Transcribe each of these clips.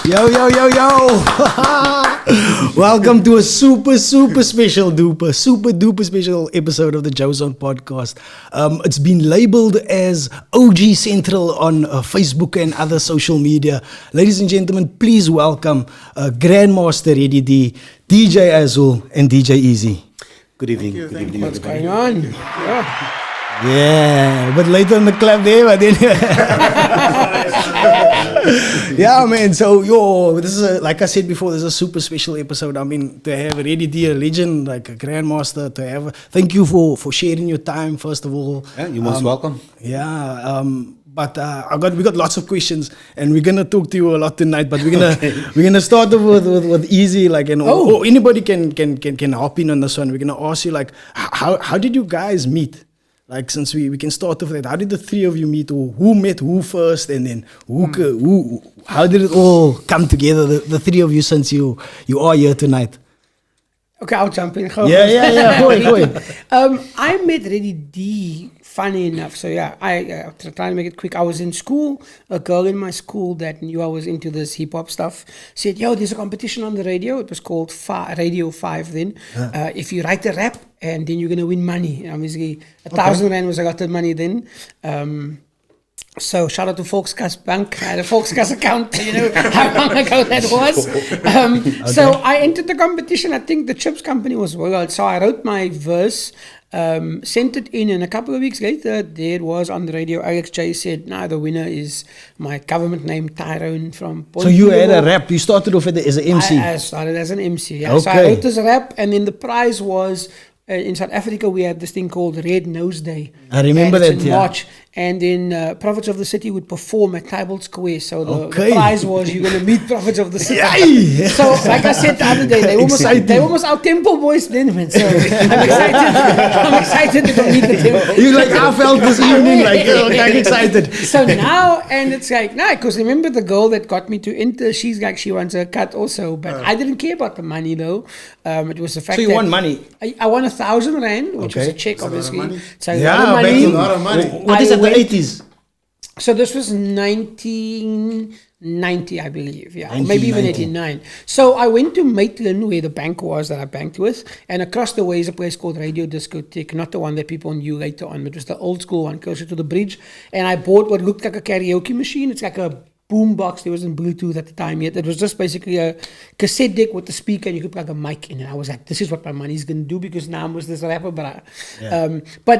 Yo, yo, yo, yo. Welcome to a super special episode of the joeZONE podcast. It's been labeled as OG Central on Facebook and other social media. Ladies and gentlemen, please welcome Grandmaster Eddie D, DJ Azhul, and DJ Eazy. Good evening. Good evening. What's going on? Yeah, but later in the club there, but then yeah, man. So, this is like I said before, this is a super special episode. I mean, to have Eddie D, a legend, like a grandmaster, to have. Thank you for sharing your time, first of all. Yeah, you're most welcome. Yeah. But we got lots of questions, and we're gonna talk to you a lot tonight. But we're gonna start off with Eazy, like, and or anybody can hop in on this one. We're gonna ask you, like, how did you guys meet? Like, since we can start off with that, how did the three of you meet, or who met who first, and then how did it all come together, the three of you, since you are here tonight? Okay, I'll jump in. Yeah. Go ahead. I met Reddy D, funny enough. So yeah, I try to make it quick. I was in school. A girl in my school that knew I was into this hip hop stuff said, "Yo, there's a competition on the radio." It was called Radio 5 then. If you write a rap, and then you're gonna win money. And obviously, 1,000 rand was I got the money then. So shout out to Volkskas Bank. I had a Volkskas account, you know how long ago that was. So I entered the competition. I think the Chips company was world. So I wrote my verse, sent it in, and a couple of weeks later, there it was on the radio. Alex J said, "No, the winner is my government name, Tyrone from Port." So you had a rap. You started off as an MC. I started as an MC. Yeah. Okay. So I wrote this rap, and then the prize was. In South Africa, we had this thing called Red Nose Day. I remember that, in March. And then Prophets of the City would perform at Tybalt Square. So the prize was you're going to meet Prophets of the City. So, like I said the other day, they almost our Temple boys then, man. So I'm excited to go meet the Temple. You like, I felt this evening, like, I'm excited. So now, and it's like, because remember the girl that got me to enter, she's like, she wants a cut also. But I didn't care about the money, though. It was the fact that... So you won money? I won 1,000 rand, which was a check, obviously. So a lot of money. What is it, the 80s? So this was 1990, I believe, or maybe even 89. So I went to Maitland, where the bank was that I banked with, and across the way is a place called Radio Discotheque, not the one that people knew later on, but it was the old school one closer to the bridge. And I bought what looked like a karaoke machine. It's like a boom box. There wasn't Bluetooth at the time yet. It was just basically a cassette deck with the speaker, and you could plug a mic in. And I was like, this is what my money's going to do, because now I was this rapper. But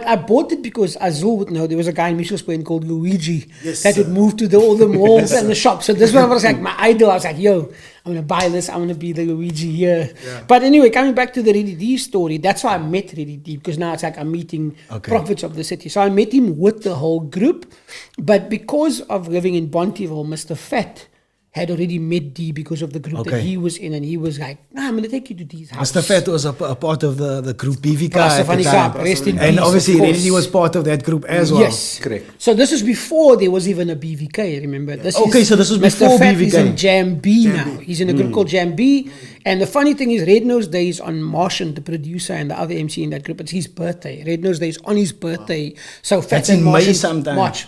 I bought it because Azhul would know there was a guy in Mitchell's Plain called Luigi that would move to all the malls and the shops. So this one was like my idol. I was like, yo, I'm going to buy this. I'm going to be the Luigi here. Yeah. But anyway, coming back to the Reddy D story, that's how I met Reddy D, because now it's like I'm meeting Prophets of the City. So I met him with the whole group. But because of living in Bonteville, Mr. Fat had already met D because of the group that he was in, and he was like, I'm going to take you to D's house. Mr. Fat was a part of the group BVK at the time. And obviously Reddy was part of that group as well. Yes, correct. So this was before there was even a BVK, remember? So this was before Mr. Fat BVK. Is in Jam B now. He's in a group called Jam B. And the funny thing is, Red Nose Day is on Martian, the producer and the other MC in that group. It's his birthday. Red Nose Day is on his birthday. So Fat's in May sometime. March,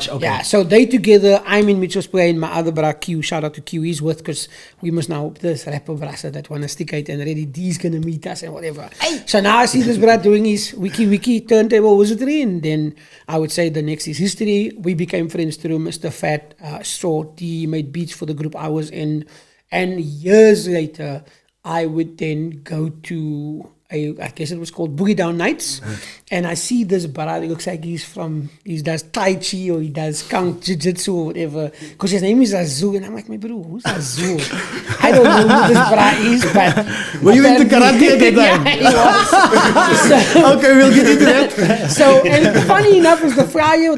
okay. Yeah, so they together, I'm in Mitchell's Plain, my other brother Q, shout out to Q, he's with, because we must now hope this rapper brother that want to stick out, and Reddy D's going to meet us and whatever. So now I see this brother doing his wiki turntable wizardry, and then I would say the next is history. We became friends through Mr. Fat, saw D, made beats for the group I was in. And years later, I would then go to I guess it was called Boogie Down Nights, and I see this brother. He looks like he does Tai Chi, or he does Kung Jiu-Jitsu or whatever, because his name is Azhul, and I'm like, my bro, who's Azhul? I don't know who this brother is, but were you into karate at that time? Yeah, he was. Okay, we'll get into that. So, and funny enough, was the flyer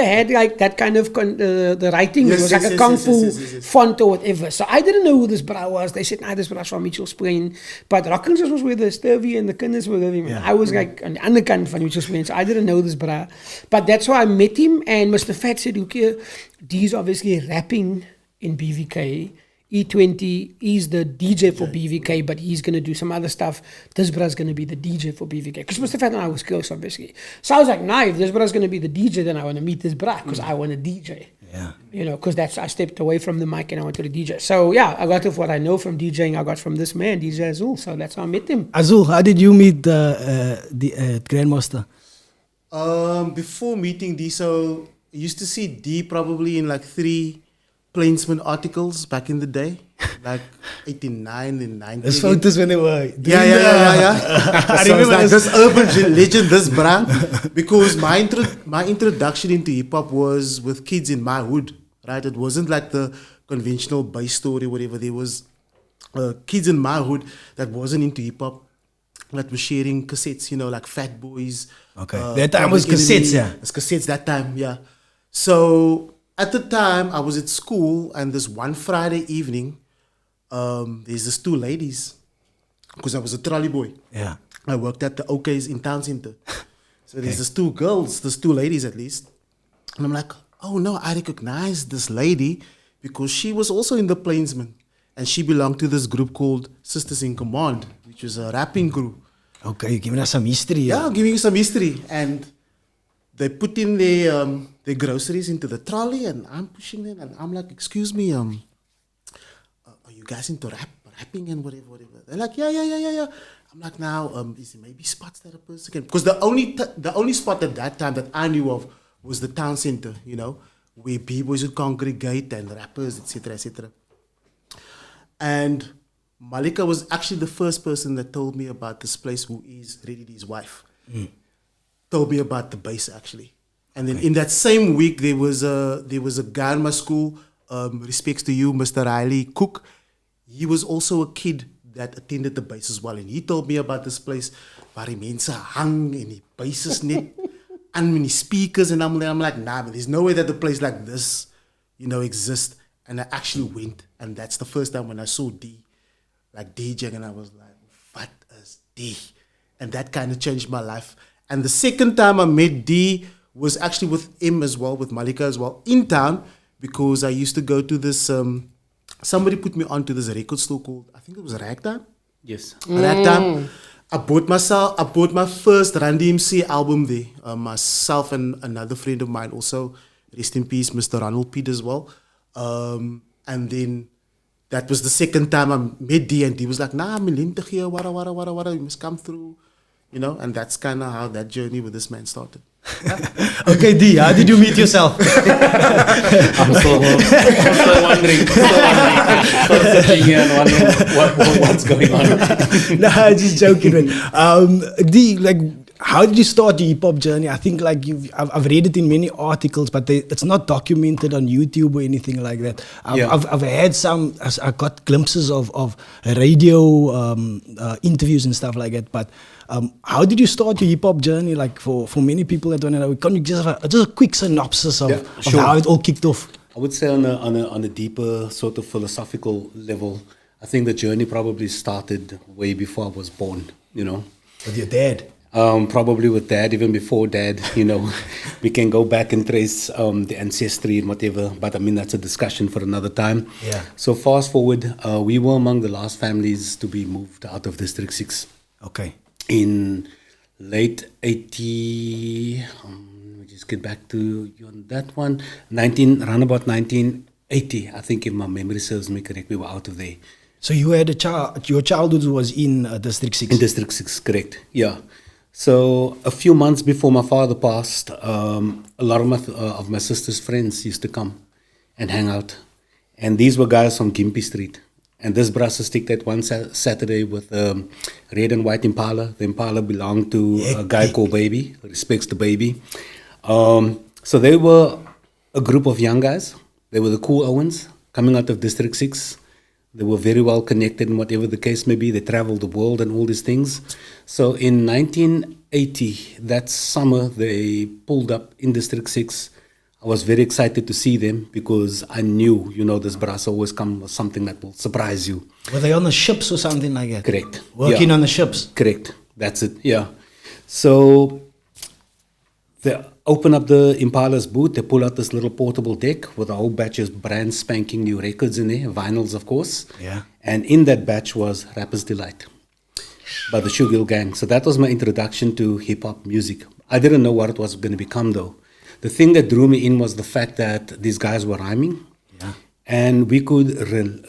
had like that kind of the writing. It was like a kung fu font or whatever. So I didn't know who this brother was. They said, this brother's from Mitchell's Plain, but Rockins was where the Sturvey and the kinders were living. I was like on the underkant van Mitchell's Plain, so I didn't know this brother. But that's why I met him, and Mr. Fat said, look here, D's obviously rapping in BVK. E20 is the DJ for BVK, but he's going to do some other stuff. This brother's going to be the DJ for BVK. Because Mr. Fat and I was close, obviously. So I was like, if this brother's going to be the DJ, then I want to meet this brother, because I want a DJ. Yeah. You know, because I stepped away from the mic and I went to the DJ. So yeah, a lot of what I know from DJing, I got from this man, DJ Azhul. So that's how I met him. Azhul, how did you meet the Grandmaster? Before meeting D, so I used to see D probably in like 3 Plainsman articles back in the day, like 89 and 90. Those photos when they were Yeah. I So it's remember like this urban legend, this brand, because my introduction into hip hop was with kids in my hood, right? It wasn't like the conventional bass story, whatever. There was kids in my hood that wasn't into hip hop, that were sharing cassettes, you know, like Fat Boys. Okay, that time was cassettes, yeah. It's cassettes that time, yeah. So at the time, I was at school, and this one Friday evening, there's these 2 ladies, because I was a trolley boy. Yeah. I worked at the OK's in Town Center. So there's these 2 girls, these 2 ladies at least. And I'm like, oh no, I recognize this lady because she was also in the Plainsman. And she belonged to this group called Sisters in Command, which was a rapping group. Okay, you're giving us some history. Yeah, giving you some history. And they put in their groceries into the trolley, and I'm pushing them, and I'm like, excuse me, are you guys into rapping and whatever? They're like, yeah. I'm like, now, is it maybe spots that a person can? Because the only spot at that time that I knew of was the Town Center, you know, where b-boys would congregate and rappers, etc., etc. And Malika was actually the first person that told me about this place, who is Reddy D's wife. Told me about the bass, actually. And then in that same week, there was a guy in my school, respects to you, Mr. Riley Cook. He was also a kid that attended the bass as well. And he told me about this place waar die mense hang en die bass is net aan met die speakers. And I'm like, nah, man, there's no way that a place like this, you know, exists. And I actually went. And that's the first time when I saw D, like DJing, and I was like, what is D? And that kind of changed my life. And the second time I met D was actually with him as well, with Malika as well, in town, because I used to go to this, somebody put me onto this record store called, I think it was Ragtime. Yes. Ragtime. I bought my first Run DMC album there. Myself and another friend of mine also, rest in peace, Mr. Ronald Piet as well. And then that was the second time I met D, and D was like, nah, I'm in here, wara, you must come through, you know, and that's kind of how that journey with this man started. Okay, D, how did you meet yourself? I'm still wondering. Still sitting here and wondering what's going on. Nah, just joking, man. D, like, how did you start your hip hop journey? I think like I've read it in many articles, but it's not documented on YouTube or anything like that. I've had some. I got glimpses of radio interviews and stuff like that. But how did you start your hip hop journey? Like for many people that don't know, can you just have a quick synopsis of how it all kicked off? I would say on a deeper sort of philosophical level, I think the journey probably started way before I was born. You know, With your dad. Probably with dad, even before dad, you know, we can go back and trace the ancestry and whatever, but I mean, that's a discussion for another time. Yeah. So fast forward, we were among the last families to be moved out of District 6. Okay. In late 80, let me just get back to you on that one, around about 1980, I think if my memory serves me correct, we were out of there. So you had your childhood was in District 6? In District 6, correct, yeah. So a few months before my father passed, a lot of my sister's friends used to come and hang out. And these were guys from Gympie Street. And this brass stick that one Saturday with red and white Impala. The Impala belonged to a guy called Baby, respects to Baby. So they were a group of young guys. They were the cool Owens coming out of District 6. They were very well connected in whatever the case may be. They traveled the world and all these things. So in 1980, that summer, they pulled up in District 6. I was very excited to see them because I knew, you know, this brass always comes with something that will surprise you. Were they on the ships or something like that? Correct. Working on the ships? Correct. That's it, yeah. So they open up the Impala's boot, they pull out this little portable deck with a whole batch of brand spanking new records in there, vinyls of course. Yeah. And in that batch was Rapper's Delight by the Sugar Hill Gang. So that was my introduction to hip-hop music. I didn't know what it was going to become though. the thing that drew me in was the fact that these guys were rhyming. Yeah. And we could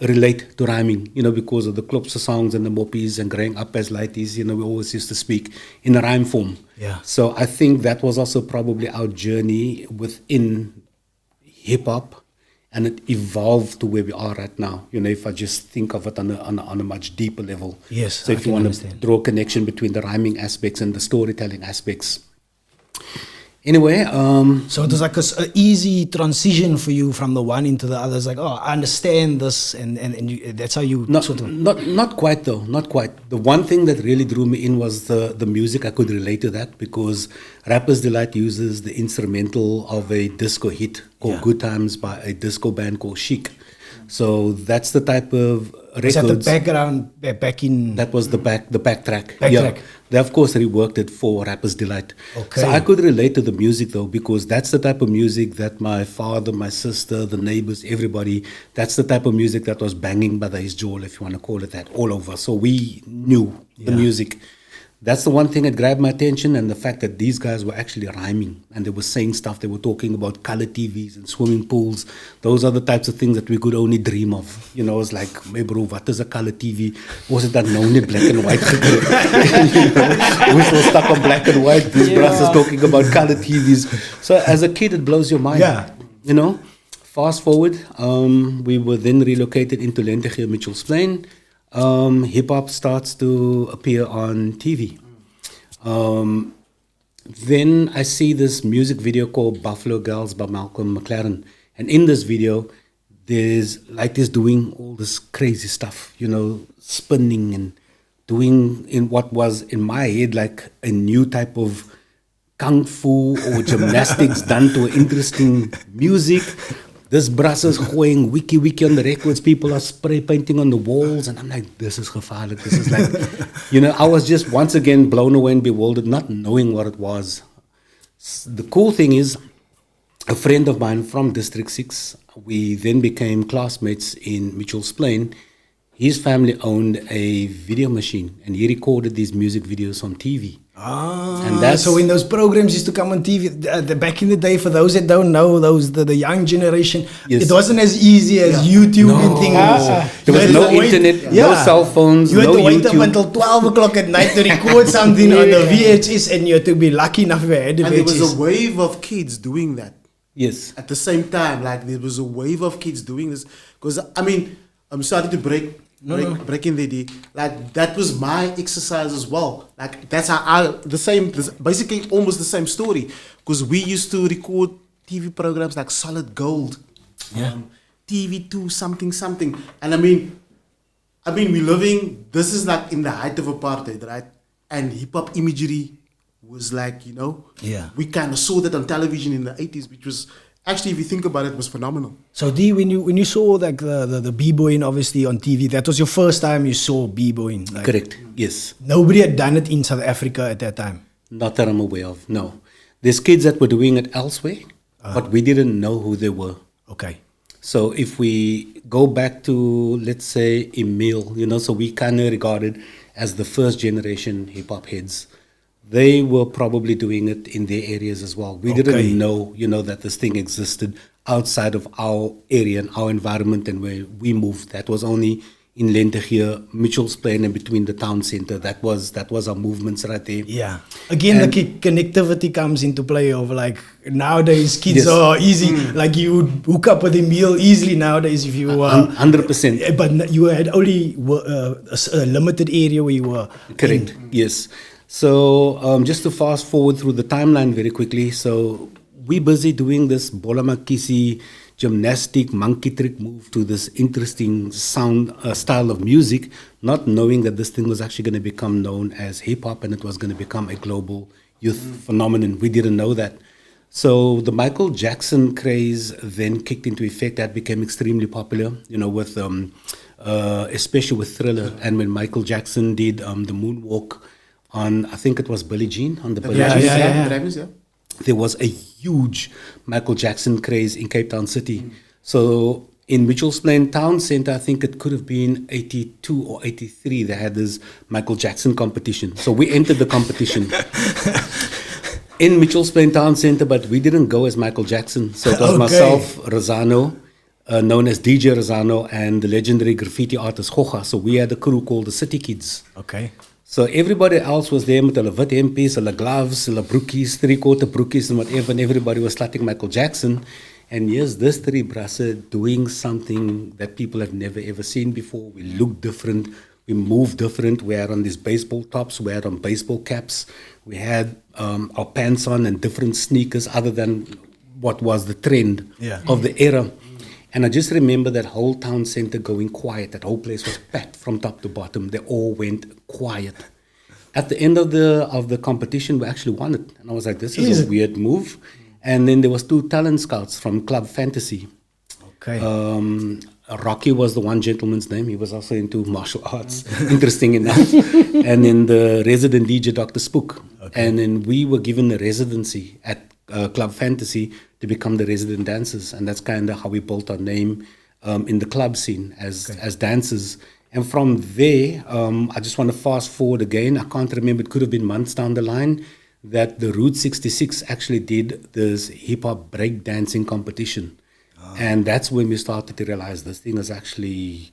relate to rhyming, because of the Klopse songs and the Moppies and growing up as lighties, we always used to speak in a rhyme form. Yeah. So I think that was also probably our journey within hip hop, and it evolved to where we are right now. If I just think of it on a much deeper level. Yes, So I if you can want understand. to draw a connection between the rhyming aspects and the storytelling aspects. Anyway, So it was like an easy transition for you from the one into the other. It's like, oh, I understand this, and you, that's how you sort of. Not quite though, not quite. The one thing that really drew me in was the music. I could relate to that because Rapper's Delight uses the instrumental of a disco hit called Good Times by a disco band called Chic. So that's the type of records. Was that the background back in? That was the back track. Track. They of course reworked it for Rapper's Delight. Okay. So I could relate to the music though, because that's the type of music that my father, my sister, the neighbors, everybody, that's the type of music that was banging by the Azhul, if you want to call it that, all over. So we knew the music. That's the one thing that grabbed my attention, and the fact that these guys were actually rhyming and they were saying stuff. They were talking about color TVs and swimming pools. Those are the types of things that we could only dream of. It's like, hey bro, what is a color TV? Was it that known in black and white? We're still stuck on black and white. These brothers are talking about color TVs. So as a kid, it blows your mind. Yeah. Fast forward, we were then relocated into Lentegeur, Mitchell's Plain. Hip hop starts to appear on TV. Then I see this music video called Buffalo Girls by Malcolm McLaren. And in this video, there's lighties doing all this crazy stuff, spinning and doing in what was in my head like a new type of kung fu or gymnastics done to interesting music. This brass is going wiki on the records. People are spray painting on the walls. And I'm like, this is gevaarlijk. This is like, I was just once again blown away and bewildered, not knowing what it was. The cool thing is, a friend of mine from District 6, we then became classmates in Mitchell's Plain. His family owned a video machine, and he recorded these music videos on TV. And so when those programs used to come on TV, back in the day, for those that don't know, the young generation, it wasn't as easy as YouTube and things. There was no internet, no cell phones, you had no to wait up YouTube. until 12 o'clock at night to record something on the VHS, and you had to be lucky enough if you had the And VHS. there was a wave of kids doing that. Yes. At the same time, like there was a wave of kids doing this. Because I'm starting to break in the day. Like that was my exercise as well. Like that's how basically almost the same story. Because we used to record TV programs like Solid Gold, TV2 something. And we're living. This is like in the height of apartheid, right? And hip hop imagery was like, we kind of saw that on television in the 80s, which was actually, if you think about it, was phenomenal. So D, when you saw like the b-boying obviously on TV, that was your first time you saw b-boying. Like, Correct, yes. Nobody had done it in South Africa at that time. Not that I'm aware of, no. There's kids that were doing it elsewhere, but we didn't know who they were. Okay. So if we go back to, let's say, Emil, so we kind of regarded as the first generation hip-hop heads. They were probably doing it in their areas as well. We didn't know, that this thing existed outside of our area and our environment and where we moved. That was only in Lentegeur, Mitchell's Plain, and between the town center. That was our movements right there. Yeah. Again, the connectivity comes into play of like nowadays kids are easy. Like you would hook up with a meal easily nowadays if you were 100%. But you had only a limited area where you were. Correct. Yes. So just to fast forward through the timeline very quickly. So we're busy doing this bola makisi gymnastic monkey trick move to this interesting sound style of music, not knowing that this thing was actually going to become known as hip hop and it was going to become a global youth phenomenon. We didn't know that. So the Michael Jackson craze then kicked into effect. That became extremely popular, with especially with Thriller. And when Michael Jackson did the moonwalk on, I think it was Billie Jean, on the Billie Jean. There was a huge Michael Jackson craze in Cape Town City. So in Mitchell's Plain Town Center, I think it could have been 82 or 83, they had this Michael Jackson competition. So we entered the competition. In Mitchell's Plain Town Centre, but we didn't go as Michael Jackson. So it was Okay. myself, Rosano, known as DJ Rosano, and the legendary graffiti artist Hocha. So we had a crew called the City Kids. Okay. So everybody else was there met hulle wit hempies, hulle gloves, hulle broekies, three-quarter broekies and whatever, and everybody was slutting Michael Jackson. And yes, this three brasse doing something that people have never ever seen before. We looked different, we moved different, we had on these baseball tops, we had on baseball caps, we had our pants on and different sneakers other than what was the trend of the era. And I just remember that whole town center going quiet. That whole place was packed from top to bottom. They all went quiet. At the end of the competition, we actually won it. And I was like, this is a weird move. And then there was 2 talent scouts from Club Fantasy. Okay. Rocky was the one gentleman's name. He was also into martial arts, interesting enough. And then the resident DJ, Dr. Spook. Okay. And then we were given a residency at Club Fantasy to become the resident dancers. And that's kind of how we built our name in the club scene as dancers. And from there, I just want to fast forward again. I can't remember, it could have been months down the line, that the Route 66 actually did this hip-hop break-dancing competition. And that's when we started to realize this thing is actually,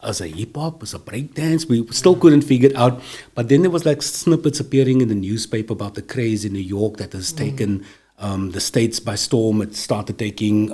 as a hip-hop, as a breakdance, we still couldn't figure it out. But then there was like snippets appearing in the newspaper about the craze in New York that has taken the States by storm. It started taking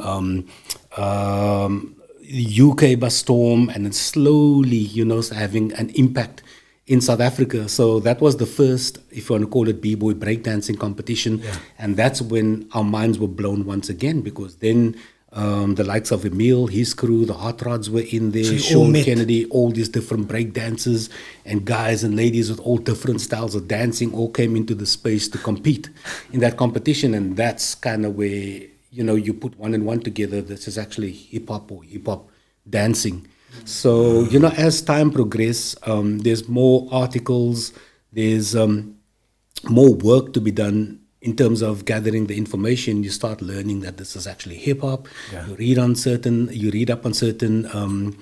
UK by storm, and it's slowly, having an impact in South Africa. So that was the first, if you want to call it, b-boy breakdancing competition. Yeah. And that's when our minds were blown once again, because then the likes of Emil, his crew, the Hot Rods were in there, Sean Kennedy, all these different break dancers and guys and ladies with all different styles of dancing all came into the space to compete in that competition. And that's kind of where, you put one and one together. This is actually hip-hop or hip-hop dancing. So, as time progresses, there's more articles, there's more work to be done in terms of gathering the information. You start learning that this is actually hip hop. Yeah. You read up on certain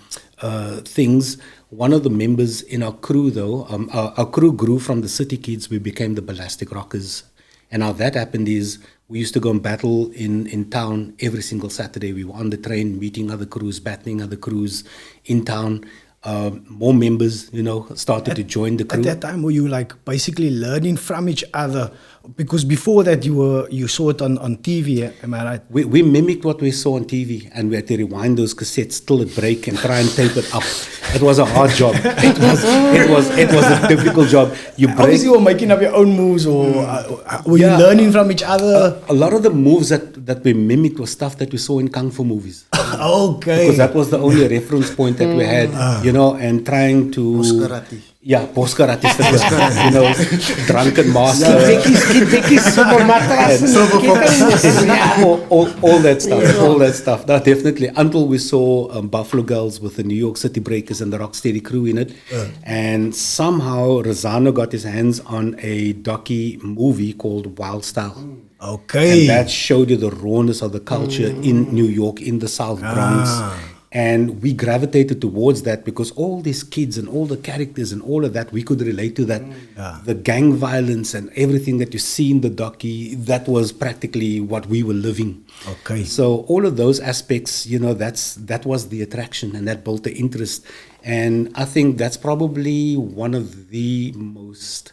things. One of the members in our crew, though, our crew grew from the City Kids. We became the Ballastic Rockers. And how that happened is we used to go and battle in town every single Saturday. We were on the train, meeting other crews, battling other crews in town. More members, started to join the crew. At that time, were you like basically learning from each other? Because before that, you saw it on TV. Am I right? We mimicked what we saw on TV, and we had to rewind those cassettes till it break and try and tape it up. It was a hard job. It was a difficult job. Obviously, you were making up your own moves, or were you learning from each other? A lot of the moves that we mimicked was stuff that we saw in kung fu movies. Okay. Because that was the only reference point that we had, and trying to... Poskarati. Yeah, Poskarati. Drunken master. all that stuff. All that stuff. No, definitely. Until we saw Buffalo Girls with the New York City Breakers and the Rocksteady crew in it. And somehow Rosano got his hands on a docu movie called Wild Style. Okay. And that showed you the rawness of the culture in New York, in the South Bronx. And we gravitated towards that because all these kids and all the characters and all of that, we could relate to that. The gang violence and everything that you see in the docu, that was practically what we were living. Okay. So all of those aspects, that was the attraction, and that built the interest. And I think that's probably one of the most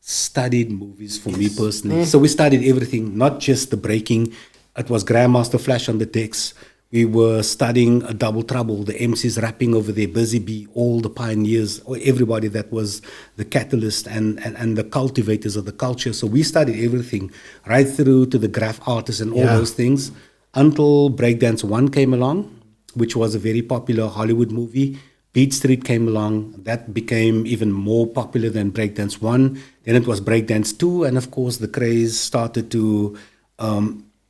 studied movies for me personally. So we studied everything, not just the breaking. It was Grandmaster Flash on the decks. We were studying a Double Trouble, the MCs rapping over there, Busy Bee, all the pioneers, everybody that was the catalyst and the cultivators of the culture. So we studied everything, right through to the graph artists and all those things, until Breakdance 1 came along, which was a very popular Hollywood movie. Beat Street came along. That became even more popular than Breakdance 1. Then it was Breakdance 2, and of course the craze started to,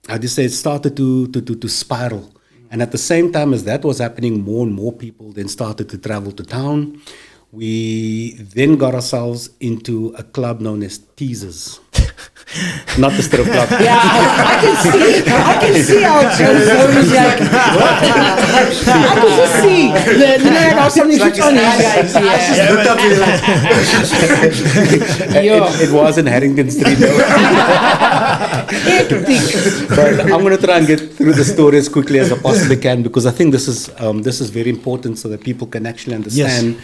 to spiral. And at the same time as that was happening, more and more people then started to travel to town. We then got ourselves into a club known as Teasers. Not the strip club. Yeah, I can see how joeZONE is like. I can just see the how something switch on these guys. Yeah. It was in Harrington Street. Though. But I'm going to try and get through the story as quickly as I possibly can, because I think this is very important so that people can actually understand,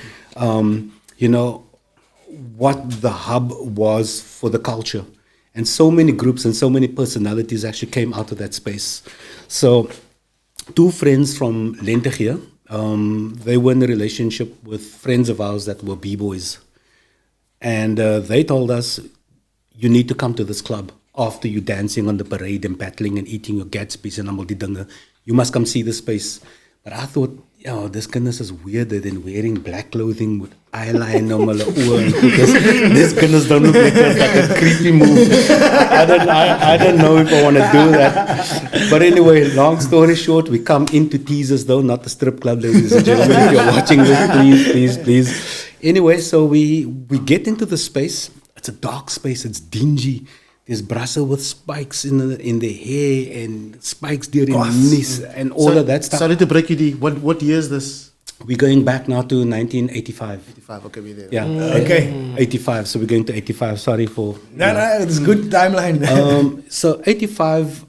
what the hub was for the culture. And so many groups and so many personalities actually came out of that space. So 2 friends from Lenteghier, they were in a relationship with friends of ours that were b-boys. And they told us, you need to come to this club after you dancing on the parade and battling and eating your Gatsby's and allemaal die dinge. You must come see this space. But I thought, this kinders is weirder than wearing black clothing with eyeliner on my oor and goeders. This kinders don't look like a creepy move. I don't know if I want to do that. But anyway, long story short, we come into Teasers though, not the strip club, ladies and gentlemen. If you're watching this, please. Anyway, so we get into the space. It's a dark space. It's dingy. There's brasse with spikes in the hair and spikes during knees and all of that stuff. Sorry to break you, D. What year is this? We're going back now to 1985. 85, okay, we're there. Yeah. Okay. 85. So we're going to 85. Sorry for... No, it's a good timeline. So 85,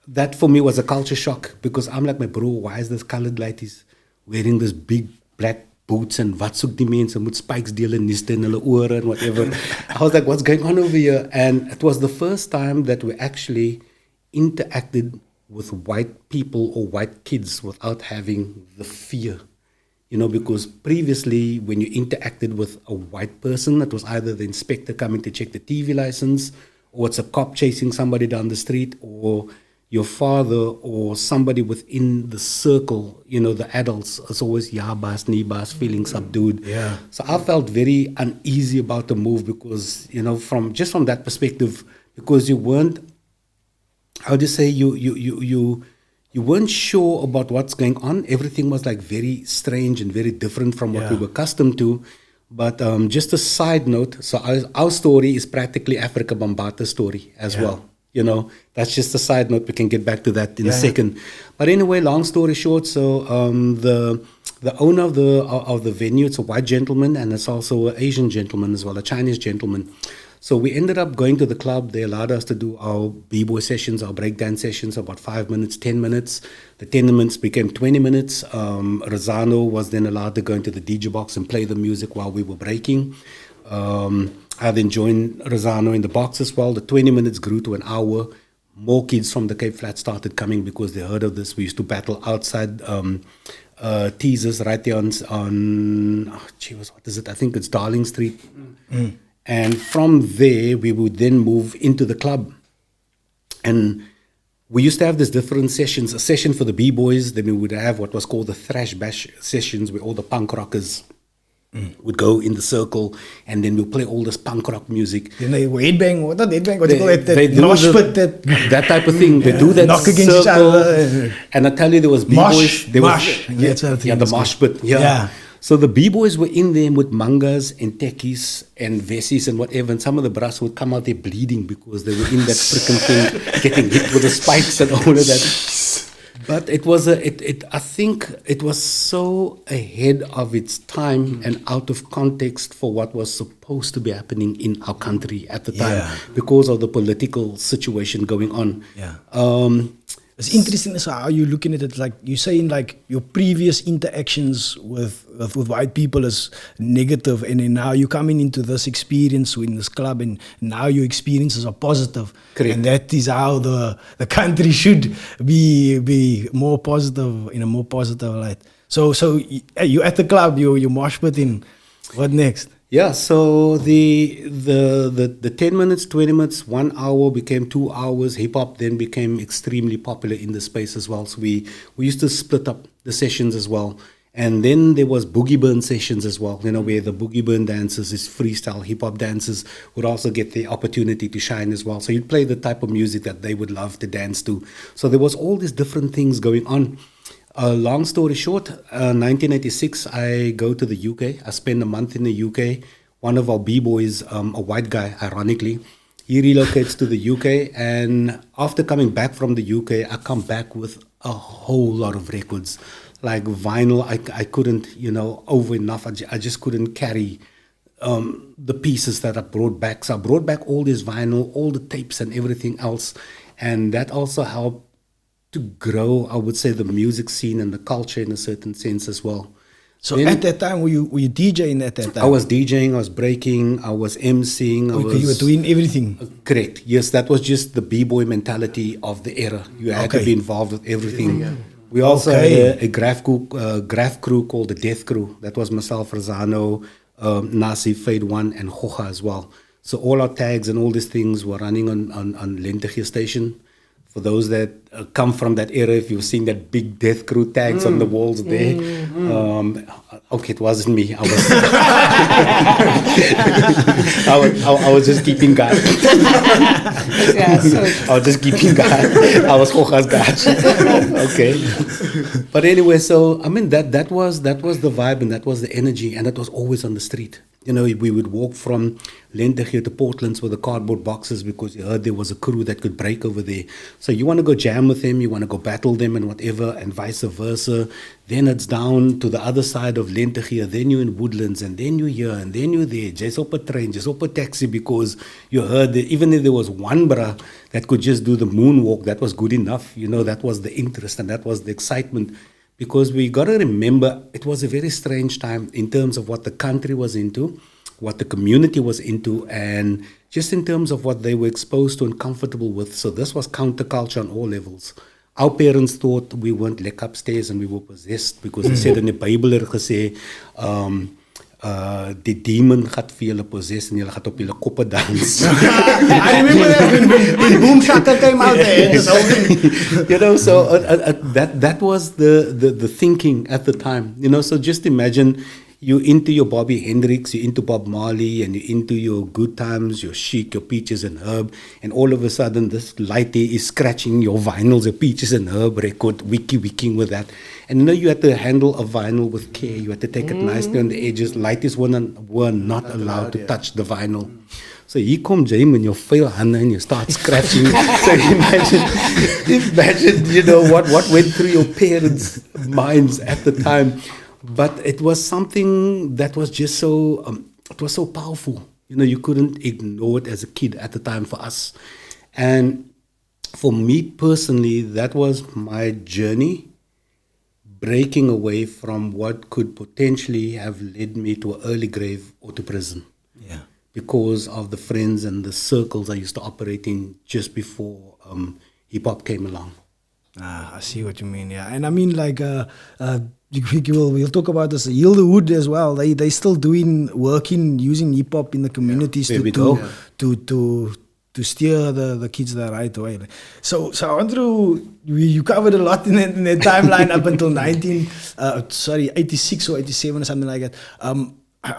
that for me was a culture shock, because I'm like, my bro, why is this colored ladies wearing this big black boots and wat soek die mense met spikes deel en niste in hulle ore and whatever. I was like, what's going on over here? And it was the first time that we actually interacted with white people or white kids without having the fear. Because previously when you interacted with a white person, it was either the inspector coming to check the TV license, or it's a cop chasing somebody down the street, or your father or somebody within the circle, the adults, it's always baas, nie baas, feeling subdued. Yeah. So I felt very uneasy about the move because, from that perspective, because you weren't, how do you say, you weren't sure about what's going on. Everything was like very strange and very different from what we were accustomed to. But just a side note, so our story is practically Africa Bambata's story as well. That's just a side note. We can get back to that in a second. But anyway, long story short, so the owner of the venue, it's a white gentleman, and it's also an Asian gentleman as well, a Chinese gentleman. So we ended up going to the club. They allowed us to do our b-boy sessions, our breakdance sessions, about 5 minutes, 10 minutes. The 10 minutes became 20 minutes. Rosano was then allowed to go into the DJ box and play the music while we were breaking. I then joined Rosano in the box as well. The 20 minutes grew to an hour. More kids from the Cape Flats started coming because they heard of this. We used to battle outside Teasers right there on what is it? I think it's Darling Street. Mm. And from there, we would then move into the club. And we used to have these different sessions, a session for the B-boys. Then we would have what was called the thrash bash sessions, where all the punk rockers would go in the circle, and then we'll play all this punk rock music. Headbang, what do you call it? They do that type of thing. They do that knock against each other. And I tell you, there was B-boys. Mosh. The mosh pit. Yeah. So the B-boys were in there with mangas and tekkies and vesis and whatever, and some of the brass would come out there bleeding because they were in that freaking thing, getting hit with the spikes and all of that. But it was I think it was so ahead of its time and out of context for what was supposed to be happening in our country at the time because of the political situation going on. Yeah. It's interesting as how you're looking at it. Like you're saying, like your previous interactions with white people is negative, and then now you're coming into this experience in this club, and now your experiences are positive. Correct. And that is how the country should be more positive, in a more positive light. So you at the club, you mosh pitting. What next? Yeah, so the 10 minutes, 20 minutes, 1 hour became 2 hours. Hip hop then became extremely popular in the space as well. So we used to split up the sessions as well. And then there was boogie burn sessions as well, where the boogie burn dancers, these freestyle hip hop dancers, would also get the opportunity to shine as well. So you'd play the type of music that they would love to dance to. So there was all these different things going on. Long story short, 1986, I go to the UK. I spend a month in the UK. One of our B-boys, a white guy, ironically, He relocates to the UK, and after coming back from the UK, I come back with a whole lot of records. Like vinyl, I couldn't, over enough. I just couldn't carry the pieces that I brought back. So I brought back all this vinyl, all the tapes and everything else. And that also helped to grow, I would say, the music scene and the culture in a certain sense as well. So then, at that time, were you DJing at that time? I was DJing, I was breaking, I was MCing. You were doing everything? Correct. Yes, that was just the b-boy mentality of the era. You had to be involved with everything. We also had a graph crew called the Death Crew. That was myself, Razano, Nasi, Fade One, and Hoja as well. So all our tags and all these things were running on Lenteghier station. For those that come from that era, if you've seen that big Death Crew tags on the walls there, okay, it wasn't me. I was just keeping guard. I was just keeping guard. I was Hoja's guard. Okay. But anyway, so I mean that was the vibe and that was the energy, and that was always on the street. We would walk from Lenteghier to Portlands with the cardboard boxes because you heard there was a crew that could break over there. So you want to go jam with them, you want to go battle them and whatever, and vice versa. Then it's down to the other side of Lenteghier, then you're in Woodlands, and then you're here, and then you're there, just up a train, just up a taxi, because you heard that even if there was one bra that could just do the moonwalk, that was good enough. That was the interest and that was the excitement. Because we got to remember, it was a very strange time in terms of what the country was into, what the community was into, and just in terms of what they were exposed to and comfortable with. So this was counterculture on all levels. Our parents thought we weren't like upstairs and we were possessed because they said in the Bible, die demon gaat vir julle possess en julle gaat op julle koppe dans. I remember that when Boom Shaka came out there. So that was the thinking at the time. So just imagine you're into your Bobby Hendrix, you're into Bob Marley, and you're into your Good Times, your Chic, your Peaches and Herb, and all of a sudden this lighty is scratching your vinyls, your Peaches and Herb record, wicking with that. And you had to handle a vinyl with care. You had to take it nicely on the edges. Lighties were not allowed to touch the vinyl. So here comes James and your fail hand and you start scratching. So imagine, what went through your parents' minds at the time. But it was something that was just so, it was so powerful. You couldn't ignore it as a kid at the time for us. And for me personally, that was my journey, breaking away from what could potentially have led me to an early grave or to prison. Yeah. Because of the friends and the circles I used to operate in just before hip-hop came along. I see what you mean, yeah. And I mean, we'll talk about this. Yield the Hood as well. They still working using hip hop in the communities to steer the kids the right way. So Andrew, you covered a lot in the timeline up until 86 or 87 or something like that.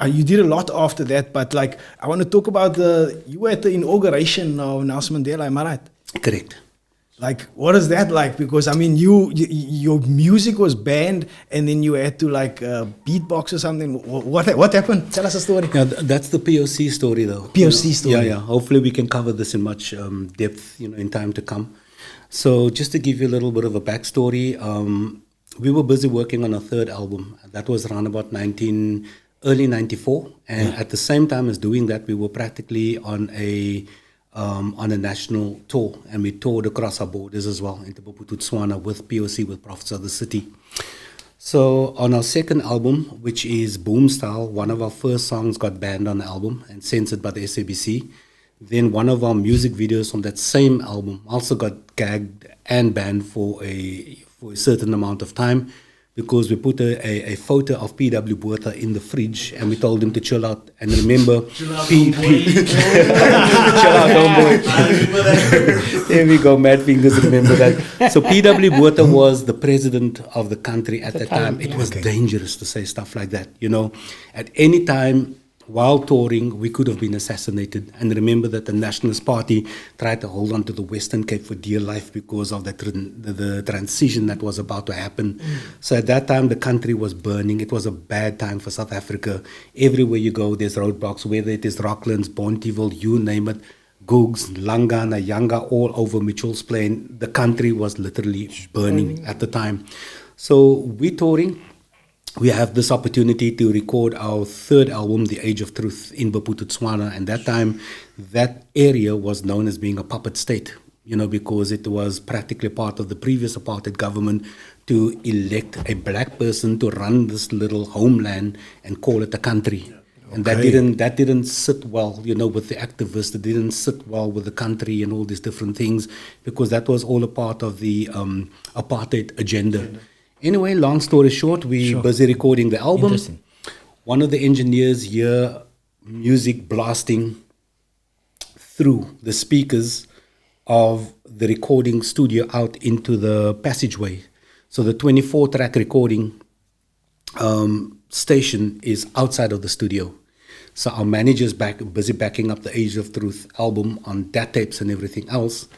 You did a lot after that, but I want to talk about you were at the inauguration of Nelson Mandela. Am I right? Correct. What is that like? Because I mean, your music was banned, and then you had to beatbox or something. What happened? Tell us a story. Yeah, that's the POC story, though. POC story. Yeah. Hopefully, we can cover this in much depth, in time to come. So, just to give you a little bit of a backstory, we were busy working on our third album. That was around about early '94, and at the same time as doing that, we were practically on a national tour, and we toured across our borders as well, into Botswana with POC, with Prophets of the City. So on our second album, which is Boom Style, one of our first songs got banned on the album and censored by the SABC. Then one of our music videos from that same album also got gagged and banned for a certain amount of time, because we put a photo of P.W. Botha in the fridge and we told him to chill out. And remember, chill out, homeboy. There we go, Mad Fingers, remember that. So P.W. Botha was the president of the country at that time. It was dangerous to say stuff like that. At any time, while touring, we could have been assassinated. And remember that the Nationalist Party tried to hold on to the Western Cape for dear life because of the transition that was about to happen. So at that time, the country was burning. It was a bad time for South Africa. Everywhere you go, there's roadblocks, whether it is Rocklands, Bonteheuwel, you name it. Googs, Langa, Nyanga, all over Mitchell's Plain. The country was literally burning at the time. So we're touring. We have this opportunity to record our third album, The Age of Truth, in Maputo, Tswana. And that time, that area was known as being a puppet state, you know, because it was practically part of the previous apartheid government to elect a black person to run this little homeland and call it a country. And that didn't sit well, you know, with the activists. It didn't sit well with the country and all these different things, because that was all a part of the apartheid agenda. Anyway, long story short, we're busy recording the album. Interesting. One of the engineers hear music blasting through the speakers of the recording studio out into the passageway. So the 24-track recording station is outside of the studio. So our manager's busy backing up the Age of Truth album on DAT tapes and everything else.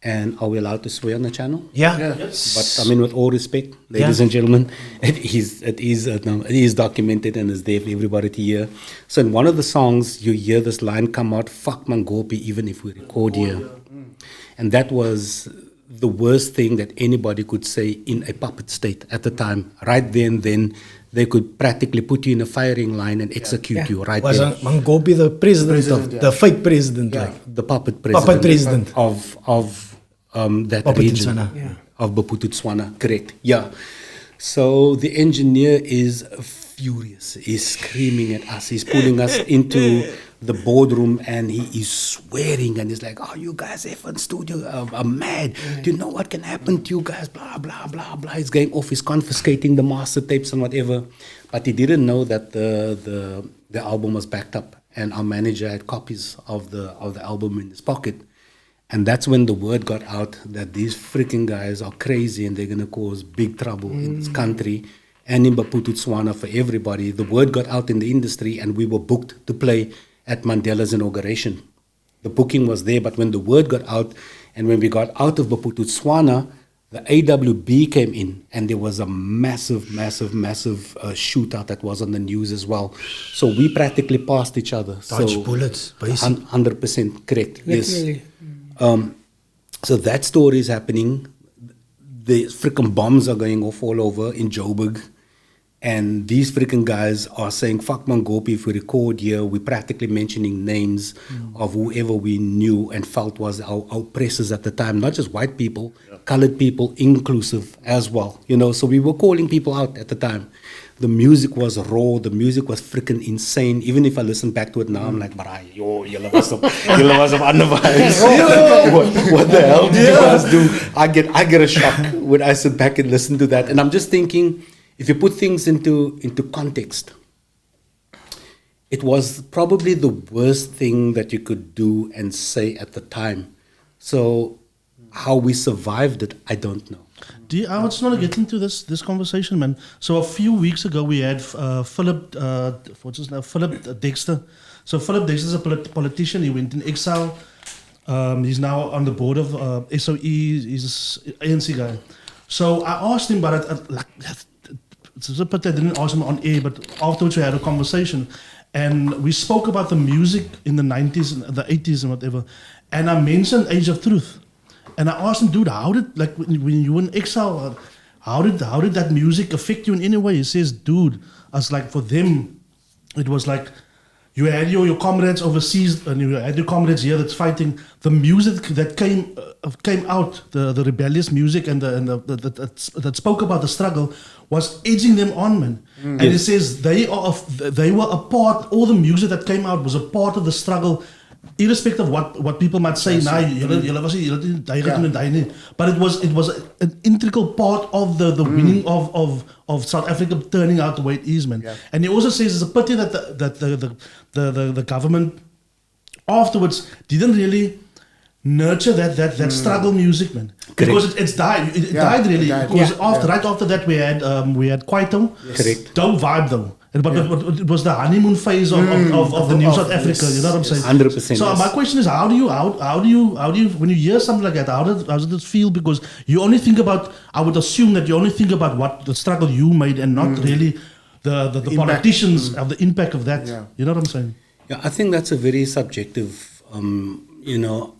And are we allowed to swear on the channel? Yeah. But I mean, with all respect, ladies and gentlemen, it is documented and is there for everybody to hear. So in one of the songs, you hear this line come out, "Fuck Mangopi, even if we record here." And that was the worst thing that anybody could say in a puppet state at the time. Right then, they could practically put you in a firing line and execute you right Was there. Mangopi the president the fake president? Like, The puppet president, of that Maputo region Tswana. of Maputo Tswana, correct? Yeah. So the engineer is furious. He's screaming at us. He's pulling us into the boardroom and he is swearing and he's like, "Oh, you guys effing studio are mad. Do you know what can happen to you guys? Blah, blah, blah, blah." He's going off. He's confiscating the master tapes and whatever. But he didn't know that the album was backed up and our manager had copies of the album in his pocket. And that's when the word got out that these freaking guys are crazy and they're going to cause big trouble in this country and in Maputo Tswana for everybody. The word got out in the industry and we were booked to play at Mandela's inauguration. The booking was there, but when the word got out and when we got out of Maputo Tswana, the AWB came in and there was a massive shootout that was on the news as well. So we practically passed each other. dodge bullets, basically. 100% correct. Yes. Literally. So that story is happening. The freaking bombs are going off all over in Joburg. And these freaking guys are saying, "Fuck Mangopi, if we record here," we're practically mentioning names of whoever we knew and felt was our oppressors at the time. Not just white people, colored people inclusive as well. You know, so we were calling people out at the time. The music was raw. The music was freaking insane. Even if I listen back to it now, I'm like, "Barai, yo, julle was op ander vibes." What the hell did you guys do? I get a shock when I sit back and listen to that. And I'm just thinking, if you put things into context, it was probably the worst thing that you could do and say at the time. So how we survived it, I don't know. I just want to get into this conversation, man. So a few weeks ago, we had Philip Dexter. So Philip Dexter is a politician. He went in exile. He's now on the board of SOE. He's an ANC guy. So I asked him about it. It's a pity I didn't ask him on air, but afterwards we had a conversation. And we spoke about the music in the 90s and the 80s and whatever. And I mentioned Age of Truth. And I asked him, "Dude, how did, like, when you were in exile, how did that music affect you in any way?" He says, "Dude, as like for them, it was like you had your comrades overseas and you had your comrades here that's fighting. The music that came out, the rebellious music and that spoke about the struggle was edging them on, man." And he says they were a part. All the music that came out was a part of the struggle. Irrespective of what people might say, but it was an integral part of the winning of South Africa turning out the way it is, man. And he also says it's a pity that the government afterwards didn't really nurture that struggle music, man, because it's died. It died really. Because right after that we had Kwaito. Correct. Dope vibe though. But it was the honeymoon phase of the new South Africa. You know what I'm saying? 100%. So my question is, how do you when you hear something like that, how does it feel? Because you only think about, I would assume that you only think about what the struggle you made and not really the politicians of the impact of that. You know what I'm saying? Yeah, I think that's a very subjective you know,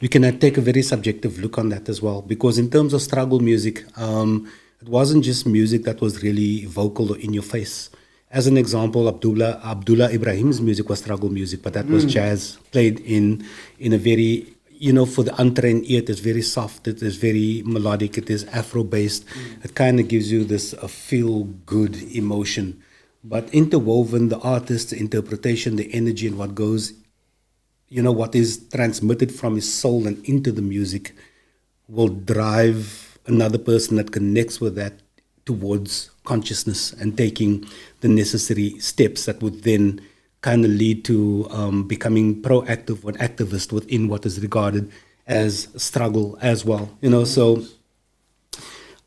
we can take a very subjective look on that as well. Because in terms of struggle music, it wasn't just music that was really vocal or in your face. As an example, Abdullah Ibrahim's music was struggle music, but that was jazz played in a very, you know, for the untrained ear, it is very soft, it is very melodic, it is Afro-based. It kind of gives you this feel-good emotion. But interwoven, the artist's interpretation, the energy and what goes, you know, what is transmitted from his soul and into the music will drive another person that connects with that towards consciousness and taking the necessary steps that would then kind of lead to becoming proactive or activist within what is regarded as struggle as well. You know, so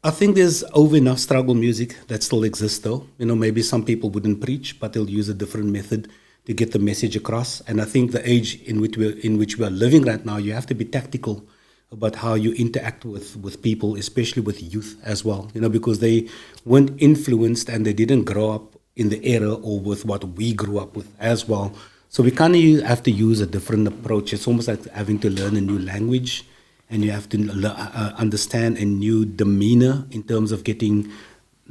I think there's over enough struggle music that still exists though. You know, maybe some people wouldn't preach, but they'll use a different method to get the message across. And I think the age in which we are living right now, you have to be tactical about how you interact with people, especially with youth as well, you know, because they weren't influenced and they didn't grow up in the era or with what we grew up with as well. So we kind of have to use a different approach. It's almost like having to learn a new language, and you have to understand a new demeanor in terms of getting,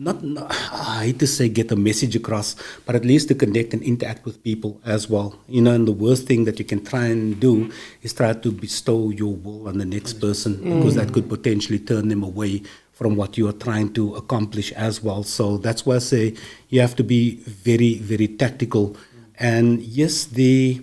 I hate to say get a message across, but at least to connect and interact with people as well. You know, and the worst thing that you can try and do is try to bestow your will on the next person, because that could potentially turn them away from what you are trying to accomplish as well. So that's why I say you have to be very, very tactical. And yes, the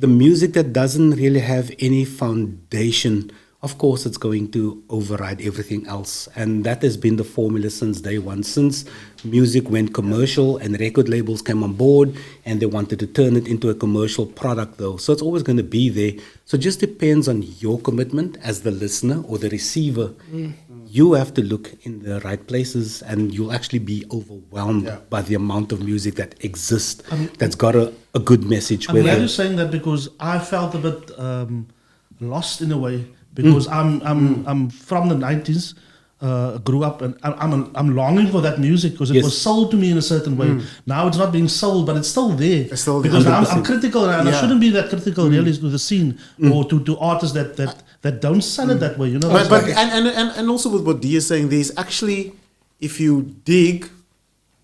music that doesn't really have any foundation, of course, it's going to override everything else. And that has been the formula since day one, since music went commercial and record labels came on board and they wanted to turn it into a commercial product though. So it's always going to be there. So it just depends on your commitment as the listener or the receiver. You have to look in the right places and you'll actually be overwhelmed by the amount of music that exists that's got a good message. I'm glad you're saying that, because I felt a bit lost in a way, because I'm from the 90s, grew up, and I'm longing for that music because it was sold to me in a certain way. Now it's not being sold, but it's still there. It's still there. Because I'm critical, and I shouldn't be that critical really to the scene or to artists that don't sell it that way. You know, and also with what Dia is saying, there's actually, if you dig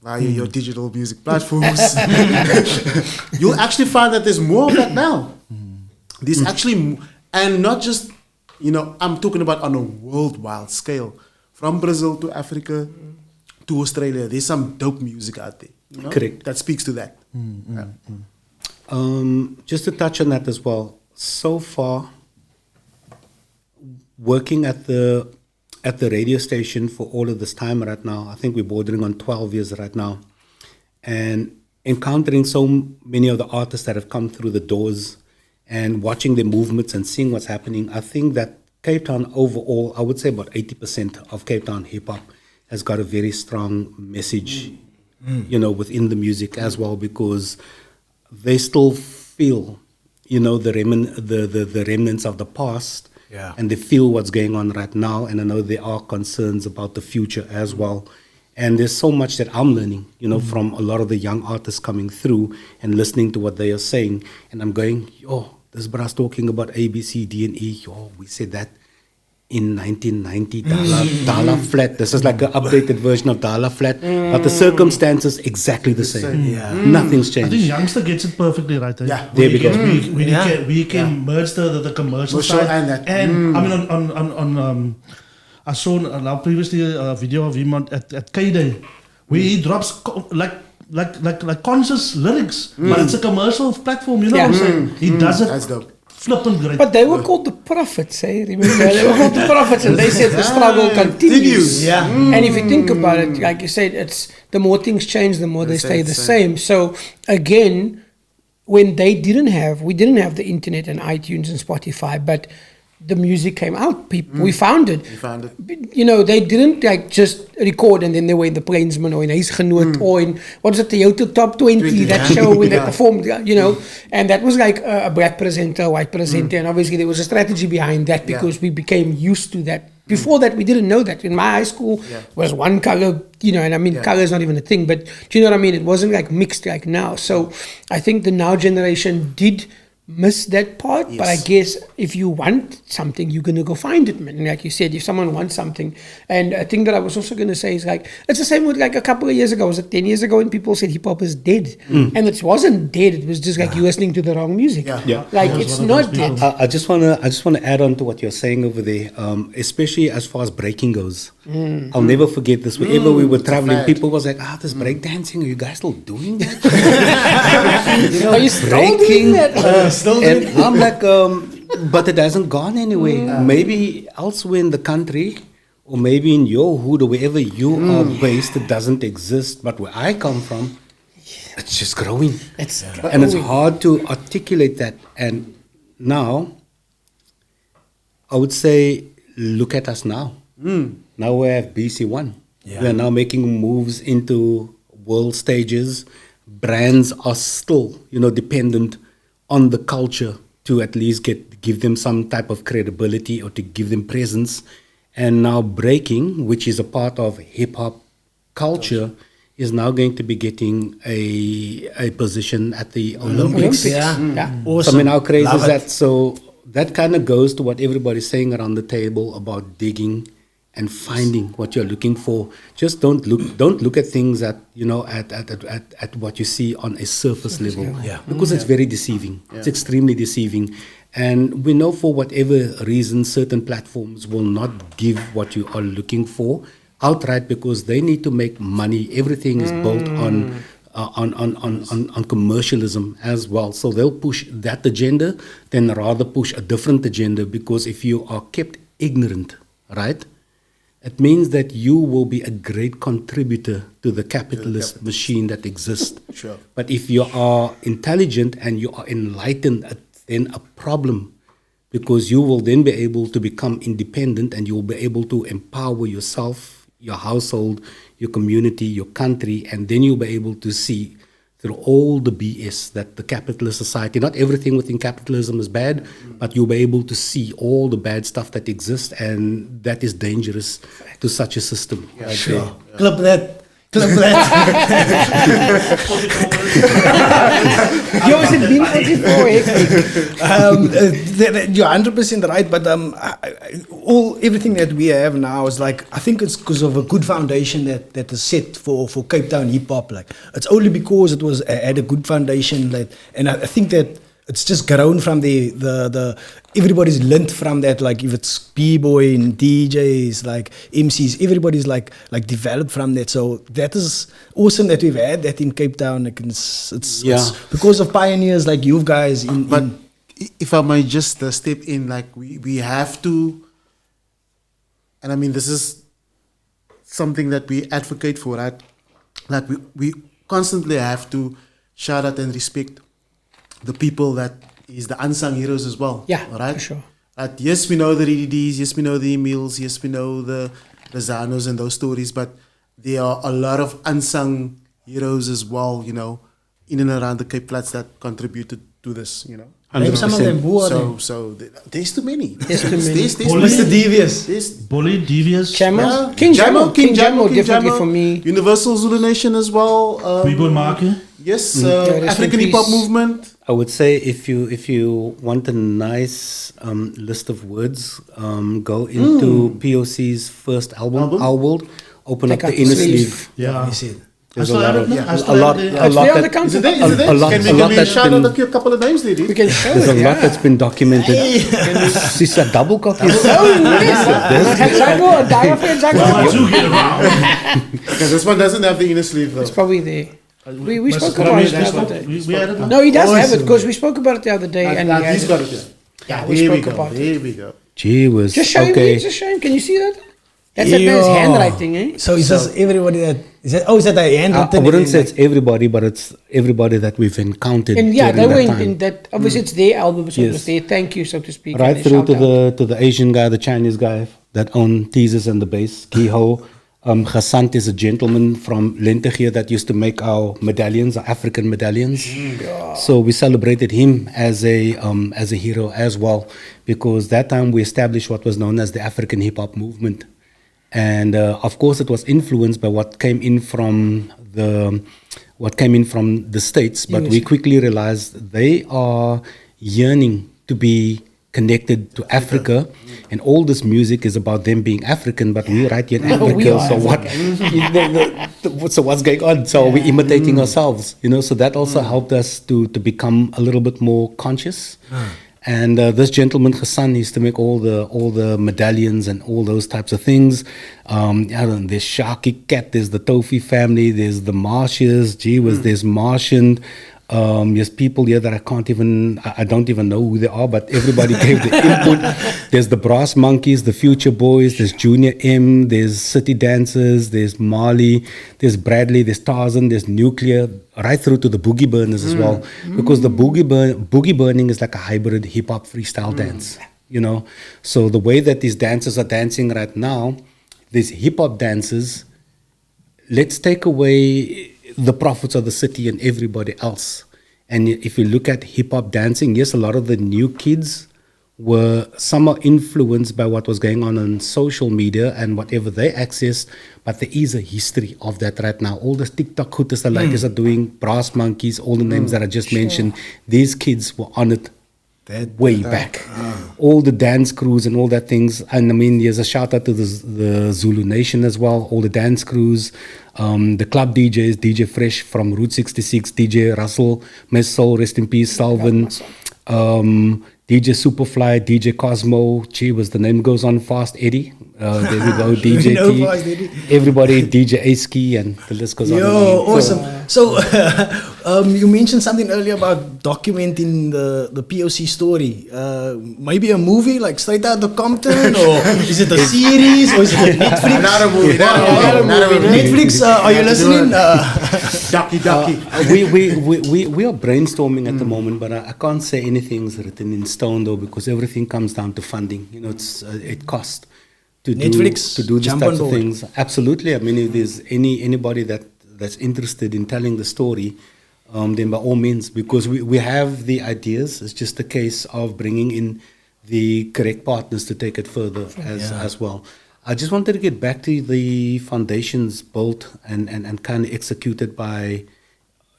via your digital music platforms, you'll actually find that there's more of that now. There's actually, and not just, you know, I'm talking about on a worldwide scale. From Brazil to Africa to Australia, there's some dope music out there. You know? Correct. That speaks to that. Just to touch on that as well. So far, working at the radio station for all of this time right now, I think we're bordering on 12 years right now, and encountering so many of the artists that have come through the doors and watching their movements and seeing what's happening, I think that Cape Town overall, I would say about 80% of Cape Town hip-hop has got a very strong message, you know, within the music as well, because they still feel, you know, the remnants of the past, and they feel what's going on right now, and I know there are concerns about the future as well. And there's so much that I'm learning, you know, from a lot of the young artists coming through and listening to what they are saying, and I'm going, this brass talking about A, B, C, D, and E. We said that in 1990, Dala Flat. This is like an updated version of Dala Flat, but the circumstances exactly the same. Nothing's changed. I think youngster gets it perfectly right. Yeah, there we go. We can merge the commercial side and that. And I mean on I saw previously a video of him at K-Day where he drops like conscious lyrics, but it's a commercial platform, you know what I'm saying? He does it. That's dope. Flipping great. But they were called the prophets, eh? Remember? They were called the prophets, and they said the struggle continues. Yeah. And if you think about it, like you said, it's the more things change, the more they stay the same. So again, when we didn't have the internet and iTunes and Spotify, but the music came out. We found it. You know, they didn't like just record and then they were in the Plainsman or in Huisgenoot or in, what is it, the Total Top 20, that show when they performed, you know. And that was like a black presenter, a white presenter. And obviously there was a strategy behind that because we became used to that. Before that, we didn't know that. In my high school, was one color, you know, and I mean, color is not even a thing. But do you know what I mean? It wasn't like mixed like now. So I think the now generation did miss that part. But I guess if you want something, you're gonna go find it, man. And like you said, if someone wants something, and a thing that I was also gonna say is like it's the same with like a couple of years ago. Was it 10 years ago when people said hip hop is dead? And it wasn't dead. It was just like you listening to the wrong music. Yeah. Like I was it's one of not those dead. I just wanna add on to what you're saying over there, especially as far as breaking goes. I'll never forget this. Wherever we were traveling, fact. people was like, this break dancing. Are you guys still doing that? Are you still doing that? And I'm like, but it hasn't gone anywhere. Maybe elsewhere in the country, or maybe in your hood, or wherever you are based, it doesn't exist. But where I come from, it's just growing. It's And it's hard to articulate that. And now, I would say, look at us now. Now we have BC1. We are now making moves into world stages. Brands are still, dependent on the culture to at least give them some type of credibility or to give them presence. And now breaking, which is a part of hip hop culture, is now going to be getting a position at the Olympics. Yeah. Awesome. So, I mean, how crazy Love is it. that? So that kind of goes to what everybody's saying around the table about digging and finding what you're looking for. Just don't look at things at what you see on a surface level. Because it's very deceiving. It's extremely deceiving. And we know for whatever reason certain platforms will not give what you are looking for outright because they need to make money. Everything is built on commercialism as well. So they'll push that agenda than rather push a different agenda, because if you are kept ignorant, right, it means that you will be a great contributor to the capitalist machine that exists. Sure. But if you are intelligent and you are enlightened, it's then a problem, because you will then be able to become independent and you will be able to empower yourself, your household, your community, your country, and then you'll be able to see through all the BS that the capitalist society, not everything within capitalism is bad, but you'll be able to see all the bad stuff that exists, and that is dangerous to such a system. Right Sure. there. Clip that. Yo, is it been out before? You're 100% right, but everything that we have now is like, I think it's because of a good foundation that is set for Cape Town hip hop. Like, it's only because it was had a good foundation, and I think that it's just grown from the everybody's learned from that. Like, if it's b-boy and DJs, like MCs, everybody's like developed from that. So that is awesome that we've had that in Cape Town. Like, it's because of pioneers like you guys. But if I might just step in, like we have to, and I mean this is something that we advocate for, right? Like we constantly have to shout out and respect the people that is the unsung heroes as well. Yeah, all right? for sure. Yes, we know the DDDs, yes, we know the Emils, yes, we know the Zanos and those stories, but there are a lot of unsung heroes as well, in and around the Cape Flats that contributed to this, Name some of them. Who are So there's too many. There's too many. There's Mr. Devious. Bully, Devious, Chamo? King Jamo definitely for me. Universal Zulu Nation as well. People Market. Yes, rest in African hip hop peace. movement. I would say if you want a nice list of words, go into POC's first album, Our World. Open Take up out the the inner sleeve. sleeve. Yeah. You see. There's I a still lot have of it, man. I a still lot have it. a It's lot there on the that counter. Is it there? a lot- Can a lot we that's shout out been- a couple of names there, dude? We can show there's it, a lot yeah. that's been documented. She's a double copy. Oh, yes. Hexago, a die of Hexago. Well, I do get around. Yeah, this one doesn't have the inner sleeve though. It's probably there. We spoke But about it we the spoke- other day. we had it. No, he does have it Awesome. because we spoke about it the other day. And he He's has got it. it. Yeah. Yeah, we There we spoke go. about it. There we go. Gee whiz. Just show Okay. him. Just show him. Can you see that? That's that man's Yeah. handwriting, eh? So is this everybody that is that? Oh, is that a I handwritten? wouldn't say it's everybody, but it's everybody that we've encountered. And yeah, they during were that time. in that. Obviously, it's their album, so it was Yes. their thank you, so to speak. Right and through their shout-out. to the Asian guy, the Chinese guy that owned Teasers and the Bass, Giho. Ghasant is a gentleman from Lentegeur that used to make our medallions, our African medallions. So we celebrated him as a hero as well, because that time we established what was known as the African hip hop movement. And of course, it was influenced by what came in from the States, but we quickly realized they are yearning to be connected to Africa, and all this music is about them being African, but we're right here in Africa. So so what's going on? So we're imitating ourselves, So that also helped us to become a little bit more conscious. And this gentleman Hassan used to make all the medallions and all those types of things. There's Shaki Cat, there's the Tofi family, there's the Marshes, there's Martian. There's people here that I don't even know who they are, but everybody gave the input. There's the Brass Monkeys, the Future Boys, there's Junior M, there's City Dancers, there's Marley, there's Bradley, there's Tarzan, there's Nuclear, right through to the Boogie Burners as well. Because the Boogie Burning is like a hybrid hip-hop freestyle dance, So the way that these dancers are dancing right now, these hip-hop dancers, let's take away the prophets of the city and everybody else. And if you look at hip-hop dancing, yes, a lot of the new kids were somehow influenced by what was going on social media and whatever they accessed, but there is a history of that right now. All the TikTok hooters the ladies are doing, Brass Monkeys, all the names that I just mentioned, these kids were on it way back. All the dance crews and all that things. And I mean, there's a shout out to the Zulu Nation as well, all the dance crews, the club DJs, DJ Fresh from Route 66, DJ Russell, Miss Soul, rest in peace, Salvin, DJ Superfly, DJ Cosmo, the name goes on fast, Eddie. There we go, DJ T. Everybody, DJ Aski, and the list goes on. Yo, awesome. So, you mentioned something earlier about documenting the POC story. Maybe a movie, like Straight Outta Compton, or is it a series, or is it a Netflix? Not a movie. Netflix, are you listening? We are brainstorming at the moment, but I can't say anything's written in stone though, because everything comes down to funding. It costs to Netflix, do these types of things. Absolutely. I mean, if there's anybody that's interested in telling the story, then by all means, because we have the ideas. It's just a case of bringing in the correct partners to take it further as well. I just wanted to get back to the foundations built and kind of executed by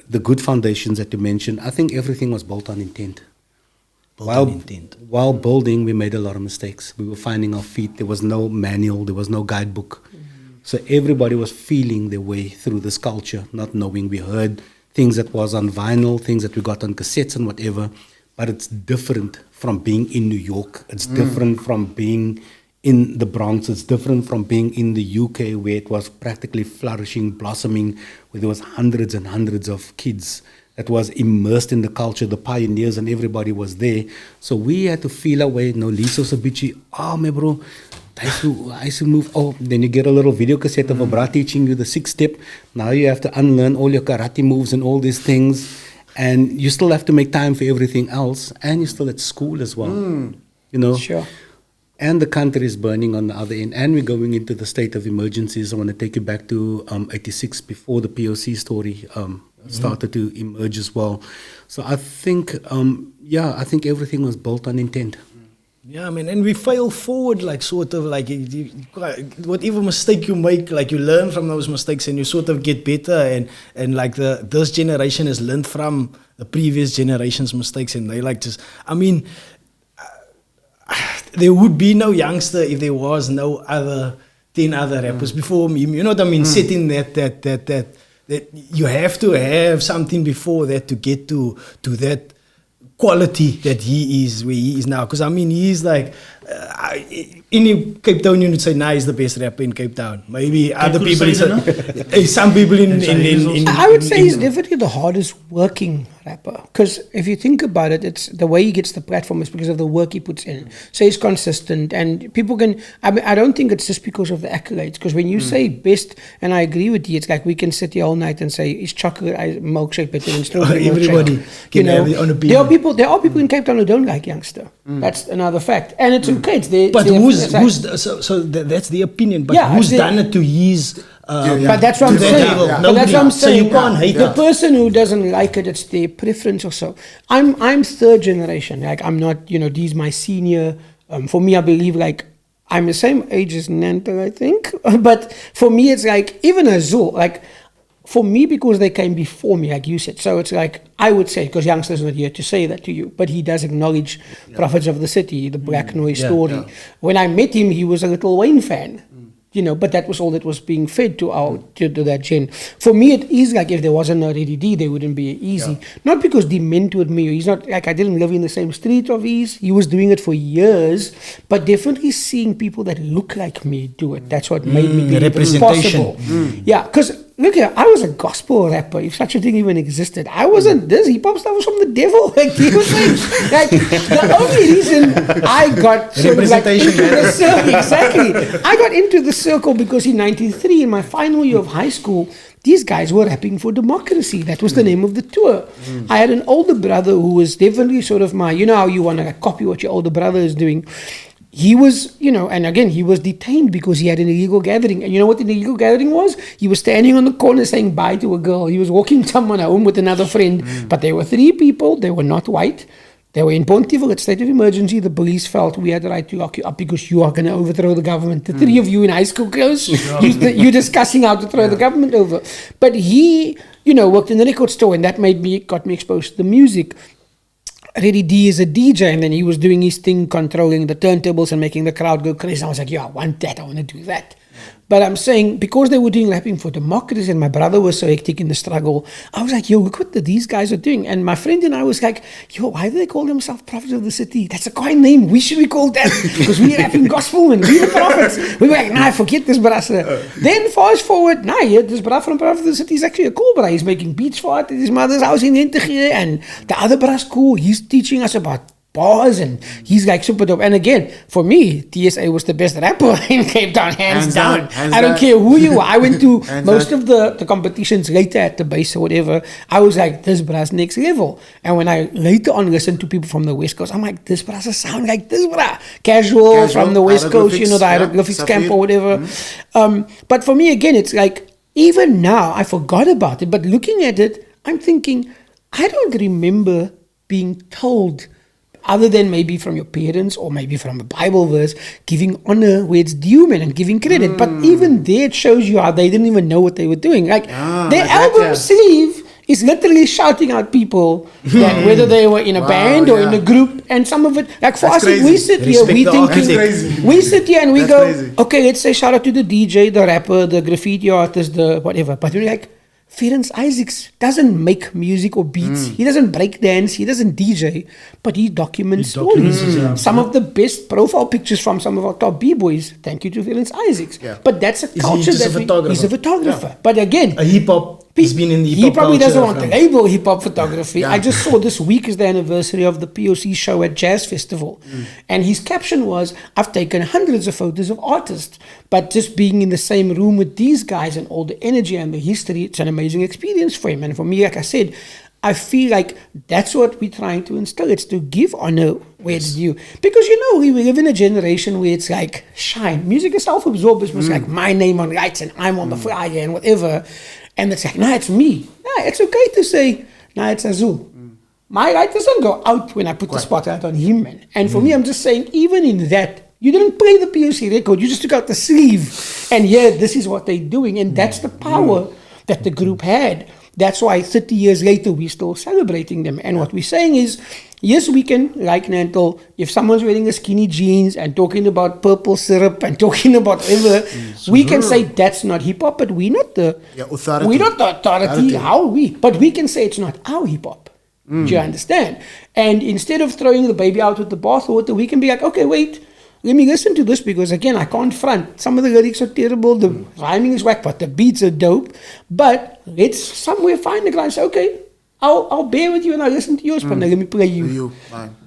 the good foundations that you mentioned. I think everything was built on intent. While building, we made a lot of mistakes. We were finding our feet. There was no manual. There was no guidebook. So everybody was feeling their way through this culture, not knowing. We heard things that was on vinyl, things that we got on cassettes and whatever. But it's different from being in New York. It's different from being in the Bronx. It's different from being in the UK, where it was practically flourishing, blossoming, where there was hundreds and hundreds of kids that was immersed in the culture, the pioneers, and everybody was there. So we had to feel our way. No, Lisa Sabichi, my bro, I used to move. Oh, then you get a little video cassette of a bra teaching you the 6-step. Now you have to unlearn all your karate moves and all these things. And you still have to make time for everything else. And you're still at school as well. Sure. And the country is burning on the other end. And we're going into the state of emergencies. I want to take you back to 86, before the POC story started to emerge as well. So I think, I think everything was built on intent. Yeah, I mean, and we fail forward, like sort of like whatever mistake you make, like you learn from those mistakes and you sort of get better, and like this generation has learned from the previous generation's mistakes, and they like just, I mean, there would be no youngster if there was no other 10 other rappers before me. You know what I mean? Setting that you have to have something before that to get to that quality that he is where he is now. Because I mean, he's like in Cape Town, you would say, he's the best rapper in Cape Town. Maybe other people, some people in I would say he's definitely the hardest working rapper. Because if you think about it, it's the way he gets the platform is because of the work he puts in. So he's consistent, and people can. I mean, I don't think it's just because of the accolades. Because when you say best, and I agree with you, it's like we can sit here all night and say, is chocolate milkshake better than strawberry milkshake? Everybody can have their own opinion. There are people in Cape Town who don't like youngster. That's another fact, and it's okay. That's the opinion. But who's done it to his? But that's what I'm saying. But that's what I'm saying. So you can't hate the person who doesn't like it. It's their preference or so. I'm third generation. Like I'm not. He's my senior. For me, I believe like I'm the same age as Nanta, I think. But for me, it's like even Azhul. Like for me, because they came before me, like you said, so it's like, I would say, because youngsters not here to say that to you, but he does acknowledge Prophets of the City, the Black Noise story. Yeah. When I met him, he was a little Wayne fan. But that was all that was being fed to that gen. For me, it is like if there wasn't a Ready D, there wouldn't be Eazy. Not because D mentored me. He's not like I didn't live in the same street of Eazy. He was doing it for years, but definitely seeing people that look like me do it. That's what made me believe it was possible. Yeah, because look here, I was a gospel rapper, if such a thing even existed. I wasn't this. Hip hop stuff was from the devil. Like, he was like the only reason I got sort of like into the circle, exactly. I got into the circle because in '93, in my final year of high school, these guys were rapping for democracy. That was the name of the tour. I had an older brother who was definitely sort of my, you know how you want to copy what your older brother is doing. He was, and again, he was detained because he had an illegal gathering. And you know what an illegal gathering was? He was standing on the corner saying bye to a girl. He was walking someone home with another friend. But there were 3 people. They were not white. They were in Pontyville at state of emergency. The police felt we had the right to lock you up because you are going to overthrow the government. The 3 of you in high school girls, you're discussing how to throw the government over. But he, worked in the record store, and that got me exposed to the music. Ready D is a DJ, and then he was doing his thing, controlling the turntables and making the crowd go crazy. I was like, I want that. I want to do that. But I'm saying, because they were doing rapping for democracy and my brother was so hectic in the struggle, I was like, look what these guys are doing. And my friend and I was like, why do they call themselves Prophets of the City? That's a coin name. We should be called that because we're rapping gospel and we're the prophets. We were like, forget this brother. Then fast forward, this brother from Prophets of the City is actually a cool brother. He's making beats for it at his mother's house in Enteghe, and the other brother's cool. He's teaching us about bars, and he's like super dope. And again, for me, TSA was the best rapper in Cape Town, hands down. I don't care who you are. I went to most of the competitions later at the base or whatever. I was like, this bra's next level. And when I later on listened to people from the West Coast, I'm like, this bra's sound like this bra. Casual from the West Coast, the hieroglyphics camp or whatever. But for me, again, it's like, even now, I forgot about it. But looking at it, I'm thinking, I don't remember being told, other than maybe from your parents or maybe from a Bible verse, giving honor where it's due, man, and giving credit. But even there, it shows you how they didn't even know what they were doing. Like, their album sleeve is literally shouting out people that whether they were in a band or in a group, and some of it, like for us, we sit here, we sit here and we go, okay, let's say shout out to the DJ, the rapper, the graffiti artist, the whatever. But we're like, Ferenc Isaacs doesn't make music or beats. He doesn't break dance. He doesn't DJ, but he documents stories. Some of the best profile pictures from some of our top B-boys, thank you to Ferenc Isaacs. But that's a culture he's a photographer. But again, a hip-hop, he's been in the hip-hop he probably culture doesn't want to label hip-hop photography. I just saw this week is the anniversary of the POC show at Jazz Festival. And his caption was, I've taken hundreds of photos of artists, but just being in the same room with these guys and all the energy and the history, it's an amazing experience for him. And for me, like I said, I feel like that's what we're trying to instill. It's to give honor where it's due. Because, we live in a generation where it's like, shine. Music is self-absorbed. It's like my name on lights and I'm on the flyer and whatever. And it's like, no, it's me. No, it's okay to say, no, it's Azhul. My light doesn't go out when I put the spotlight on him, man. And for me, I'm just saying, even in that, you didn't play the POC record. You just took out the sleeve. And this is what they're doing. And that's the power that the group had. That's why 30 years later, we're still celebrating them. And what we're saying is, yes, we can, like Nantel, if someone's wearing a skinny jeans and talking about purple syrup and talking about whatever, we can say that's not hip-hop, but we're not the authority. We're not the authority. How are we? But we can say it's not our hip-hop. Do you understand? And instead of throwing the baby out with the bathwater, we can be like, okay, wait, let me listen to this because, again, I can't front. Some of the lyrics are terrible, the rhyming is whack, but the beats are dope. But let's somewhere find the guy and say, okay, I'll bear with you and I'll listen to yours, but now let me play you.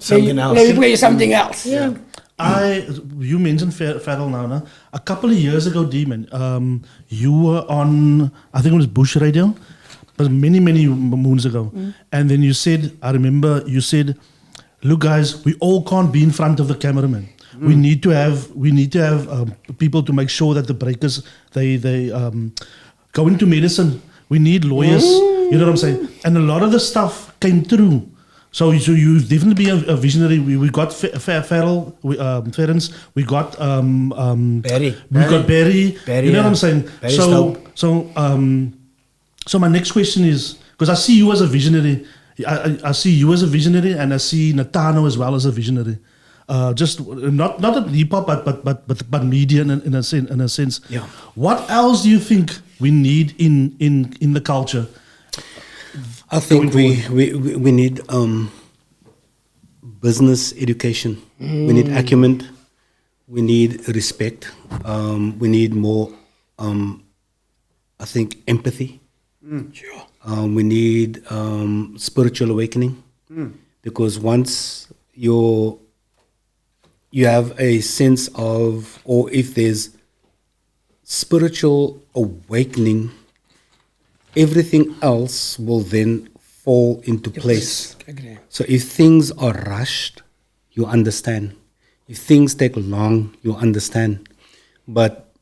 Something else. Let me play you something else. Yeah. You mentioned Farrell now, no? A couple of years ago, Demon, you were on, I think it was Bush Radio, but many moons ago. And then you said, I remember you said, look guys, we all can't be in front of the cameraman. We need to have people to make sure that the breakers they go into medicine. We need lawyers. You know what I'm saying? And a lot of the stuff came through. So you definitely be a visionary. We got Farrell, Ferenc. We got Barry. We got Barry. You know what I'm saying? Barry's dope. So So my next question is, because I see you as a visionary, I see you as a visionary, and I see Natano as well as a visionary. Just not at hip hop, but media in a sense. Yeah. What else do you think we need in the culture? I think we need business education. We need acumen. We need respect. We need more, I think, empathy. Sure. We need spiritual awakening, because once you have a sense of, or if there's spiritual awakening, everything else will then fall into place. Agree. So if things are rushed, you understand. If things take long, you understand. But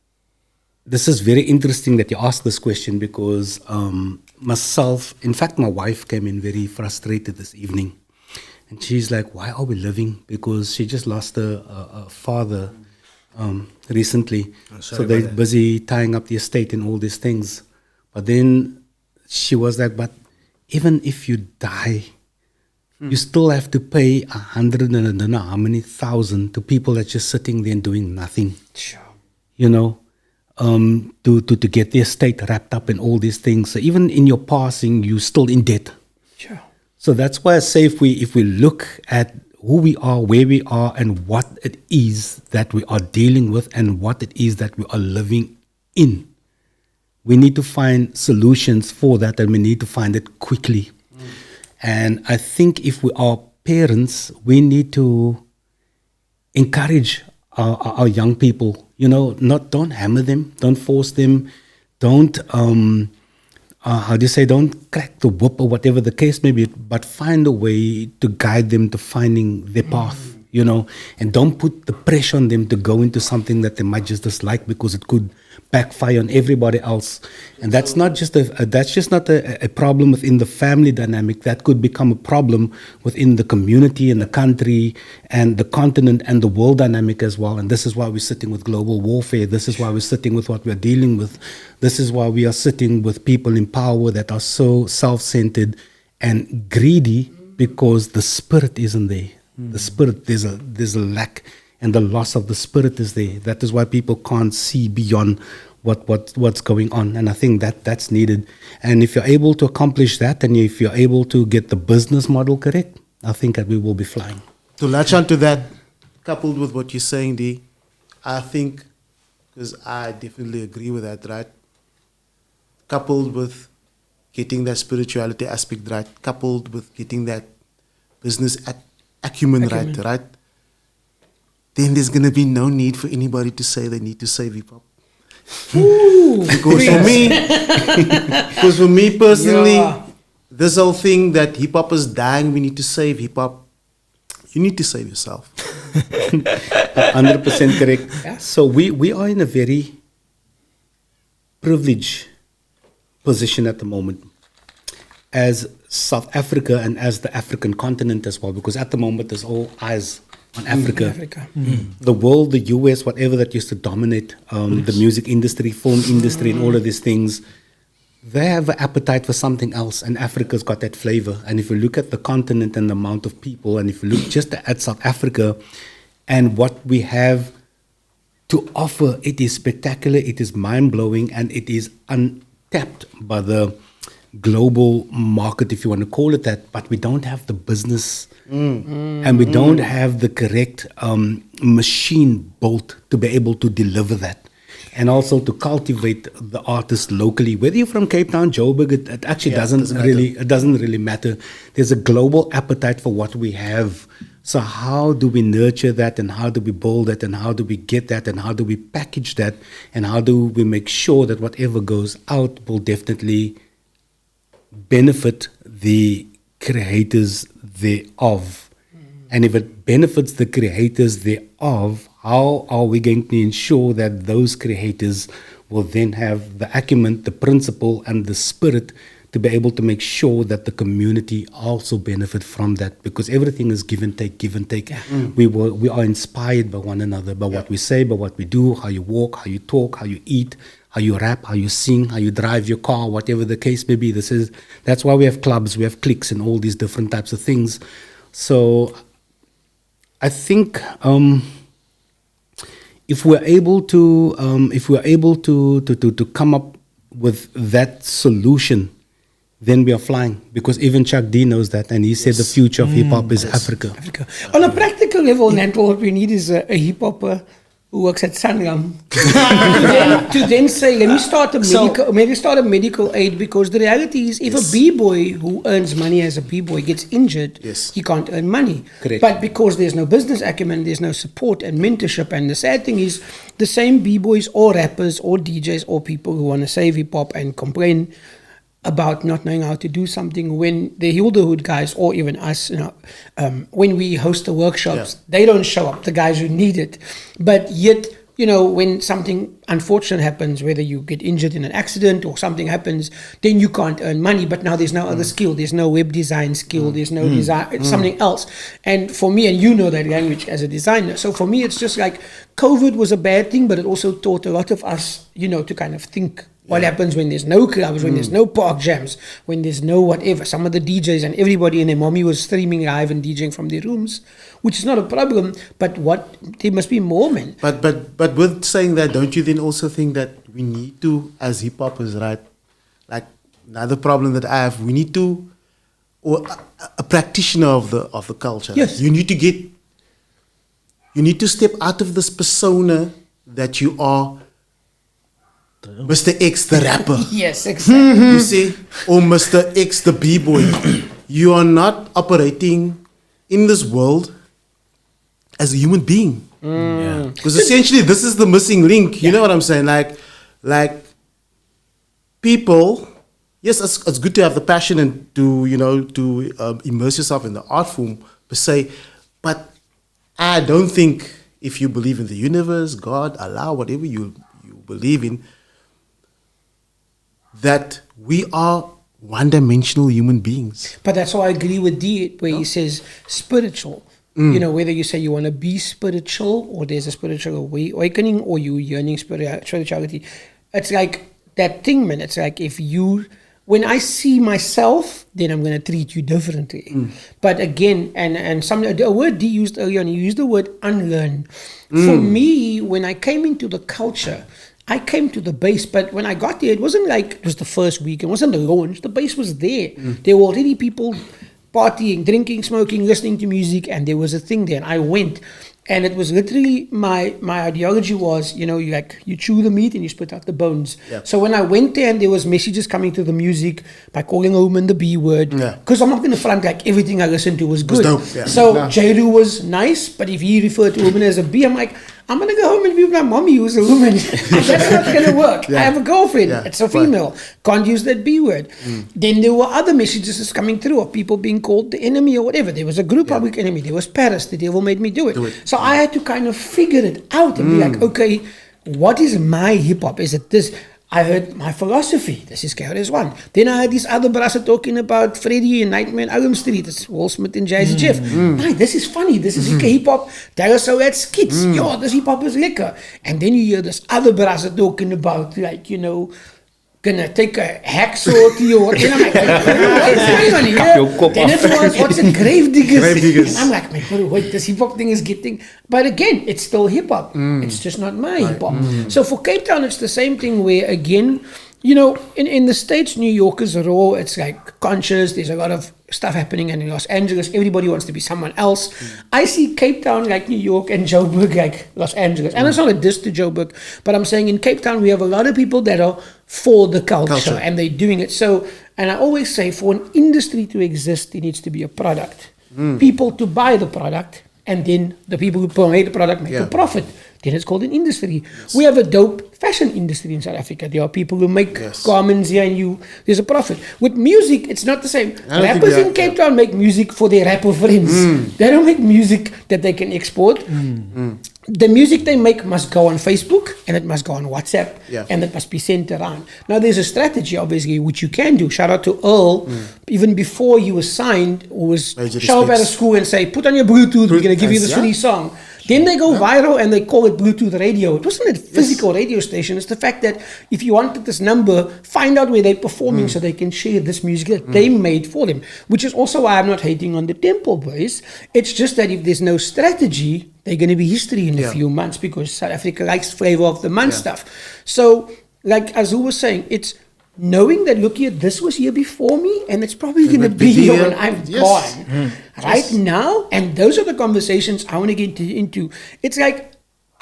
this is very interesting that you asked this question, because myself, in fact, my wife came in very frustrated this evening. And she's like, why are we living? Because she just lost a father recently. So they're busy tying up the estate and all these things. But then she was like, but even if you die, you still have to pay 100 and I don't know how many thousand to people that's just sitting there and doing nothing. Sure. You know, to get the estate wrapped up in all these things. So even in your passing, you're still in debt. Sure. So that's why I say if we look at who we are, where we are, and what it is that we are dealing with and what it is that we are living in, we need to find solutions for that, and we need to find it quickly. And I think if we are parents, we need to encourage our young people. You know, don't hammer them, don't force them, don't don't crack the whip or whatever the case may be, but find a way to guide them to finding their path. You know, and don't put the pressure on them to go into something that they might just dislike, because it could backfire on everybody else. And that's not just a problem within the family dynamic. That could become a problem within the community and the country and the continent and the world dynamic as well. And this is why we're sitting with global warfare. This is why we're sitting with what we're dealing with. This is why we are sitting with people in power that are so self-centered and greedy, because the spirit isn't there. The spirit, there's a lack, and the loss of the spirit is there. That is why people can't see beyond what's going on. And I think that's needed. And if you're able to accomplish that, and if you're able to get the business model correct, I think that we will be flying. To latch on to that, coupled with what you're saying, D, I think, because I definitely agree with that, right? Coupled with getting that spirituality aspect right, coupled with getting that business acumen right, then there's going to be no need for anybody to say they need to save hip hop. Because for me personally, this whole thing that hip hop is dying, we need to save hip hop, you need to save yourself. 100% correct. Yeah. So we are in a very privileged position at the moment as South Africa and as the African continent as well, because at the moment there's all eyes on Africa. The world, the US, whatever that used to dominate the music industry, film industry, and all of these things, they have an appetite for something else, and Africa's got that flavor. And if you look at the continent and the amount of people, and if you look just at South Africa and what we have to offer, it is spectacular, it is mind-blowing, and it is untapped by the global market, if you want to call it that. But we don't have the business and we don't have the correct machine built to be able to deliver that, and also to cultivate the artists locally. Whether you're from Cape Town, Joburg, it actually doesn't really matter. There's a global appetite for what we have. So how do we nurture that, and how do we build it, and how do we get that, and how do we package that, and how do we make sure that whatever goes out will definitely benefit the creators thereof? And if it benefits the creators thereof, how are we going to ensure that those creators will then have the acumen, the principle, and the spirit to be able to make sure that the community also benefit from that? Because everything is give and take, give and take. We are inspired by one another, by what we say, by what we do, how you walk, how you talk, how you eat, how you rap, how you sing, how you drive your car, whatever the case may be. That's why we have clubs, we have cliques, and all these different types of things. So I think if we're able to come up with that solution, then we are flying. Because even Chuck D knows that, and he said the future of hip hop is Africa. On a practical level, Nanto, what we need is a hip hopper who works at Sanlam to then say, let me start a medical aid, because the reality is, if a b-boy who earns money as a b-boy gets injured, he can't earn money. Correct. But because there's no business acumen, there's no support and mentorship, and the sad thing is, the same b-boys or rappers or DJs or people who want to save hip-hop and complain about not knowing how to do something, when the Hilderhood guys, or even us, when we host the workshops, they don't show up, the guys who need it. But yet, when something unfortunate happens, whether you get injured in an accident or something happens, then you can't earn money. But now there's no other skill. There's no web design skill. There's no design. It's something else. And for me, and you know that language as a designer. So for me, it's just like COVID was a bad thing, but it also taught a lot of us, to kind of think. What happens when there's no clubs, when there's no park jams, when there's no whatever. Some of the DJs and everybody and their mommy was streaming live and DJing from their rooms, which is not a problem. But there must be more, man. But with saying that, don't you then also think that we need to, as hip hoppers, right? Like another problem that I have, we need to, or a practitioner of the culture. Yes. You need to step out of this persona that you are Mr. X, the rapper. Yes, exactly. You see? Or Mr. X, the b-boy. You are not operating in this world as a human being. Because essentially, this is the missing link. You know what I'm saying? Like people, yes, it's good to have the passion and to, to immerse yourself in the art form per se. But I don't think, if you believe in the universe, God, Allah, whatever you believe in, that we are one-dimensional human beings. But that's why I agree with D, where he says spiritual. Whether you say you want to be spiritual, or there's a spiritual awakening, or you yearning spirituality. It's like that thing, man. It's like when I see myself, then I'm going to treat you differently. But again, and a word D used earlier on, he used the word unlearn. For me, when I came into the culture, I came to the base, but when I got there, it wasn't like it was the first week. It wasn't the launch. The base was there. There were already people partying, drinking, smoking, listening to music, and there was a thing there. And I went, and it was literally my ideology was, you chew the meat and you spit out the bones. Yeah. So when I went there, and there was messages coming to the music by calling a woman the B word, because I'm not going to front like everything I listened to was good. It was dope, yeah. So Jairu was nice, but if he referred to a woman as a B, I'm like, I'm going to go home and be with my mommy who's a woman. That's not going to work. I have a girlfriend. It's a female. Can't use that B word. Then there were other messages coming through of people being called the enemy or whatever. There was a group public enemy. There was Paris. The devil made me do it. So I had to kind of figure it out and be like, okay, what is my hip hop? Is it this? I heard my philosophy. This is KRS One. Then I heard these other brassa talking about Freddie and Nightmare on Elm Street. It's Will Smith and Jazzy Jeff. Right, this is funny. This is hip hop. That was so at skits. Yo, this hip hop is lekker. And then you hear this other brassa talking about, like, gonna take a hacksaw to your, and I'm like, what's going on here? Then it was, what's it, grave diggers? And I'm like, wait, this hip hop thing is getting, but again, it's still hip hop. It's just not my hip hop. So for Cape Town, it's the same thing where, again, in the States, New York is raw. It's like conscious. There's a lot of stuff happening, and in Los Angeles, everybody wants to be someone else. I see Cape Town like New York and Joburg like Los Angeles. And it's not a diss to Joburg, but I'm saying in Cape Town, we have a lot of people that are for the culture. And they're doing it. So, and I always say, for an industry to exist, there needs to be a product. People to buy the product, and then the people who promote the product make a profit. Then it's called an industry. We have a dope fashion industry in South Africa. There are people who make garments here, and there's a profit. With music, it's not the same. Rappers in Cape Town make music for their rapper friends. They don't make music that they can export. the music they make must go on Facebook and it must go on WhatsApp Yeah. and it must be sent around. Now, there's a strategy, obviously, which you can do. Shout out to Earl. Even before he was signed, was Major show up at a respects. school and say, put on your Bluetooth, we're going to give you this Yeah. free song. Then they go viral and they call it Bluetooth radio. It wasn't a physical radio station. It's the fact that if you wanted this number, find out where they're performing so they can share this music that they made for them. Which is also why I'm not hating on the Temple Boys. It's just that if there's no strategy, they're going to be history in a few months because South Africa likes flavor of the month stuff. So, like Azhul was saying, it's knowing that, look here, this was here before me and it's probably going to it be be here here? when I'm Yes. gone. Right now, and those are the conversations I want to get into. It's like,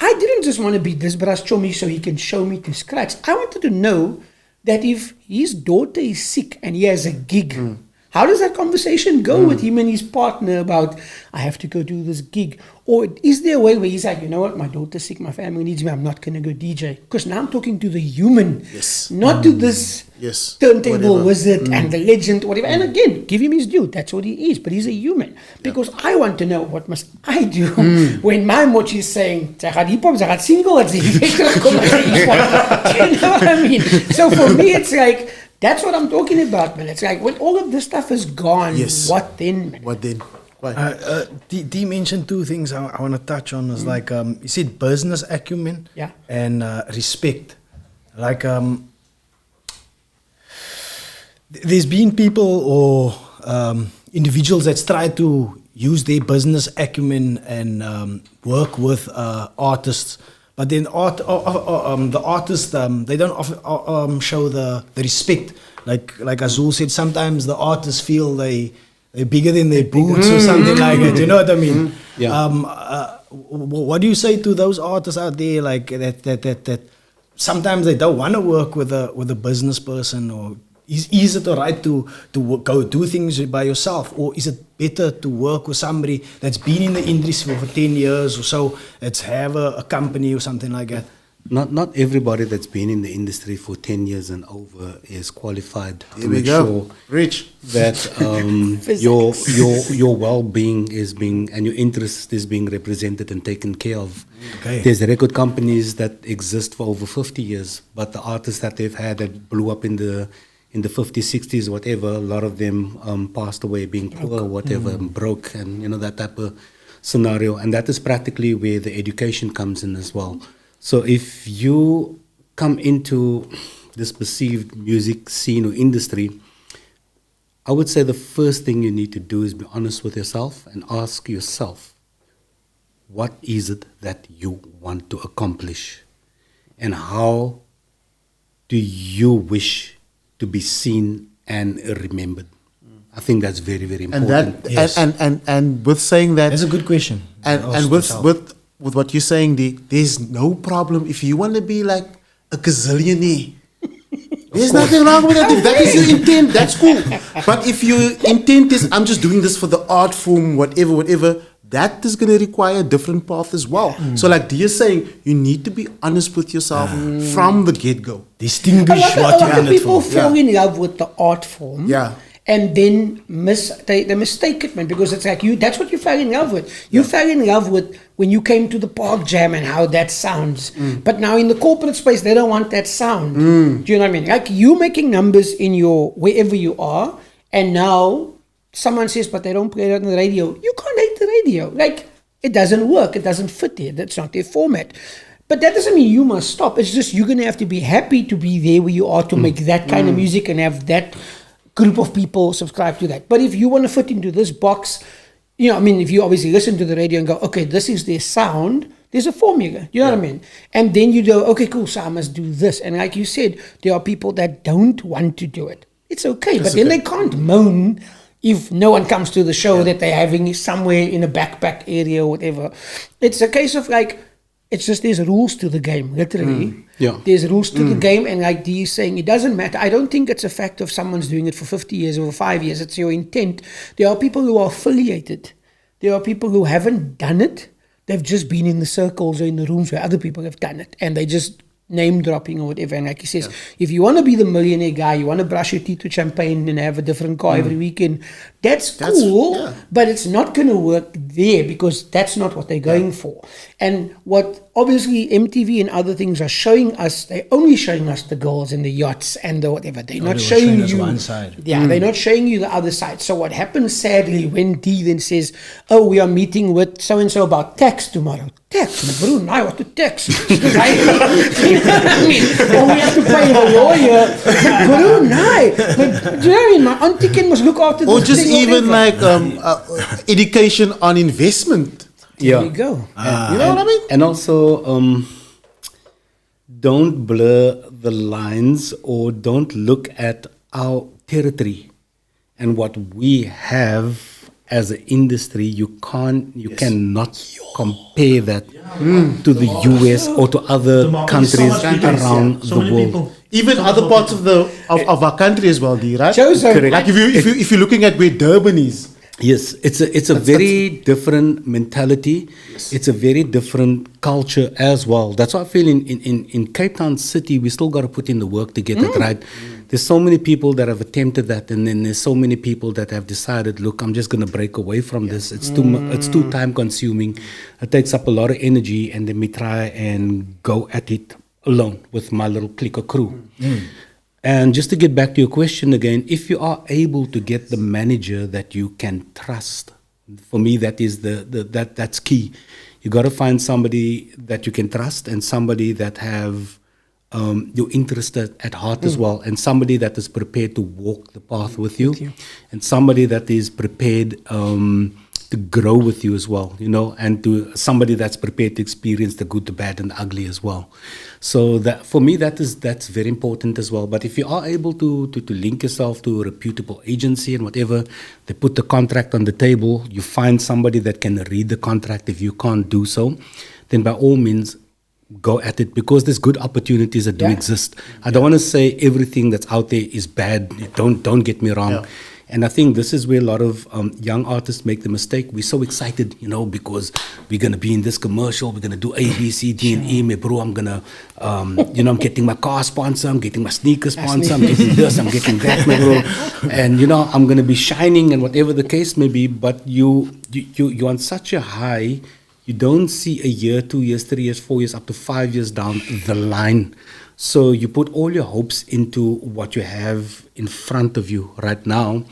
I didn't just want to be this brass chummy so he can show me to scratch. I wanted to know that if his daughter is sick and he has a gig, how does that conversation go with him and his partner about, I have to go do this gig? Or is there a way where he's like, you know what, my daughter's sick, my family needs me, I'm not going to go DJ? Because now I'm talking to the human, not to this Yes. turntable Whatever. wizard and the legend, whatever. And again, give him his due. That's what he is. But he's a human. Because I want to know, what must I do when my mochi is saying, "Sy gaan hip-hop, sy gaan single, as jy weer terugkom as sy hip-hop." You know what I mean? So for me, it's like, that's what I'm talking about, man. It's like, when all of this stuff is gone, Yes. what then, man? What then? Why? D mentioned two things I want to touch on. Is like you said business acumen Yeah. and respect. Like there's been people or individuals that try to use their business acumen and work with artists, but then the artists they don't often show the respect. Like Azhul said, sometimes the artists feel they're bigger than their boots or something like that. You know what I mean? Yeah. What do you say to those artists out there, like that sometimes they don't want to work with a business person? Or is it alright to go do things by yourself, or is it better to work with somebody that's been in the industry for 10 years or so, that's have a company or something like that? Not everybody that's been in the industry for 10 years and over is qualified to Here we make go. sure Rich. that your well-being is being, and your interest is being represented and taken care of. Okay. There's record companies that exist for over 50 years, but the artists that they've had that blew up in the 50s, 60s, whatever, a lot of them passed away being poor, whatever, and broke, and that type of scenario. And that is practically where the education comes in as well. So if you come into this perceived music scene or industry, I would say the first thing you need to do is be honest with yourself and ask yourself, what is it that you want to accomplish? And how do you wish to be seen and remembered? I think that's very, very And important. that Yes. and with saying that, That's a good question. and with what you're saying, there's no problem if you want to be like a gazillionaire. There's nothing wrong with that. If that is your intent, that's cool. But if your intent is, I'm just doing this for the art form, whatever, that is going to require a different path as well. So like Dia's saying, you need to be honest with yourself from the get-go. Distinguish A what lot you're of in it people for. fall in love with the art form. Yeah. And then they mistake it, man, because it's like that's what you fell in love with. You fell in love with when you came to the park jam and how that sounds. But now in the corporate space, they don't want that sound. Do you know what I mean? Like you making numbers in your wherever you are, and now someone says, but they don't play it on the radio. You can't hate the radio. Like it doesn't work. It doesn't fit there. That's not their format. But that doesn't mean you must stop. It's just you're going to have to be happy to be there where you are to make that kind of music and have that group of people subscribe to that. But if you want to fit into this box, if you obviously listen to the radio and go, okay, this is their sound, there's a formula. You know what I mean? And then you go, okay, cool, so I must do this. And like you said, there are people that don't want to do it. It's okay, but then they can't moan if no one comes to the show that they're having somewhere in a backpack area or whatever. It's a case of like, it's just there's rules to the game, literally. Yeah. There's rules to the game, and like Dee is saying, it doesn't matter. I don't think it's a fact of someone's doing it for 50 years or 5 years. It's your intent. There are people who are affiliated. There are people who haven't done it. They've just been in the circles or in the rooms where other people have done it, and they just name dropping or whatever. And like he says, if you want to be the millionaire guy, you want to brush your teeth with champagne and have a different car every weekend, that's cool, but it's not going to work there because that's not what they're going for. And what obviously MTV and other things are showing us, they're only showing us the girls and the yachts and the whatever. They're not they were showing showing us you one side. Yeah, they're not showing you the other side. So what happens sadly when D then says, "Oh, we are meeting with so and so about tax tomorrow." Tax, Brunei, what to tax? Right? I mean, or we have to pay the lawyer. Brunei, but do you know what I mean? My auntie can must look after this Or just thing, even whatever. like education on investment. There you go. You know what I mean? And also, don't blur the lines or don't look at our territory and what we have as an industry. You cannot compare that to the US or to other The market is so countries much bigger. around So the many world. people. Even other parts of our country as well, D, right? Joe, Like if you're looking at where Durban is, Yes, it's a very different mentality. It's a very different culture as well. That's why I feel in Cape Town City, we still got to put in the work to get it right. There's so many people that have attempted that, and then there's so many people that have decided, look, I'm just going to break away from this. It's too time consuming. It takes up a lot of energy, and then we try and go at it alone with my little clique crew. And just to get back to your question again, if you are able to get the manager that you can trust, for me that is that's key. You got to find somebody that you can trust and somebody that have your interest at heart as well, and somebody that is prepared to walk the path with you, and somebody that is prepared to grow with you as well, and to somebody that's prepared to experience the good, the bad, and the ugly as well. So that for me, that's very important as well. But if you are able to link yourself to a reputable agency and whatever, they put the contract on the table, you find somebody that can read the contract. If you can't do so, then by all means, go at it, because there's good opportunities that do exist. I don't want to say everything that's out there is bad. Don't get me wrong. And I think this is where a lot of young artists make the mistake. We're so excited, because we're going to be in this commercial. We're going to do A, B, C, D, and E. My bro, I'm going to, I'm getting my car sponsor. I'm getting my sneaker sponsor. I'm getting this. I'm getting that, my bro. And, I'm going to be shining and whatever the case may be. But you're on such a high. You don't see a year, 2 years, 3 years, 4 years, up to 5 years down the line. So you put all your hopes into what you have in front of you right now.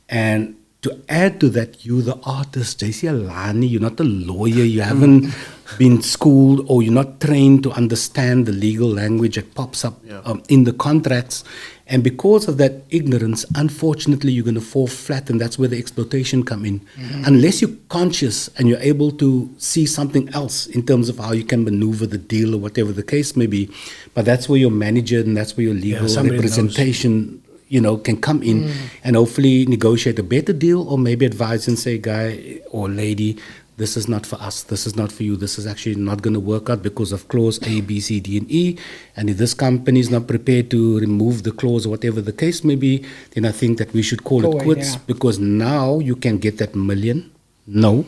And to add to that, you the artist, JC Alani, you're not a lawyer, you haven't been schooled, or you're not trained to understand the legal language that pops up in the contracts. And because of that ignorance, unfortunately, you're going to fall flat, and that's where the exploitation come in. Unless you're conscious and you're able to see something else in terms of how you can maneuver the deal or whatever the case may be. But that's where your manager and that's where your legal representation, can come in and hopefully negotiate a better deal, or maybe advise and say, guy or lady, this is not for us, this is not for you, this is actually not going to work out because of clause A, B, C, D, and E. And if this company is not prepared to remove the clause or whatever the case may be, then I think that we should call it quits, because now you can get that million. No.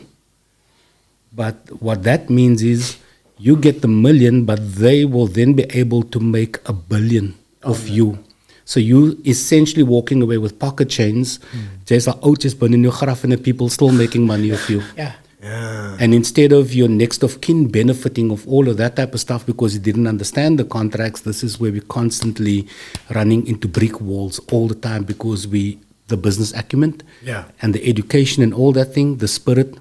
But what that means is you get the million, but they will then be able to make $1 billion of you. So you essentially walking away with pocket chains. There's a oudjes binne in your graf and the people still making money of you. And instead of your next of kin benefiting of all of that type of stuff because you didn't understand the contracts, this is where we're constantly running into brick walls all the time, because the business acumen and the education and all that thing, the spirit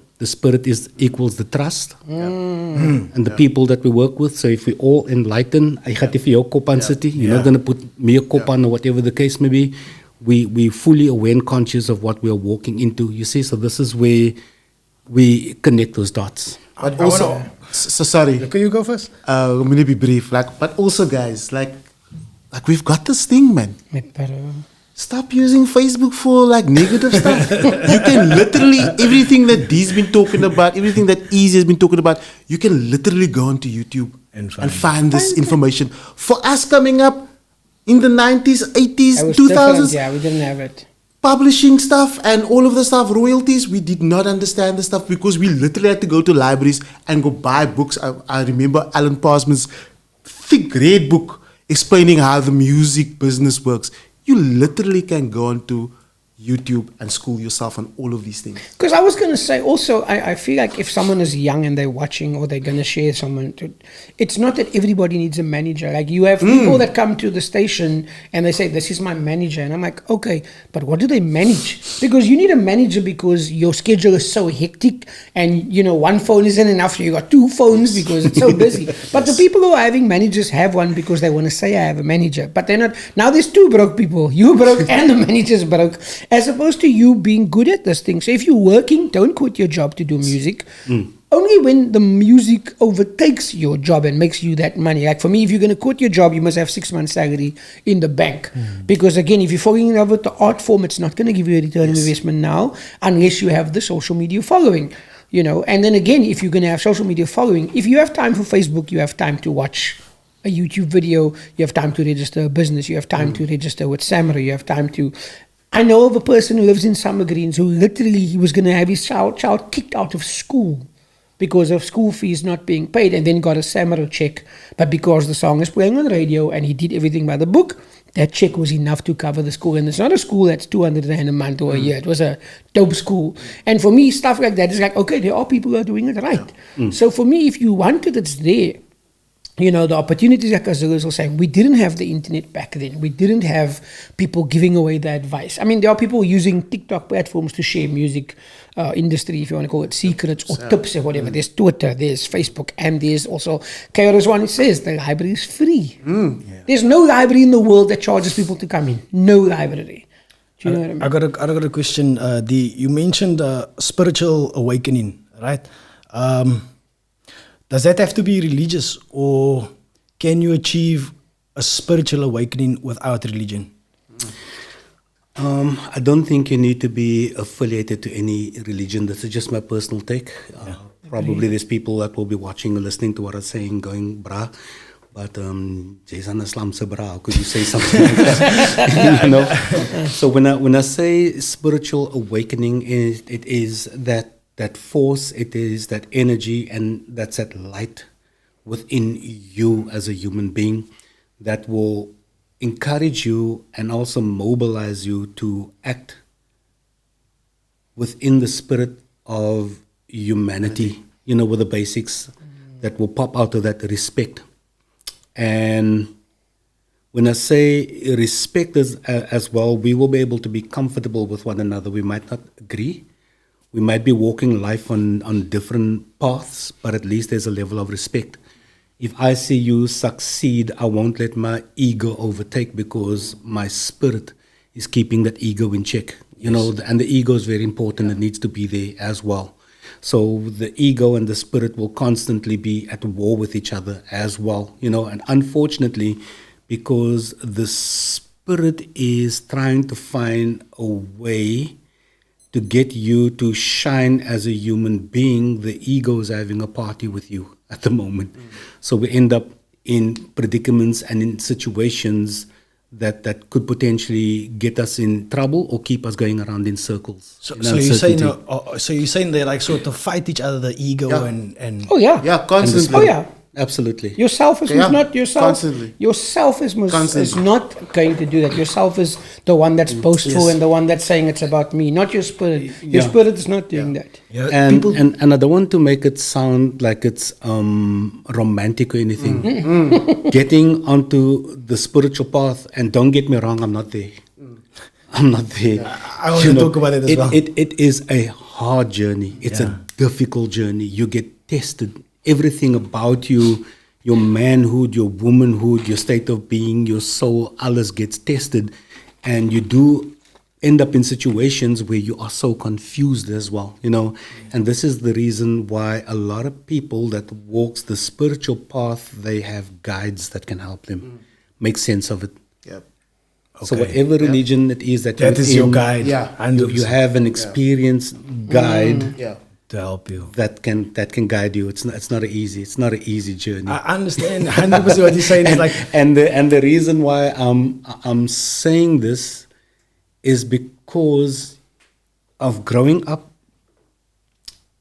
equals the trust and the people that we work with. So if we all enlighten, I got if your kop aan city, you're not going to put me a kop on or whatever the case may be. We fully aware and conscious of what we are walking into. You see, so this is where we connect those dots. But also, sorry. Can you go first? I'm going to be brief. But also, guys, like we've got this thing, man. Stop using Facebook for negative stuff. You can literally, everything that Dee's been talking about, everything that Eazy has been talking about, you can literally go onto YouTube and find this information. For us coming up in the 90s, 80s, 2000s, we didn't have it. Publishing stuff and all of the stuff, royalties, we did not understand the stuff because we literally had to go to libraries and go buy books. I remember Alan Parsman's thick red book explaining how the music business works. You literally can go onto YouTube and school yourself on all of these things? Because I was going to say also, I feel like if someone is young and they're watching or they're going to share someone, it's not that everybody needs a manager. Like you have people that come to the station and they say, this is my manager. And I'm like, okay, but what do they manage? Because you need a manager because your schedule is so hectic and, you know, one phone isn't enough. So you got two phones because it's so busy. But the people who are having managers have one because they want to say I have a manager. But they're not. Now there's two broke people. You broke and the manager's broke. As opposed to you being good at this thing. So if you're working, don't quit your job to do music. Only when the music overtakes your job and makes you that money. Like for me, if you're going to quit your job, you must have 6 months salary in the bank. Because again, if you're falling in love with the art form, it's not going to give you a return on investment now unless you have the social media following. You know, and then again, if you're going to have social media following, if you have time for Facebook, you have time to watch a YouTube video, you have time to register a business, you have time to register with Samara, you have time to... I know of a person who lives in Summer Greens who literally he was going to have his child kicked out of school because of school fees not being paid and then got a Samara check. But because the song is playing on the radio and he did everything by the book, that check was enough to cover the school. And it's not a school that's 200 rand a month or a year. It was a dope school. And for me, stuff like that is like, okay, there are people who are doing it right. So for me, if you want it, it's there. You know, the opportunities like Azhul was saying, we didn't have the internet back then. We didn't have people giving away the advice. I mean, there are people using TikTok platforms to share music industry, if you want to call it secrets or tips or whatever. There's Twitter, there's Facebook, and there's also KRS-One. It says the library is free. There's no library in the world that charges people to come in. No library. Do you know what I mean? I got a question. You mentioned spiritual awakening, right? Does that have to be religious, or can you achieve a spiritual awakening without religion? I don't think you need to be affiliated to any religion. This is just my personal take. Probably there's people that will be watching and listening to what I'm saying going, brah, but Jason Islam se brah, how could you say something like that? You know? So when I say spiritual awakening, it is that force, it is that energy, and that's that light within you as a human being that will encourage you and also mobilize you to act within the spirit of humanity, you know, with the basics that will pop out of that respect. And when I say respect as well, we will be able to be comfortable with one another. We might not agree. We might be walking life on different paths, but at least there's a level of respect. If I see you succeed, I won't let my ego overtake because my spirit is keeping that ego in check. You know, and the ego is very important. It needs to be there as well. So the ego and the spirit will constantly be at war with each other as well. You know, and unfortunately, because the spirit is trying to find a way to get you to shine as a human being, the ego is having a party with you at the moment. So we end up in predicaments and in situations that could potentially get us in trouble or keep us going around in circles. So you're saying they like sort of fight each other, the ego and oh yeah, constantly. Oh yeah. Absolutely. Yourself is not yourself. Constantly. Yourself is not going to do that. Yourself is the one that's boastful and the one that's saying it's about me, not your spirit. Your spirit is not doing that. Yeah. And I don't want to make it sound like it's romantic or anything. Getting onto the spiritual path, and don't get me wrong, I'm not there. I'm not there. I want to talk about it as well. It is a hard journey. It's a difficult journey. You get tested. Everything about you, your manhood, your womanhood, your state of being, your soul, alles gets tested. And you do end up in situations where you are so confused as well, you know. And this is the reason why a lot of people that walks the spiritual path, they have guides that can help them make sense of it. Yep. So whatever religion it is that is your guide. You have an experienced guide. To help you, that can guide you. It's not an easy journey. I understand 100% what you're saying. and the reason why I'm saying this is because of growing up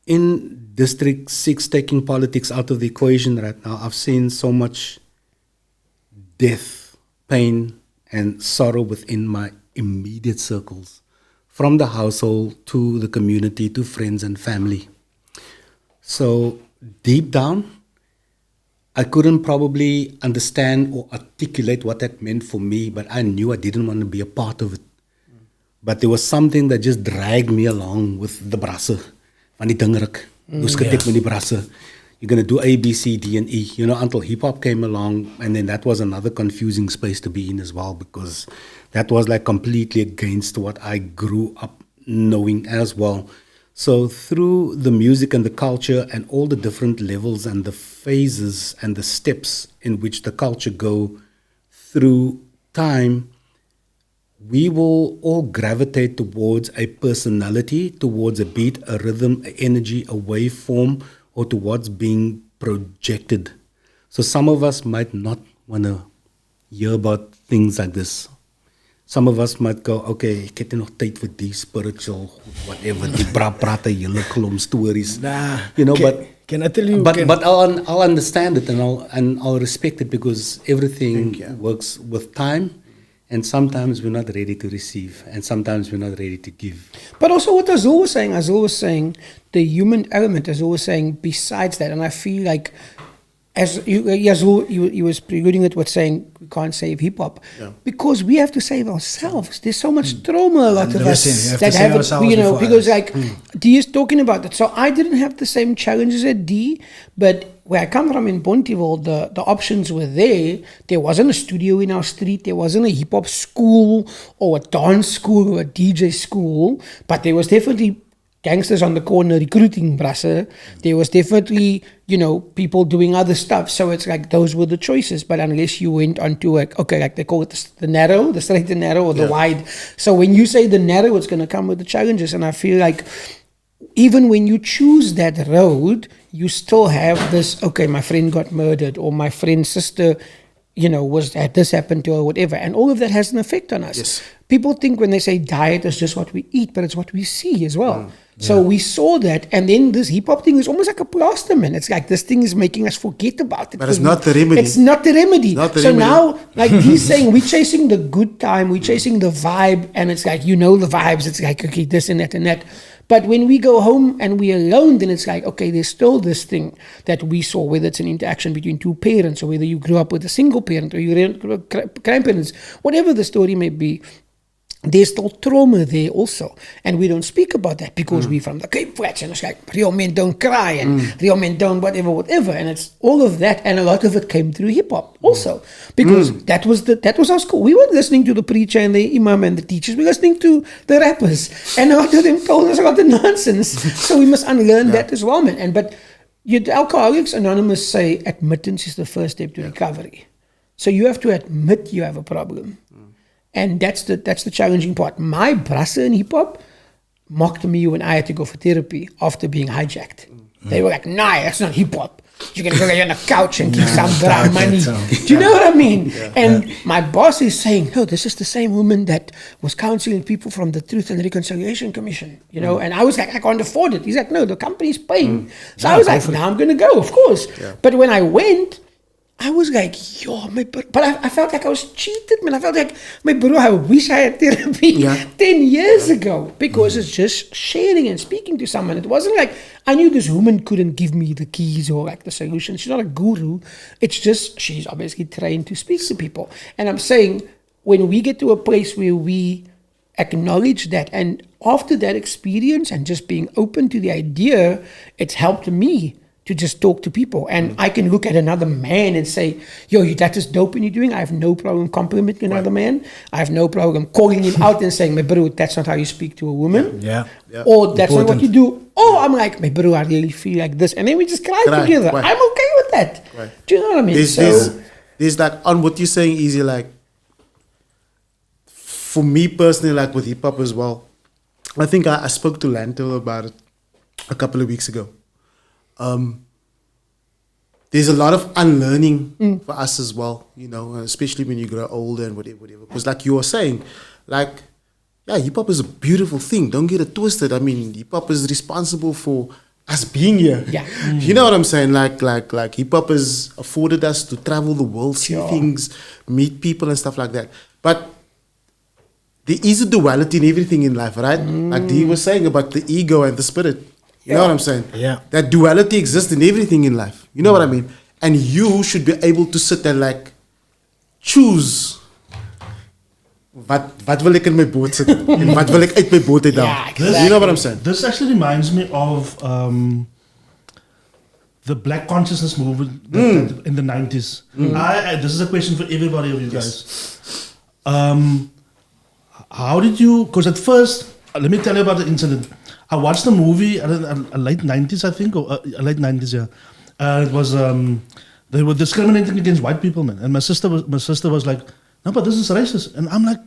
in District 6, taking politics out of the equation right now. I've seen so much death, pain, and sorrow within my immediate circles from the household to the community to friends and family. So deep down, I couldn't probably understand or articulate what that meant for me, but I knew I didn't want to be a part of it. But there was something that just dragged me along with the brasse. Van die dingerik. Moes getek met die brasse. You're going to do A, B, C, D, and E. You know, until hip-hop came along, and then that was another confusing space to be in as well, because that was like completely against what I grew up knowing as well. So through the music and the culture and all the different levels and the phases and the steps in which the culture go through time, we will all gravitate towards a personality, towards a beat, a rhythm, an energy, a waveform, or towards being projected. So some of us might not want to hear about things like this. Some of us might go, okay, ek het nie nog tyd vir die spiritual, whatever, die prate, julle klomp stories. Nah, you know, but can I tell you? But I'll understand it and I'll respect it, because everything works with time. And sometimes we're not ready to receive, and sometimes we're not ready to give. But also what Azhul was saying, the human element, Azhul was saying, besides that, and I feel like, as Azhul, you was preluding it with saying we can't save hip-hop, because we have to save ourselves. There's so much trauma, a lot of us that have it, you know, because like, D is talking about that. So I didn't have the same challenges at D, but where I come from in Bonteheuwel, the options were there. There wasn't a studio in our street. There wasn't a hip-hop school or a dance school or a DJ school. But there was definitely gangsters on the corner recruiting brasse. There was definitely, you know, people doing other stuff. So it's like those were the choices. But unless you went onto like, okay, like they call it the narrow, the straight and narrow, or the wide. So when you say the narrow, it's going to come with the challenges. And I feel like even when you choose that road, you still have this, okay, my friend got murdered, or my friend's sister, you know, had this happened to her, or whatever. And all of that has an effect on us. Yes. People think when they say diet is just what we eat, but it's what we see as well. So we saw that, and then this hip-hop thing is almost like a plaster, man. It's like this thing is making us forget about it. But it's not the remedy. It's not the remedy. Not the so remedy. now, like he's saying, we're chasing the good time, we're chasing the vibe, and it's like, you know, the vibes. It's like, okay, this and that and that. But when we go home and we're alone, then it's like, okay, there's still this thing that we saw, whether it's an interaction between two parents, or whether you grew up with a single parent, or you grew up grandparents, whatever the story may be. There's still trauma there also. And we don't speak about that because we're from the Cape Flats, and it's like, real men don't cry, and real men don't whatever. And it's all of that, and a lot of it came through hip-hop also. Because that was our school. We weren't listening to the preacher and the imam and the teachers. We were listening to the rappers. And a lot of them told us a lot of nonsense. So we must unlearn that as well, man. But Alcoholics Anonymous say admittance is the first step to recovery. So you have to admit you have a problem. And that's the challenging part. My brasse in hip-hop mocked me when I had to go for therapy after being hijacked. They were like, nah, that's not hip-hop. You're going to go lay on the couch and keep some brown money. Do you know what I mean? And my boss is saying, no, this is the same woman that was counseling people from the Truth and Reconciliation Commission. You know, and I was like, I can't afford it. He's like, no, the company's paying. So I was like, now I'm going to go, of course. But when I went, I was like, yo, but I felt like I was cheated, man. I felt like, my bro, I wish I had therapy 10 years ago. Because it's just sharing and speaking to someone. It wasn't like, I knew this woman couldn't give me the keys or like the solution. She's not a guru. It's just, she's obviously trained to speak to people. And I'm saying, when we get to a place where we acknowledge that, and after that experience and just being open to the idea, it's helped me to just talk to people. And I can look at another man and say, yo, that is dope when you're doing. I have no problem complimenting another man. I have no problem calling him out and saying, my bro, that's not how you speak to a woman. Or that's not what you do. Or I'm like, my bro, I really feel like this. And then we just cry together. I'm okay with that. Do you know what I mean? There's like, on what you're saying, Eazy, like, for me personally, like with hip-hop as well, I think I spoke to Lanto about it a couple of weeks ago. There's a lot of unlearning for us as well, you know, especially when you grow older and whatever. Because like you were saying, like, yeah, hip-hop is a beautiful thing. Don't get it twisted. I mean, hip-hop is responsible for us being here. You know what I'm saying? Like hip-hop has afforded us to travel the world, see things, meet people and stuff like that. But there is a duality in everything in life, right? Like Dee was saying about the ego and the spirit. You know what I'm saying? Yeah. That duality exists in everything in life. You know what I mean? And you should be able to sit and like choose. Wat wil ek in my boot sit en wat wil ek uit my boot uit haal? Yeah, exactly. You know what I'm saying? This actually reminds me of the Black consciousness movement that in the 90s. This is a question for everybody of you guys. How did you, because at first, let me tell you about the incident. I watched the movie late 90s, I think, or late 90s, yeah. It was, they were discriminating against white people, man. And my sister was like, no, but this is racist. And I'm like,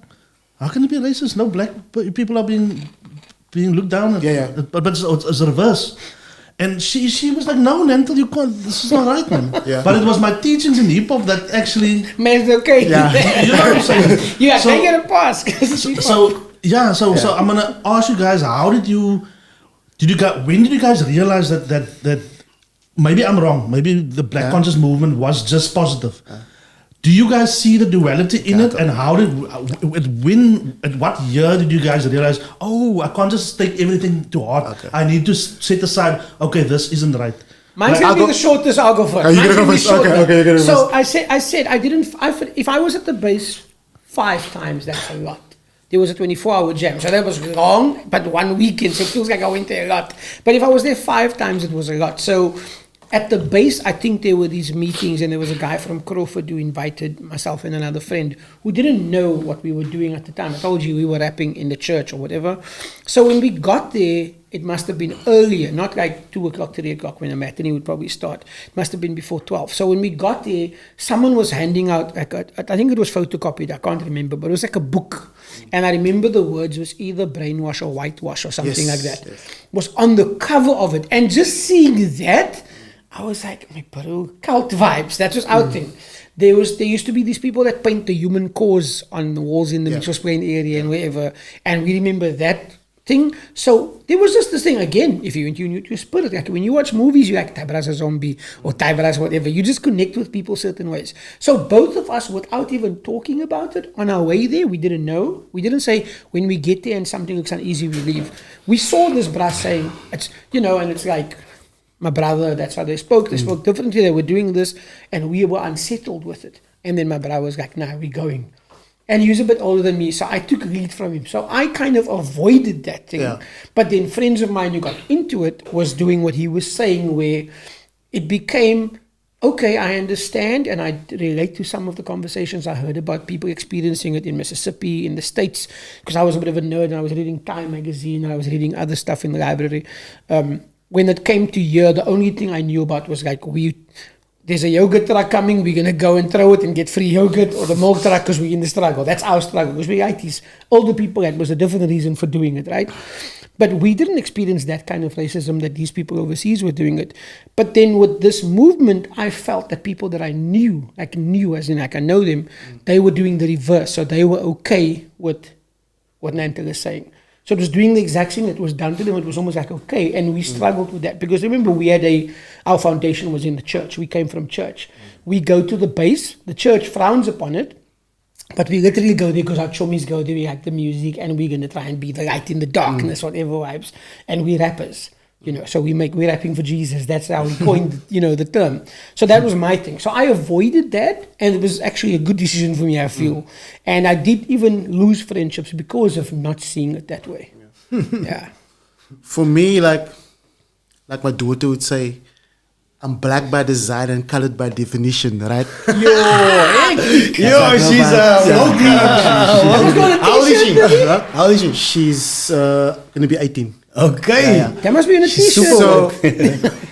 how can it be racist? No, black people are being looked down. But it's the reverse. And she was like, no, Nantel, you can't. This is not right, man. But it was my teachings in hip hop that actually made it okay. Yeah, you know what I'm saying? Yeah, so, they get a pass. So I'm gonna ask you guys, when did you guys realize that maybe I'm wrong? Maybe the Black conscious movement was just positive. Do you guys see the duality in it, and how did at what year did you guys realize? Oh, I can't just take everything to heart. Okay. I need to set aside. Okay, this isn't right. Mine's gonna be the shortest. I'll go first. You're gonna go first. Okay, you're gonna go first. So I said I didn't. If I was at the base 5 times, that's a lot. There was a 24-hour jam, so that was long. But 1 weekend, so it feels like I went there a lot. But if I was there 5 times, it was a lot. So. At the base, I think there were these meetings, and there was a guy from Crawford who invited myself and another friend who didn't know what we were doing at the time. I told you we were rapping in the church or whatever. So when we got there, it must have been earlier, not like 2 o'clock, 3 o'clock when a matinee would probably start. It must have been before 12. So when we got there, someone was handing out, like I think it was photocopied, I can't remember, but it was like a book. And I remember the words was either brainwash or whitewash or something like that. Yes. Was on the cover of it. And just seeing that, I was like, my bro, cult vibes. That was our thing. There used to be these people that paint the human cause on the walls in the Mitchells Plain area and wherever. And we remember that thing. So there was just this thing again. If you into your spirit, like when you watch movies, you're like Tybra's a zombie or Tybra's whatever. You just connect with people certain ways. So both of us, without even talking about it, on our way there, we didn't know. We didn't say when we get there and something looks uneasy, we leave. We saw this brass saying, it's and it's like. My brother, that's how they spoke. They spoke differently. They were doing this, and we were unsettled with it. And then my brother was like, nah, we're going. And he was a bit older than me, so I took lead from him. So I kind of avoided that thing. Yeah. But then friends of mine who got into it was doing what he was saying, where it became, okay, I understand, and I relate to some of the conversations I heard about people experiencing it in Mississippi, in the States, because I was a bit of a nerd, and I was reading Time magazine, and I was reading other stuff in the library. When it came to here, the only thing I knew about was like, there's a yogurt truck coming, we're going to go and throw it and get free yogurt, or the milk truck because we're in the struggle. That's our struggle, because we like these older people, that was a different reason for doing it, right? But we didn't experience that kind of racism that these people overseas were doing it. But then with this movement, I felt that people that I knew as in like I know them, they were doing the reverse. So they were okay with what Nantel is saying. So it was doing the exact thing that was done to them. It was almost like, okay. And we struggled with that. Because remember, our foundation was in the church. We came from church. We go to the base. The church frowns upon it. But we literally go there because our chummies go there. We like the music. And we're going to try and be the light in the darkness, whatever vibes. And we rappers. So we're rapping for Jesus. That's how we coined, the term. So that was my thing. So I avoided that, and it was actually a good decision for me, I feel. And I did even lose friendships because of not seeing it that way. Yeah. For me, like my daughter would say, I'm black by design and colored by definition, right? She's How old is she? She's gonna be 18. Okay. Yeah. That must be in a t-shirt. So,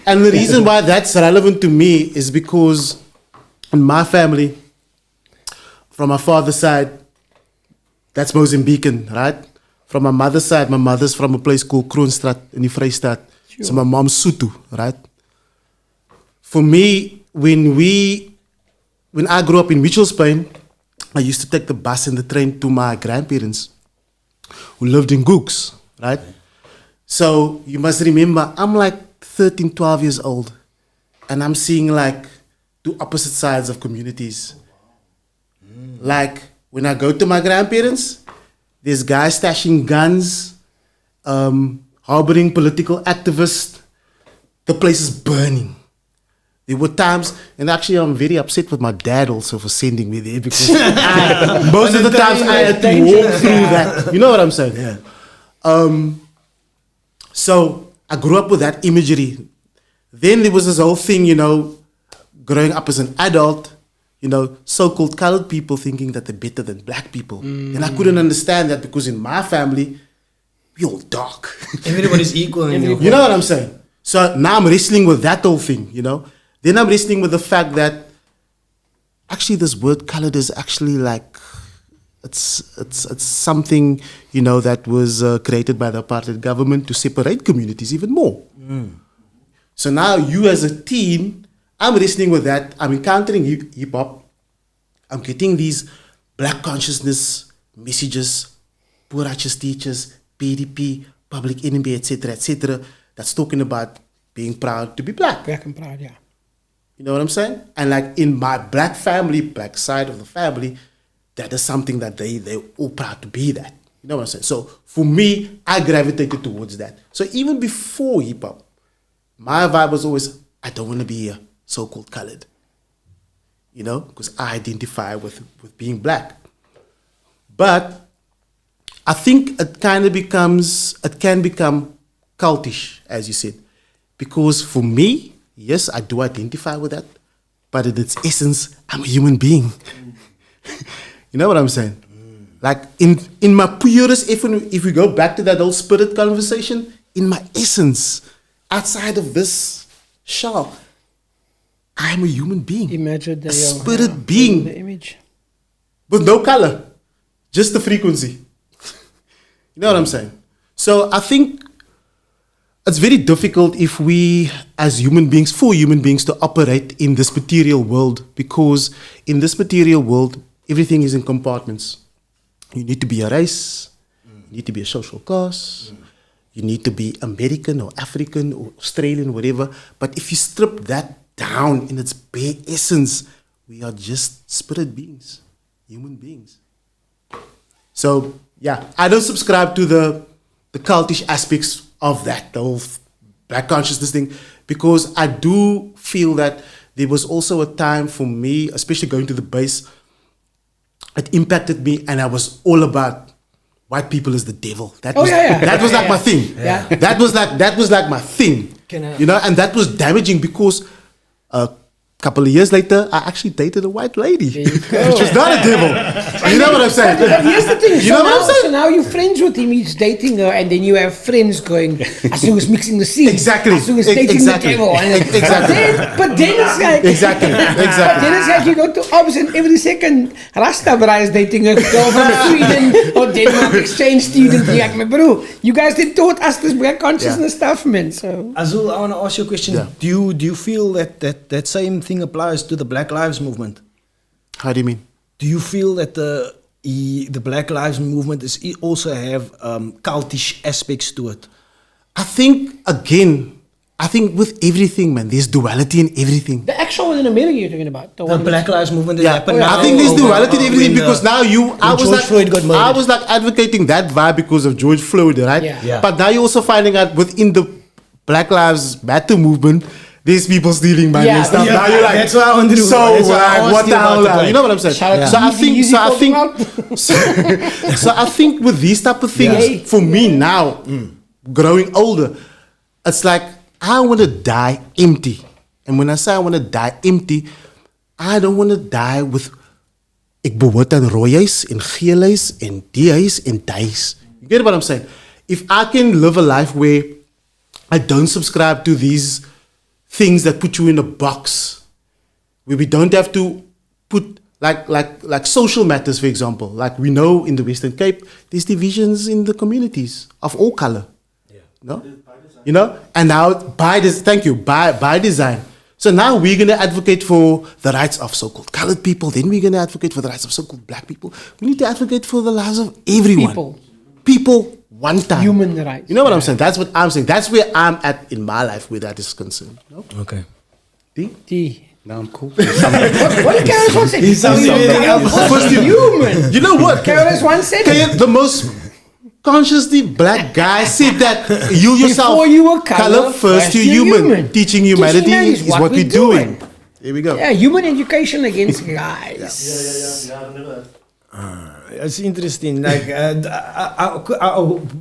and the reason why that's relevant to me is because in my family, from my father's side, that's Mozambican, right? From my mother's side, my mother's from a place called Kroonstraat in the Vrystaat. Sure. So my mom's Sutu, right? For me, when I grew up in Mitchells Plain, I used to take the bus and the train to my grandparents who lived in Gooks, right? So you must remember, I'm like 13, 12 years old, and I'm seeing like 2 opposite sides of communities. Like when I go to my grandparents, There's guys stashing guns, harboring political activists. The place is burning. There were times, and actually I'm very upset with my dad also for sending me there because most of the times I had to walk through that. You know what I'm saying? Yeah. So I grew up with that imagery. Then there was this whole thing, growing up as an adult, so-called colored people thinking that they're better than black people. And I couldn't understand that because in my family, we all dark. Everybody's equal. You know what I'm saying? So now I'm wrestling with that whole thing, Then I'm wrestling with the fact that actually this word colored is actually like, it's something, that was created by the apartheid government to separate communities even more. So now you as a teen, I'm wrestling with that. I'm encountering hip hop. I'm getting these black consciousness messages, poor righteous teachers, PDP, Public Enemy, etc., that's talking about being proud to be black. Black and proud, yeah. You know what I'm saying? And like in my black family, black side of the family, that is something that they're all proud to be that. You know what I'm saying? So for me, I gravitated towards that. So even before hip hop, my vibe was always, I don't want to be a so-called colored. Because I identify with being black. But I think it can become cultish, as you said. Because for me, yes, I do identify with that. But in its essence, I'm a human being. You know what I'm saying? Like in my purest, if we go back to that old spirit conversation, in my essence, outside of this shell, I'm a human being. Imagine a spirit being. The image. With no color. Just the frequency. You know what I'm saying? So I think it's very difficult if we, as human beings, for human beings to operate in this material world, because in this material world, everything is in compartments. You need to be a race, you need to be a social class, you need to be American or African or Australian, whatever. But if you strip that down in its bare essence, we are just spirit beings, human beings. So, yeah, I don't subscribe to the cultish aspects of that, the whole black consciousness thing, because I do feel that there was also a time for me, especially going to the base, it impacted me, and I was all about white people as the devil. That was like my thing. Yeah. That was like my thing. And that was damaging because a couple of years later, I actually dated a white lady, which was not a devil. You know what I'm saying? But here's the thing. You know what I'm saying? So now you're friends with him, he's dating her, and then you have friends going, Azhul is mixing the scene. Exactly. Azhul is dating the devil. But then it's like... Exactly. But then it's like you go to Ops and every second Rasta Bra is dating a girl from Sweden or Denmark exchange student. You're like, bro, you guys did taught us this black consciousness stuff, man. So Azhul, I want to ask you a question. Yeah. Do you feel that same thing applies to the Black Lives Movement? How do you mean? Do you feel that the Black Lives Movement also have cultish aspects to it? I think with everything, man, there's duality in everything. the actual one in America you're talking about. The Black Lives Movement that happened now. I think there's duality in everything when, because now George Floyd got murdered. I was like advocating that vibe because of George Floyd, right? Yeah. But now you're also finding out within the Black Lives Matter movement, there's people stealing money and stuff. Yeah. Now you're like, That's what I want to do. so That's what I asked what you the hell? about Now? it, You know what I'm saying? Shout out So to I think, so I think with these type of things, for me now, growing older, it's like I want to die empty. And when I say I want to die empty, I don't want to die with ek behoort aan rooi huis en geel huis en die huis en die huis. You get what I'm saying? If I can live a life where I don't subscribe to these things that put you in a box, where we don't have to put like social matters, for example. Like we know in the Western Cape, there's divisions in the communities of all color. No? You know? And now by design. So now we're going to advocate for the rights of so-called colored people. Then we're going to advocate for the rights of so-called black people. We need to advocate for the lives of everyone. People one time. Human rights. You know what I'm saying? That's what I'm saying. That's where I'm at in my life where that is concerned. No? Okay. D? D. Now I'm cool. What Carol's one said? He's something else. Human. You know what? Carol's one said. The most consciously black guy said that you yourself, Before you were color, first you're human. Teaching humanity is what we're doing. Here we go. Yeah, human education against guys. Yeah, I remember that. It's interesting. Like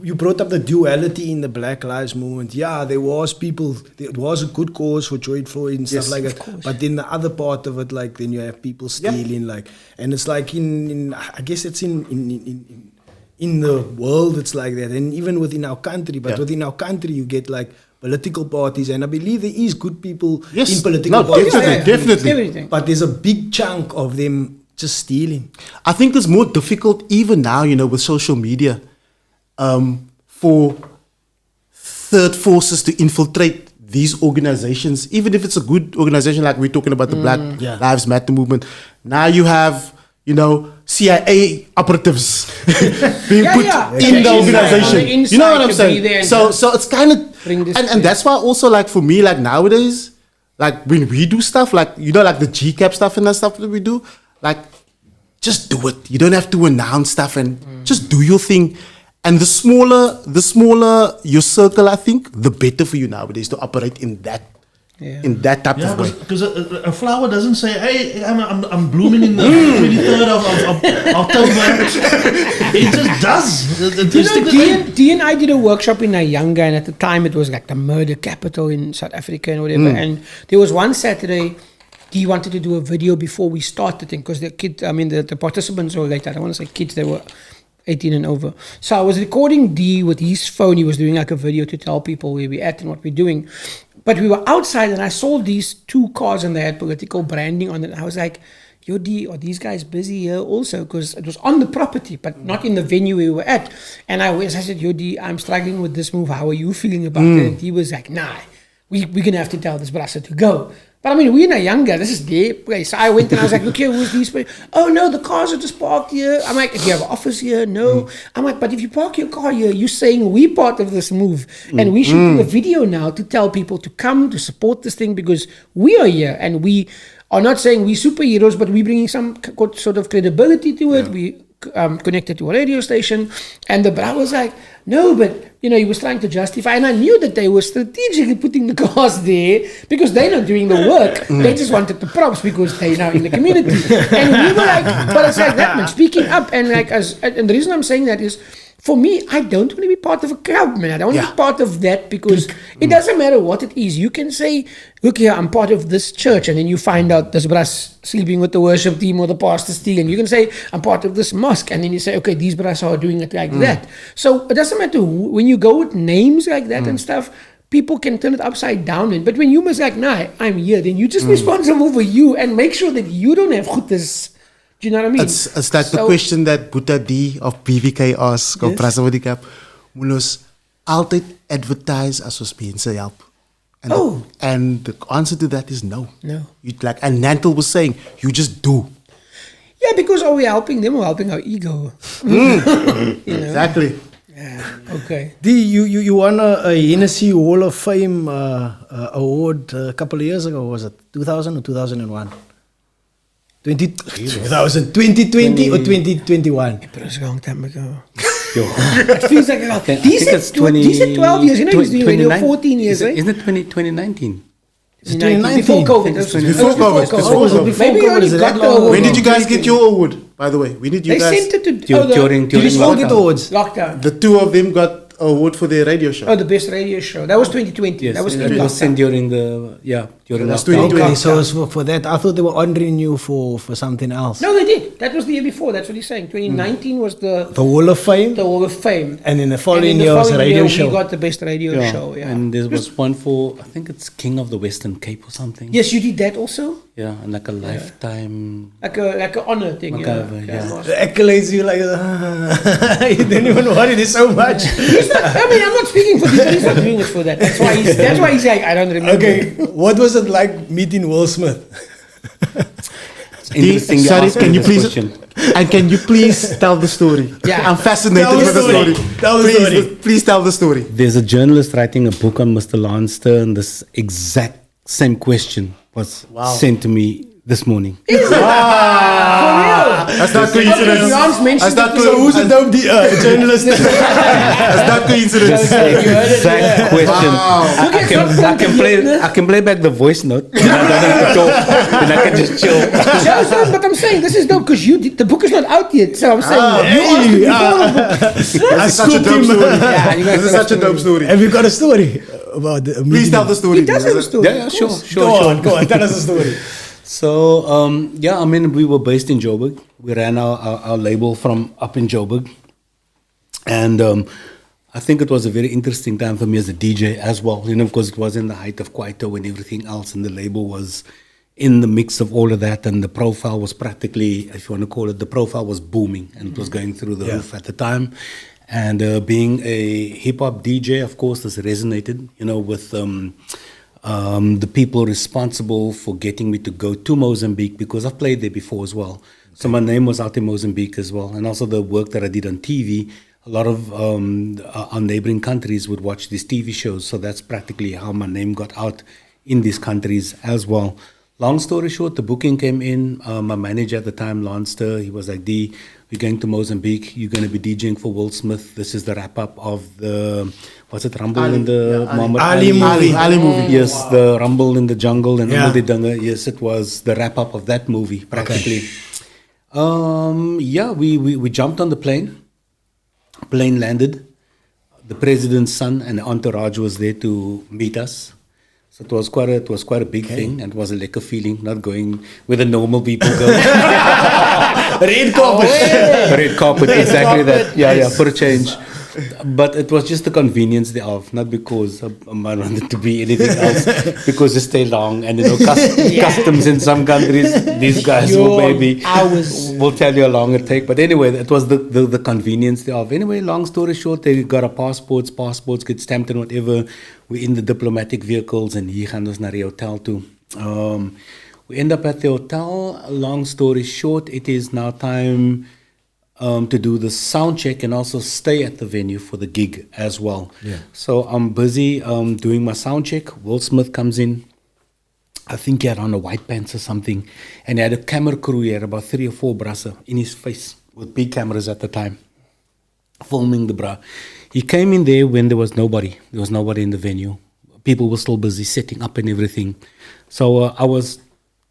you brought up the duality in the Black Lives Movement. Yeah, there was people. It was a good cause for George Floyd and stuff like that. But then the other part of it, like then you have people stealing, like, and it's like in I guess it's in the world it's like that, and even within our country. But within our country, you get like political parties, and I believe there is good people in political parties. Definitely. Everything. But there's a big chunk of them just stealing. I think it's more difficult even now, with social media, for third forces to infiltrate these organizations, even if it's a good organization like we're talking about the Black Lives Matter movement. Now you have, CIA operatives being put in the organization. You know what I'm saying? So it's kind of, and that's why also like for me, like nowadays, like when we do stuff, like, like the GCAP stuff and that stuff that we do, like, just do it. You don't have to announce stuff and just do your thing. And the smaller your circle, I think, the better for you nowadays to operate in that type of way. Because a flower doesn't say, "Hey, I'm blooming in the 23rd of October." It just does. D and I did a workshop in Nyanga, and at the time it was like the murder capital in South Africa and whatever. And there was one Saturday. He wanted to do a video before we started, because the participants were late. I don't want to say kids, they were 18 and over. So I was recording D with his phone. He was doing like a video to tell people where we're at and what we're doing. But we were outside, and I saw these two cars, and they had political branding on it. And I was like, yo, D, are these guys busy here also? Because it was on the property, but not in the venue we were at. And I said, yo, D, I'm struggling with this move. How are you feeling about it? And he was like, nah, we're going to have to tell this brother to go. But I mean, we're in younger. This is their place. So I went and I was like, look here, who's these people? Oh, no, the cars are just parked here. I'm like, if you have an office here, no. I'm like, but if you park your car here, you're saying we're part of this move. And we should do a video now to tell people to come to support this thing, because we are here. And we are not saying we're superheroes, but we're bringing some sort of credibility to it. We connected to a radio station. And the brother was like, no, but he was trying to justify, and I knew that they were strategically putting the cars there because they're not doing the work. They just wanted the props because they're now in the community. And we were like, but it's like that, man, speaking up. And like, and the reason I'm saying that is, for me, I don't want to be part of a crowd, man. I don't want to be part of that, because it doesn't matter what it is. You can say, look here, I'm part of this church, and then you find out this brass sleeping with the worship team or the pastor stealing. You can say, I'm part of this mosque, and then you say, okay, these brass are doing it like that. So it doesn't matter when you go with names like that and stuff, people can turn it upside down. But when you must like, nah, I'm here, then you're just responsible for you, and make sure that you don't have goodness. Do you know what I mean? It's like the question that Buddha D of BVK asked, of Prasavadikap. Moet altijd advertise as ons mense help. And the answer to that is no. No. And Nantel was saying, you just do. Yeah, because are we helping them or helping our ego? Exactly. Yeah. Okay. D, you won a Hennessy Hall of Fame award a couple of years ago. Was it 2000 or 2001? 2020 or 2021? It was a long time ago. It feels like these are 12 years. He was doing radio 14 years, right? Isn't it 2019? It's 2019. Before COVID. Before COVID. Maybe you already got the award. When did you guys get your award, by the way? When did you guys? They sent it to during awards. Lockdown. The two of them got an award for their radio show. Oh, the best radio show. That was 2020. Yes, that was it was sent during lockdown. Okay, so for that, I thought they were honoring you for something else. No, they did. That was the year before. That's what he's saying. 2019 was the Hall of Fame. The Hall of Fame. And in the following year was a radio show. We got the best radio show. Yeah. And there was one for, I think it's King of the Western Cape or something. Yes, you did that also. Yeah, and like a lifetime, like a honor thing. The accolades, you like, you didn't even worry this so much. I'm not speaking for this. He's not doing it for that. That's why he's like, I don't remember. Okay, what was it like meeting Will Smith? Interesting. Sorry, can you please tell the story? Yeah, I'm fascinated with the story. Please tell the story. There's a journalist writing a book on Mr. Lance Stern, this exact same question was sent to me this morning. That's not coincidence. That's not So who's a dope journalist? That's not coincidence. Exact question. I can play back the voice note. Then I don't have to talk. Then I can just chill. joeZONE, but I'm saying this is dope because the book is not out yet. So I'm saying I Such a scooped dope him. story. Yeah, you guys This is got a such a dope story. Have you got a story about the Please tell the story. He does have a story. Yeah, sure. Go on, tell us a story. So, I mean, we were based in Joburg. We ran our label from up in Joburg. And I think it was a very interesting time for me as a DJ as well, because it was in the height of Kwaito and everything else, and the label was in the mix of all of that, and the profile was practically, if you want to call it, the profile was booming, and it was going through the roof at the time. And being a hip-hop DJ, of course, this resonated, with... the people responsible for getting me to go to Mozambique, because I've played there before as well. So my name was out in Mozambique as well. And also the work that I did on TV, a lot of our neighboring countries would watch these TV shows. So that's practically how my name got out in these countries as well. Long story short, the booking came in. My manager at the time, Lanster, he was like, D, we're going to Mozambique. You're going to be DJing for Will Smith. This is the wrap-up of the, what's it, Rumble in the Muhammad Ali movie. Ali movie. Yes, the Rumble in the Jungle and Umadi Danga. Yes, it was the wrap-up of that movie, practically. We jumped on the plane. Plane landed. The president's son and entourage was there to meet us. So it was quite a big thing, and it was a lekker feeling, not going where the normal people go. Red carpet. Red carpet, exactly that. Yeah, for a change. But it was just the convenience thereof, not because I wanted to be anything else, because they stay long, and customs in some countries, these guys will tell you how long it takes. But anyway, it was the convenience thereof. Anyway, long story short, they got our passports get stamped and whatever. We're in the diplomatic vehicles, and hier gaan ons naar die hotel toe. We end up at the hotel. Long story short, it is now time to do the sound check and also stay at the venue for the gig as well. Yeah. So I'm busy doing my sound check. Will Smith comes in. I think he had on a white pants or something. And he had a camera crew. He had about 3 or 4 brassa in his face with big cameras at the time, filming the bra. He came in there when there was nobody. There was nobody in the venue. People were still busy setting up and everything. So I was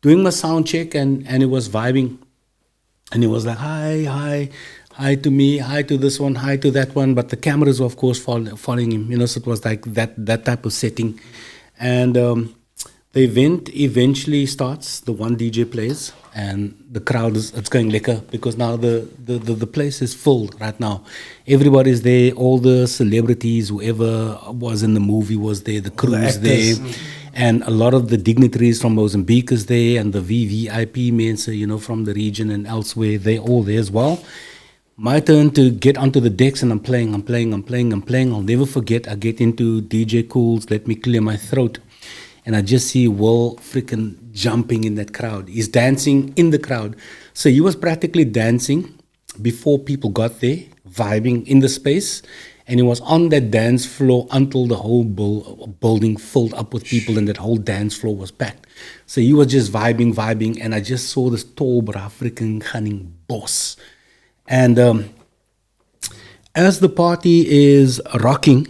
doing my sound check, and it was vibing. And he was like, hi to me, hi to this one, hi to that one. But the cameras were, of course, following him. So it was like that type of setting. And the event eventually starts. The one DJ plays, and the crowd it's going lekker, because now the place is full right now. Everybody's there. All the celebrities, whoever was in the movie was there. The crew is there. And a lot of the dignitaries from Mozambique is there, and the VVIP men, from the region and elsewhere, they're all there as well. My turn to get onto the decks, and I'm playing. I'll never forget, I get into DJ Cool's Let Me Clear My Throat, and I just see Will freaking jumping in that crowd. He's dancing in the crowd. So he was practically dancing before people got there, vibing in the space. And he was on that dance floor until the whole building filled up with people, and that whole dance floor was packed. So he was just vibing, and I just saw this tall freaking gunning boss. And as the party is rocking,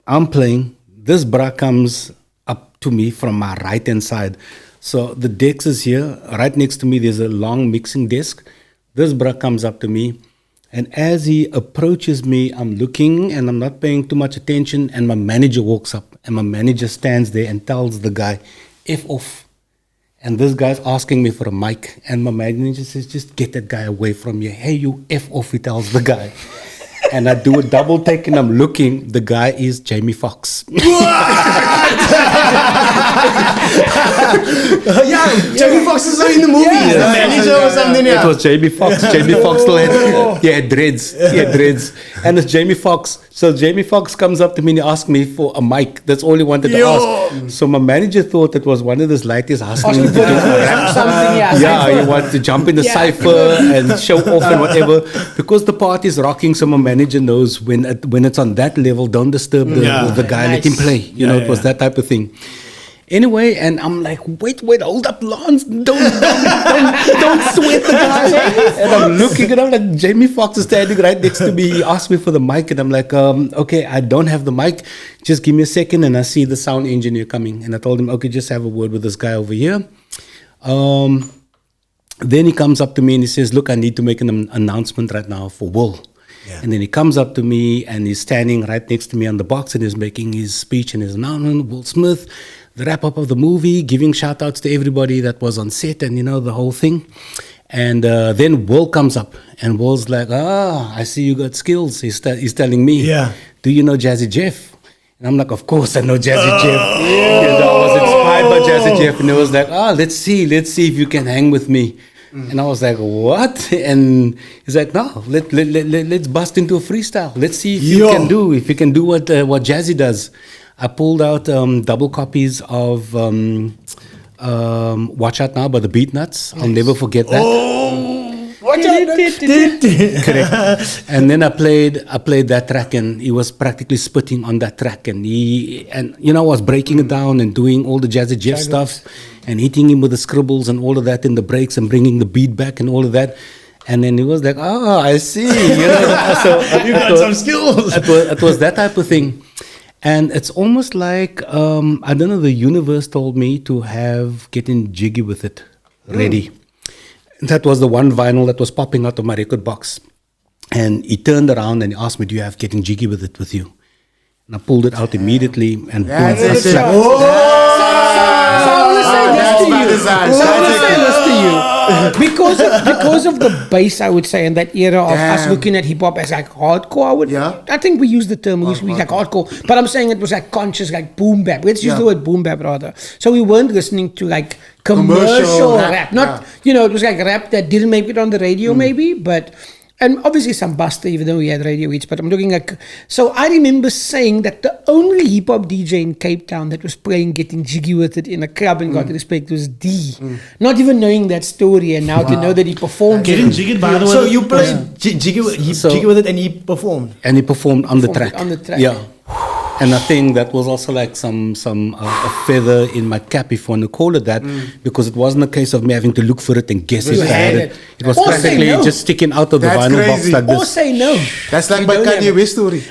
I'm playing, this bra comes up to me from my right-hand side. So the desk is here. Right next to me, there's a long mixing desk. This bra comes up to me. And as he approaches me, I'm looking and I'm not paying too much attention. And my manager walks up, and my manager stands there and tells the guy, F off. And this guy's asking me for a mic. And my manager says, just get that guy away from you. Hey, you F off, he tells the guy. And I do a double take, and I'm looking. The guy is Jamie Foxx. Jamie Foxx is in the movie. Yeah. The manager or something. It was Jamie Foxx. Jamie Foxx still had dreads. He had dreads. And it's Jamie Foxx. So Jamie Foxx comes up to me and he asked me for a mic. That's all he wanted to ask. So my manager thought it was one of those ladies asking him to do something. Yeah, he wanted to jump in the cypher and show off and whatever. Because the party's rocking, so my manager knows when it's on that level, don't disturb the guy, let him play. It was that type of thing. Anyway, and I'm like, wait, hold up, Lance, don't sweat the guy. And I'm looking, and I'm like, Jamie Foxx is standing right next to me. He asked me for the mic, and I'm like, okay, I don't have the mic. Just give me a second, and I see the sound engineer coming, and I told him, okay, just have a word with this guy over here. Then he comes up to me and he says, look, I need to make an announcement right now for Will. Yeah. And then he comes up to me and he's standing right next to me on the box and he's making his speech and his announcement. Will Smith, the wrap-up of the movie, giving shout-outs to everybody that was on set and, the whole thing. And then Will comes up and Will's like, I see you got skills. He's telling me, do you know Jazzy Jeff? And I'm like, of course I know Jazzy Jeff. I was inspired by Jazzy Jeff. And he was like, let's see if you can hang with me. And I was like, what? And he's like, no, let's bust into a freestyle. Let's see if you can do what Jazzy does. I pulled out double copies of Watch Out Now by the Beatnuts. I'll never forget that. Watch out! Correct. And then I played that track, and he was practically spitting on that track, and I was breaking it down and doing all the Jazzy Jeff stuff, and hitting him with the scribbles and all of that in the breaks, and bringing the beat back and all of that. And then he was like, I see. So you got some skills. It was that type of thing. And it's almost like, I don't know, the universe told me to have Getting Jiggy With It ready. That was the one vinyl that was popping out of my record box. And he turned around and he asked me, do you have Getting Jiggy With It with you? And I pulled it out immediately and boom, I slapped. Because of the bass, I would say, in that era of us looking at hip hop as like hardcore, I think we use the term, we used to be like hardcore, but I'm saying it was like conscious, like boom bap. Let's use the word boom bap rather. So we weren't listening to like commercial rap. Not, it was like rap that didn't make it on the radio maybe, but... And obviously some Busta, even though we had radio hits, but I'm looking like... So I remember saying that the only hip-hop DJ in Cape Town that was playing Getting Jiggy With It in a club and got respect was D. Not even knowing that story, and now to know that he performed... Getting Jiggy, by the way... So you played Jiggy With It and he performed? And he performed on the track. On the track. Yeah. And I think that was also like some a feather in my cap, if you want to call it that, because it wasn't a case of me having to look for it and guess if I had it. It was practically just sticking out of the vinyl box like this. Or say no. That's like my Kanye West story.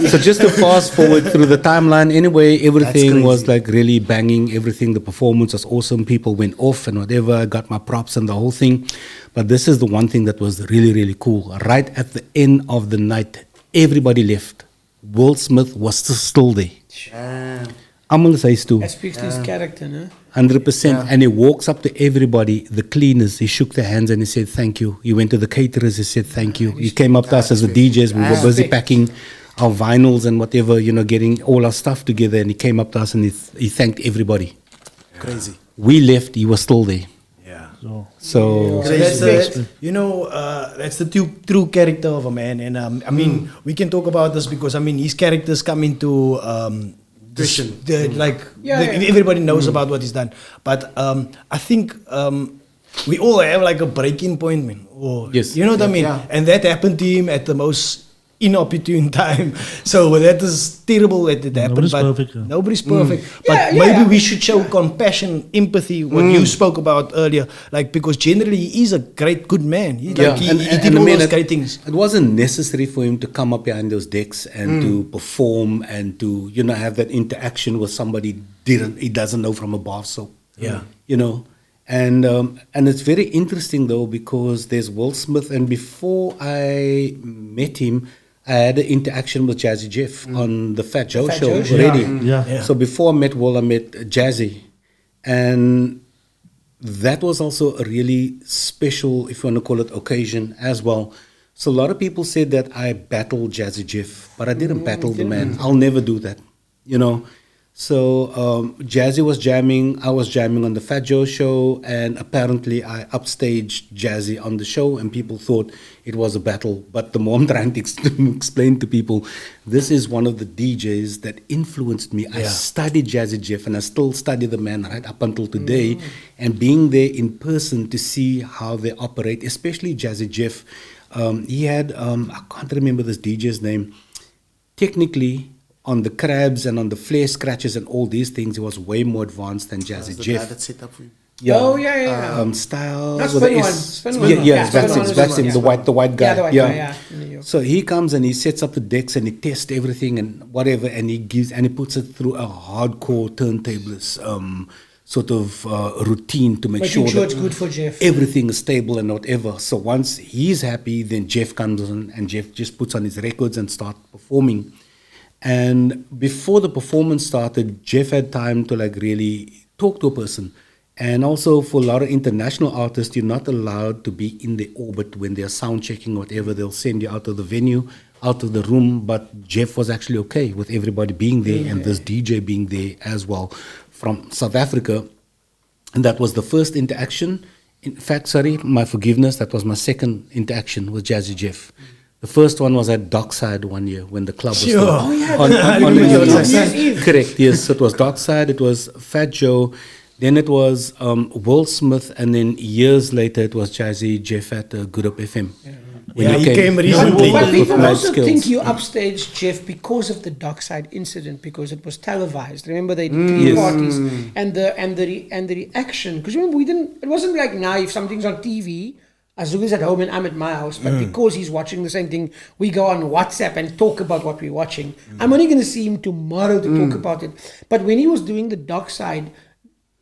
So just to fast forward through the timeline, anyway, everything was like really banging. Everything, the performance was awesome. People went off and whatever. I got my props and the whole thing. But this is the one thing that was really, really cool. Right at the end of the night, everybody left. Will Smith was still there. Almal is huis toe. That speaks to his character, no? 100%. And he walks up to everybody, the cleaners. He shook their hands and he said, thank you. He went to the caterers. He said, thank you. He came up to us as the DJs. We were busy packing our vinyls and whatever, getting all our stuff together. And he came up to us and he thanked everybody. Crazy. We left. He was still there. So that's the true character of a man, and I mean we can talk about this because his characters come into everybody knows about what he's done, but I think we all have like a breaking point, man. Yes. You know what I mean? And that happened to him at the most inopportune time. So that is terrible that it happened. Nobody's perfect. But maybe we should show compassion, empathy, what you spoke about earlier. Like, because generally he is a good man. He did all those great things. It wasn't necessary for him to come up behind those decks and to perform and to, have that interaction with somebody he doesn't know from a bar soap. And it's very interesting though, because there's Will Smith, and before I met him, I had an interaction with Jazzy Jeff on the Fat Joe show already. So before I met Will, I met Jazzy. And that was also a really special, if you want to call it, occasion as well. So a lot of people said that I battled Jazzy Jeff, but I didn't battle the man. I'll never do that, So Jazzy was jamming, I was jamming on the Fat Joe show, and apparently I upstaged Jazzy on the show, and people thought it was a battle. But the more I'm trying to explain to people, this is one of the DJs that influenced me. I studied Jazzy Jeff, and I still study the man right up until today. And being there in person to see how they operate, especially Jazzy Jeff, He had, I can't remember this DJ's name. Technically, on the crabs and on the flare scratches and all these things, he was way more advanced than Jazzy The guy Jeff. that set up for you. Yeah. Oh, yeah. Style. That's with a Spin One. S. Spin One. Yeah, Yeah, that's Spin it. One That's is him. one, The white guy. Yeah, the white guy, yeah. In New York. So he comes and he sets up the decks and he tests everything and whatever, and he puts it through a hardcore turntablist sort of routine to make Making sure sure that it's good for Jeff. everything is stable and whatever. So once he's happy, then Jeff comes in and Jeff just puts on his records and start performing. And before the performance started, Jeff had time to like really talk to a person. And also for a lot of international artists, you're not allowed to be in the orbit when they're sound checking or whatever. They'll send you out of the venue, out of the room. But Jeff was actually okay with everybody being there and this DJ being there as well from South Africa. And that was the first interaction. In fact, sorry, my forgiveness, that was my second interaction with Jazzy Jeff. The first one was at Dockside one year when the club was still Sure. on the New New Year's Year's. Eve. Correct, yes. So it was Dockside, it was Fat Joe, then it was Will Smith, and then years later it was Jazzy Jeff at Good Up FM. When Yeah, he came recently. But people mad also skills. think you upstaged Jeff because of the Dockside incident, because it was televised. Remember they did Yes. parties and the reaction. Because remember it wasn't like now if something's on TV, Azhul is at home and I'm at my house, but because he's watching the same thing, we go on WhatsApp and talk about what we're watching. I'm only going to see him tomorrow to talk about it. But when he was doing the Dockside,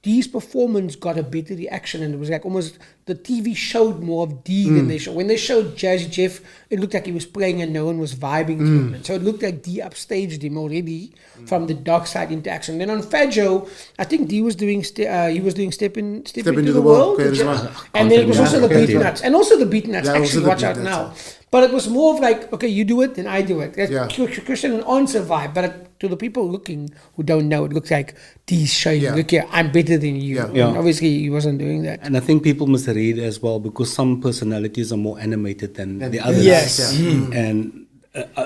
D's performance got a better reaction, and it was like almost the TV showed more of D than they showed. When they showed Jazzy Jeff, it looked like he was playing and no one was vibing to it. So it looked like D upstaged him already from the Dockside interaction. Then on Fajo, I think D was doing Step into the World, Okay, which- this one. and then it was also the Yeah. Beatnuts, and also the Beatnuts. Yeah, also Actually, the watch out Beatnuts, now. But it was more of like, okay, you do it, then I do it. That's Yeah. question and answer vibe. But to the people looking who don't know, it looks like D's showing, Yeah. look here, I'm better than you. Yeah. And Yeah. obviously, he wasn't doing that. And I think people must read as well because some personalities are more animated than the others. Yes. And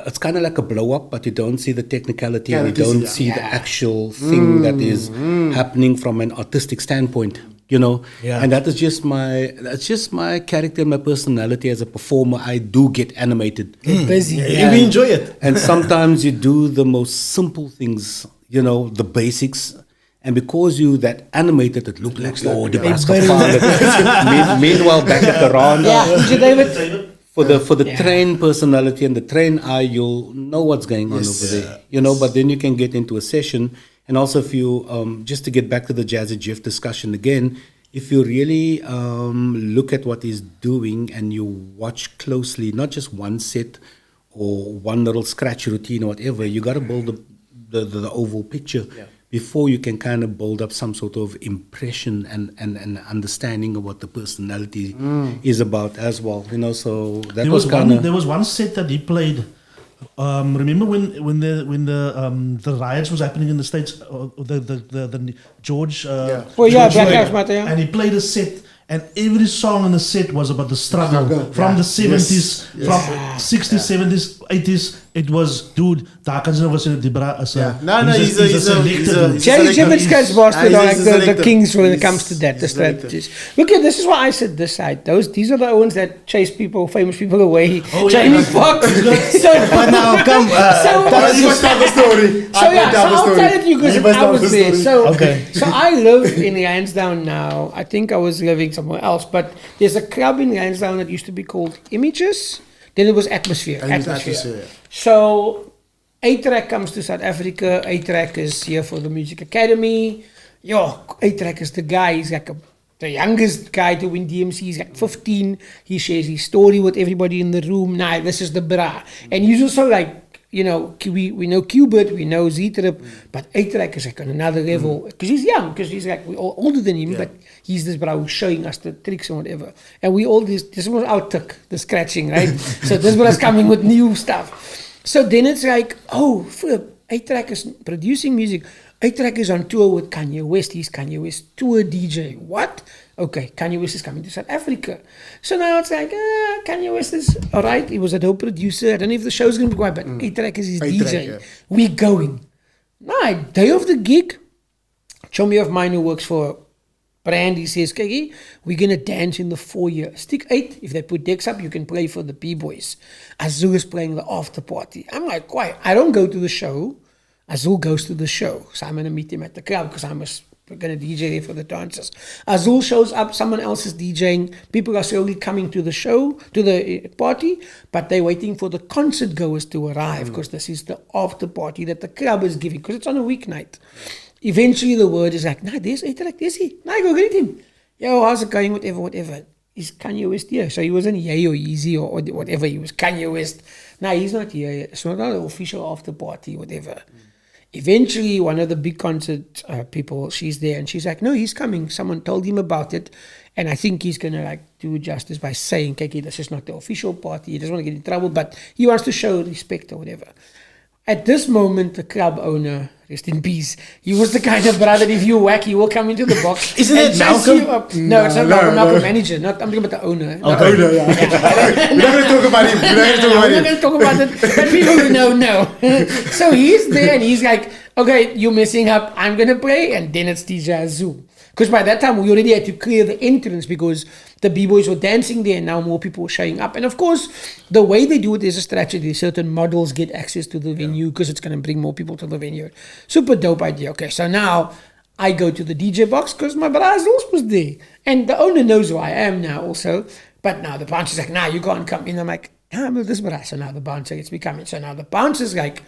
it's kind of like a blow up, but you don't see the technicality and you Technicality, don't yeah. see the actual thing that is happening from an artistic standpoint. You know, Yeah. and that's just my character, my personality as a performer. I do get animated. Busy. Yeah, we enjoy it. And sometimes you do the most simple things, you know, the basics. And because you that animated, it looked like, oh, the Meanwhile, back at the round, Yeah, DJ David. for the trained personality and the trained eye, you'll know what's going on over there, you know. But then you can get into a session, and also if you just to get back to the Jazzy Jeff discussion again, if you really look at what he's doing and you watch closely, not just one set or one little scratch routine or whatever, you got to build the overall picture. Before you can kind of build up some sort of impression and understanding of what the personality is about as well, you know. So that There was was kind one. of There was one set that he played. Remember when the riots was happening in the States? The George. Oh, yeah, George Black Floyd, Lives Matter, yeah. And he played a set. And every song on the set was about the struggle Struggle, from yeah. the 70s, Yes, from yes. 60s, 70s, 80s. It was, dude, daar kan ze nog eens in die bra- as a- Yeah. No, he's a selected. Jerry Jimmins guys was he's like the selector. kings when it He's- comes to that, the he's selector. strategies. Look at this is why I said this side. These are the ones that chase people, famous people away. Oh, yeah. Jamie Foxx. But now, come. You must tell the story. So yeah, so I'll tell it to you because You must I tell was the there. story. So, Okay. so I live in Lansdowne now. I think I was living somewhere else, but there's a club in Lansdowne that used to be called Images. Then it was Atmosphere. Atmosphere, yeah. So A-Track comes to South Africa. A-Track is here for the Music Academy. Yo, A-Track is the guy. He's like the youngest guy to win DMC. He's like 15. He shares his story with everybody in the room. Nah, this is the bra. And he's also like, you know, we know Qbert, we know Z-Trip, but A-Track is like on another level. Because he's young, because he's like we're all older than him, but he's this bro who's showing us the tricks and whatever. And we all, this was our tuck, the scratching, right? So this was coming with new stuff. So then it's like, oh, flip, A-Track is producing music. A-Track is on tour with Kanye West. He's Kanye West tour DJ. What? Okay, Kanye West is coming to South Africa. So now it's like, Kanye West is all right. He was a dope producer. I don't know if the show's going to be quiet, but A-Track is his A-Track, DJ. yeah. We going. Night, day of the gig, chummy of mine who works for brand. He says, Kiki, we're going to dance in the foyer. Stick 8, if they put decks up, you can play for the B-boys. Azhul is playing the after party. I'm like, why? I don't go to the show. Azhul goes to the show. So I'm going to meet him at the club because I'm going to DJ there for the dancers. Azhul shows up, someone else is DJing. People are slowly coming to the show, to the party, but they're waiting for the concert goers to arrive because this is the after party that the club is giving because it's on a weeknight. Eventually the word is like, nah, there's he. Nah, go greet him. Yo, how's it going? Whatever. Is Kanye West here? So he wasn't Ye or Eazy or whatever. He was Kanye West. Nah, he's not here. It's not an official after party, whatever. Eventually, one of the big concert people, she's there and she's like, no, he's coming. Someone told him about it. And I think he's going to like do justice by saying, Kiki, this is not the official party. He doesn't want to get in trouble, but he wants to show respect or whatever. At this moment, the club owner, rest in peace, he was the kind of brother, if you whack, he will come into the box. Isn't it Malcolm? No, it's not Malcolm, manager. I'm talking about the owner. Owner, yeah. We're not going to talk about him. We're not going to talk about it. But people who know. So he's there and he's like, okay, you're messing up. I'm going to play. And then it's DJ Azhul. Because by that time, we already had to clear the entrance because the B-boys were dancing there and now more people were showing up. And of course, the way they do it is a strategy. Certain models get access to the venue because it's going to bring more people to the venue. Super dope idea. Okay, so now I go to the DJ box because my brother was there. And the owner knows who I am now also. But now the bouncer's like, nah, you can't come in. I'm like, I'm with this brother. So now the bouncer gets me coming. So now the bouncer's like,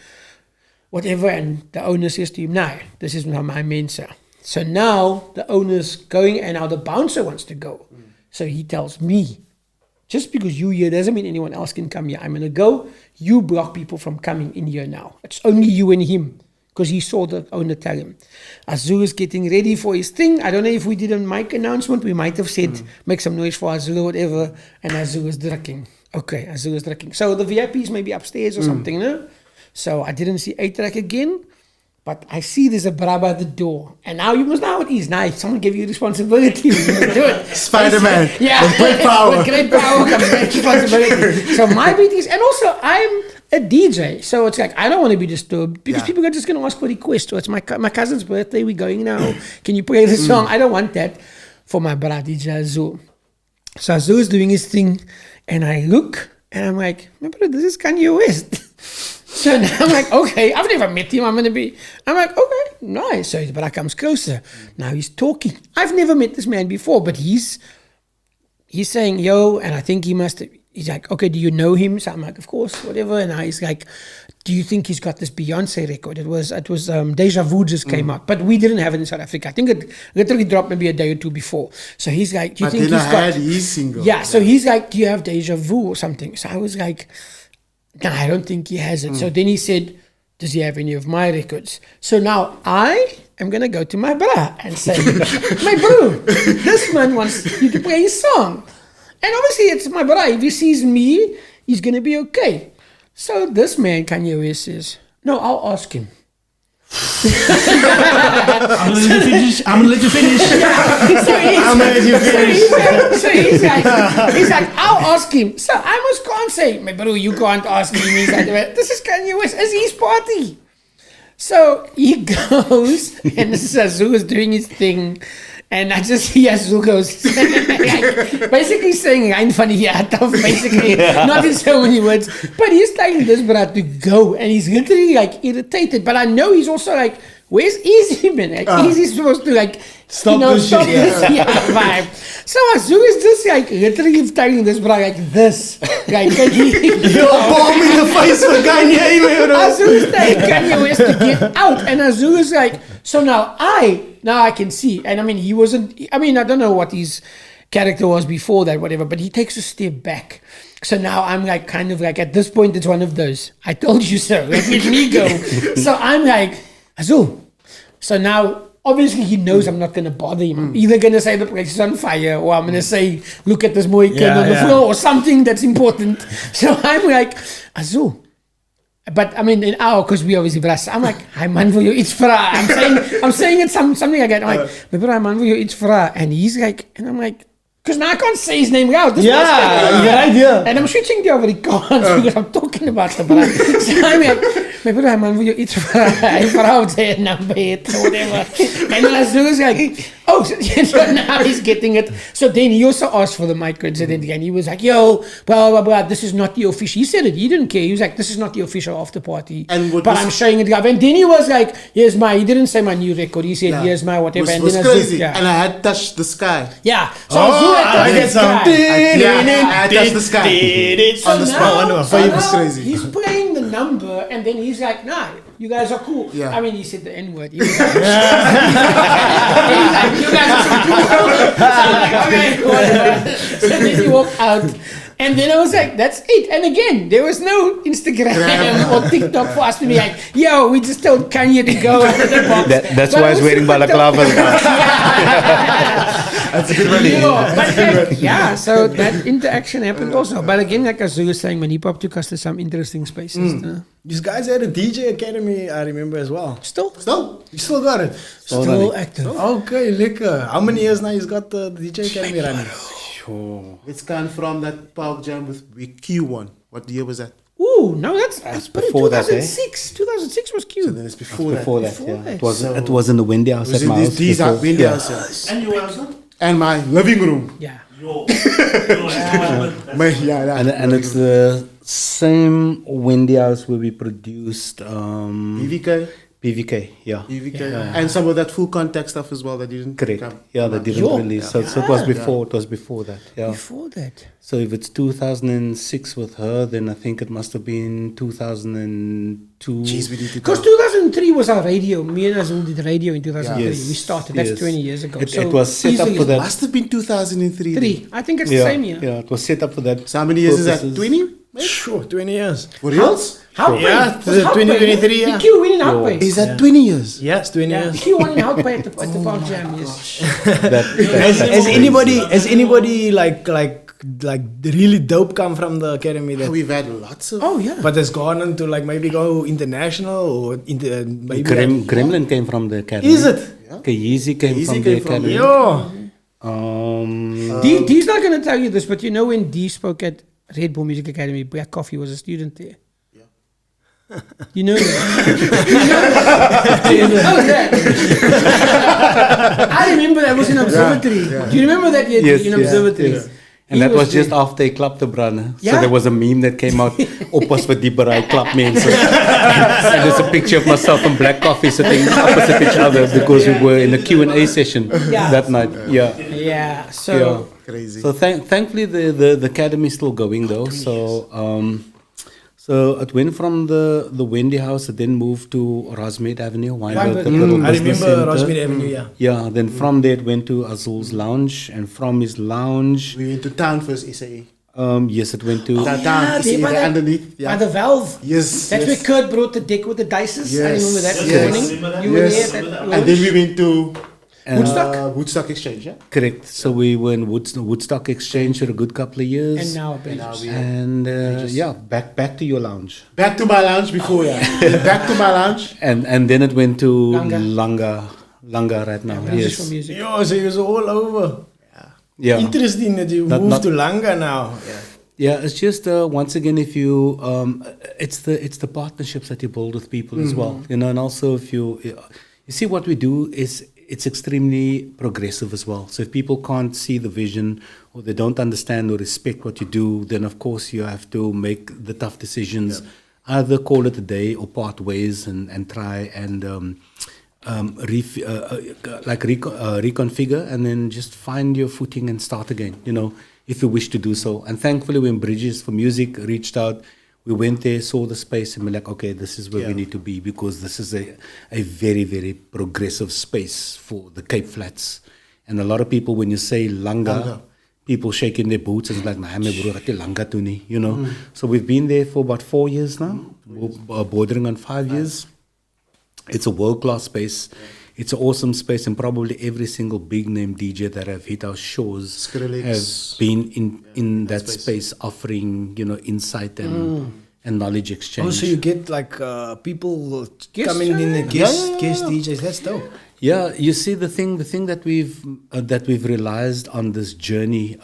whatever. And the owner says to him, nah, this is not my men, sir. So now the owner's going and now the bouncer wants to go. So he tells me, just because you're here doesn't mean anyone else can come here. I'm going to go. You block people from coming in here now. It's only you and him. Because he saw the owner tell him. Azhul is getting ready for his thing. I don't know if we did a mic announcement. We might have said, make some noise for Azhul or whatever. And Azhul is drinking. Okay, Azhul is drinking. So the VIPs may be upstairs or something, no? So I didn't see A-Track again. But I see there's a braba at the door. And now you must know how it is. Now, if someone gave you responsibility, you must do it. Spider-Man. Yeah. With great power. With great power comes great responsibility. So my beat is, and also I'm a DJ. So it's like, I don't want to be disturbed because people are just going to ask for requests. So it's my cousin's birthday. We're going now. Can you play the song? I don't want that for my brother, DJ Azhul. So Azhul is doing his thing. And I look and I'm like, my brother, this is Kanye West. So now I'm like, okay, I've never met him. I'm like, okay, nice. So his brother comes closer. Now he's talking. I've never met this man before, but he's saying, yo, and I think he's like, okay, do you know him? So I'm like, of course, whatever. And now he's like, do you think he's got this Beyonce record? It was Deja Vu just came out, but we didn't have it in South Africa. I think it literally dropped maybe a day or two before. So he's like, do you think he's got his single? Yeah, so he's like, do you have Deja Vu or something? So I was like, no, I don't think he has it. So then he said, does he have any of my records? So now I am going to go to my bra and say, my bro, this man wants you to play his song. And obviously it's my bra. If he sees me, he's going to be okay. So this man, Kanye West, says, no, I'll ask him. I'm gonna let you finish. So he's like, I'll ask him. So I can't say, my bro, you can't ask him. He's like, this is Kanye West, it's his party. So he goes, and this is Azhul is doing his thing. And I just see Azhul goes, like, basically saying, I'm funny, yeah, tough, basically, not in so many words. But he's telling this brother to go, and he's literally like irritated. But I know he's also like, where's Eazy, man? Like, Eazy's supposed to like, stop this vibe. So Azhul is just like literally telling this brother like this. Like, you'll bomb in the face for Kanye, man. Azhul is telling Kanye West to get out. And Azhul is like, so now I can see. And I mean, I don't know what his character was before that, whatever, but he takes a step back. So now I'm like, kind of like, at this point, it's one of those, I told you so, let me go. So I'm like, Azhul. So now, obviously, he knows I'm not going to bother him. I'm either going to say the place is on fire, or I'm going to say, look at this Mohican on the floor, or something that's important. So I'm like, Azhul. But I mean, in our, because we obviously brass, I'm like, hi man for you, it's fra. I'm saying it something like that. I'm like, but hi man for you, it's fra. And he's like, and I'm like, Because now I can't say his name out. This Yeah, was you're right here. And I'm switching to Afrikaans because I'm talking about the brand. So I mean, my brother, man, wil jy iets vrouw sê number it or whatever. And then Azhul was like, oh, so now he's getting it. So then he also asked for the mic incident again. He was like, yo, blah, blah, blah, this is not the official. He said it. He didn't care. He was like, this is not the official after party. But I'm showing it. And then he was like, here's my, he didn't say my new record. He said, here's my whatever. It was crazy. And I had touched the sky. Yeah. So Azhul had touched the sky. I touched the sky. So On the spot. now, So it was crazy. he's playing the number, and then he's like, nah, you guys are cool. Yeah. I mean, he said the N-word. He was like, he's like, you guys are so cool. So I'm like, okay, whatever. So then he walked out. And then I was like, that's it. And again, there was no Instagram or TikTok for us to be like, yo, we just told Kanye to go out of the box. That's why he's wearing balaclavas. That's a good one. Yeah, so that interaction happened also. But again, like Azhul was saying, when hip hop took us to some interesting spaces. These guys had a DJ academy, I remember as well. Still? You still got it? Still active. Okay, lekker. How many years now he's got the DJ academy running? Let's come from that Park Jam with Q1. What year was that? Ooh, no, that's before that, 2006. 2006 was cute. So then it's before that. Before that, Before yeah. that. It was in the Windy House at my house. These are before. windy Yeah. houses. And you also? And my living room. Yeah. And it's the same Windy House where we produced PVK, yeah. EVK. And some of that full contact stuff as well that didn't Correct. come. Yeah, that didn't release. So it was before. It was before that. Yeah. Before that. So if it's 2006 with her, then I think it must have been 2002. Jeez, we need to Because go. 2003 was our radio. Me and Azhul did radio in 2003. Yes. We started. That's Yes. 20 years ago. It was set up easily for that. Must have been 2003. 3. I think it's the Yeah, same year. yeah, it was set up for that. So how many years is that? purposes. 20? Sure, 20 years. For reals? Houtpay. Yeah, It was Houtpay, 2023, no? yeah. The Q winning Houtpay. Is that 20 years? Yes, 20 Yeah, years. Q winning Houtpay at the Park Jam. Yes. Has anybody like really dope come from the academy that We've had lots of. Oh, yeah. but has gone on to like maybe go international or maybe Gremlin came from the academy. Is it? Okay, Eazy came Eazy from came the from academy. Yo. Dee's not going to tell you this, but you know when Dee spoke at Red Bull Music Academy, Black Coffee was a student there. You know that? You know that? I remember that was in Observatory. Do you remember that Yes, in yes, Observatory? yes. And that was just after he clapped the brother. So Yeah. there was a meme that came out, oppas vir die braai klap mense. And there's a picture of myself and Black Coffee sitting opposite each other because we were in a Q&A session Yeah. that night. Yeah. Yeah. So Yeah. Crazy. So thankfully the academy is still going though. So it went from the Wendy House, it then moved to Rosmead Avenue, Wynberg, the little I business remember center. Rosmead Avenue, yeah. Yeah, then from there it went to Azhul's lounge, and from his lounge, We went to town first, SAE. yes, it went to Down, SAE, by underneath. by the valve. Yes. That's yes. where Kurt brought the deck with the dices. I Yes. remember that Yes. morning. You were Yes. there. That And then we went to Woodstock Exchange, yeah? correct. So we were in Woodstock Exchange for a good couple of years, and now Bridges. and back to your lounge, Back to my lounge before, yeah. Back to my lounge. and then it went to Langa. Langa right now. Bridges for Yes, music. Yo, so he was all over. yeah. Interesting that you Not- moved not- to Langa now. Yeah, it's just once again, if you, it's the partnerships that you build with people as well, you know, and also if you see what we do is it's extremely progressive as well. So if people can't see the vision or they don't understand or respect what you do, then of course you have to make the tough decisions, either call it a day or part ways and try and reconfigure and then just find your footing and start again, you know, if you wish to do so. And thankfully when Bridges for Music reached out, we went there, saw the space, and we're like, okay, this is where we need to be because this is a very, very progressive space for the Cape Flats. And a lot of people, when you say Langa, people shaking their boots and it's like, nah, my bro, rat jy Langa toe nie, you know. So we've been there for about 4 years now, bordering on 5 years. It's a world-class space. It's an awesome space, and probably every single big-name DJ that have hit our shows Skrillex. have been in that space offering, you know, insight and knowledge exchange. Oh, so you get like people Guest, coming in yeah. and guest DJs. That's dope. Yeah, you see the thing that we've realized on this journey.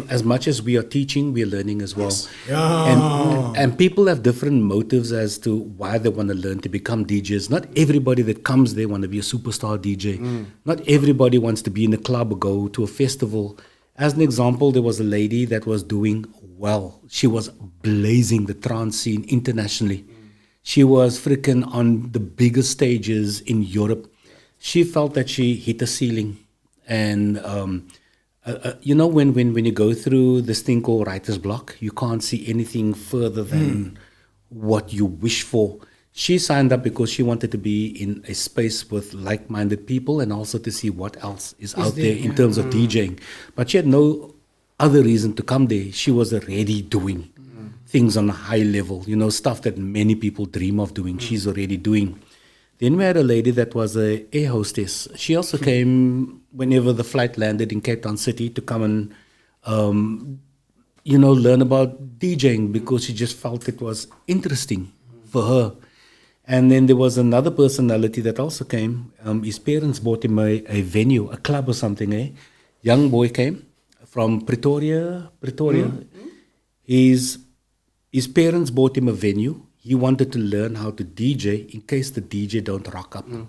As much as we are teaching, we are learning as well. And people have different motives as to why they want to learn to become DJs. Not everybody that comes there want to be a superstar DJ. Not everybody wants to be in a club or go to a festival. As an example, there was a lady that was doing well. She was blazing the trance scene internationally. She was freaking on the biggest stages in Europe. She felt that she hit a ceiling. And, when you go through this thing called writer's block, you can't see anything further than what you wish for. She signed up because she wanted to be in a space with like-minded people and also to see what else is out there in terms of DJing. But she had no other reason to come there. She was already doing things on a high level, stuff that many people dream of doing. She's already doing. Then we had a lady that was a air hostess. She also came whenever the flight landed in Cape Town City to come and, learn about DJing because she just felt it was interesting for her. And then there was another personality that also came. His parents bought him a venue, a club or something. Young boy came from Pretoria. His parents bought him a venue. He wanted to learn how to DJ in case the DJ don't rock up. So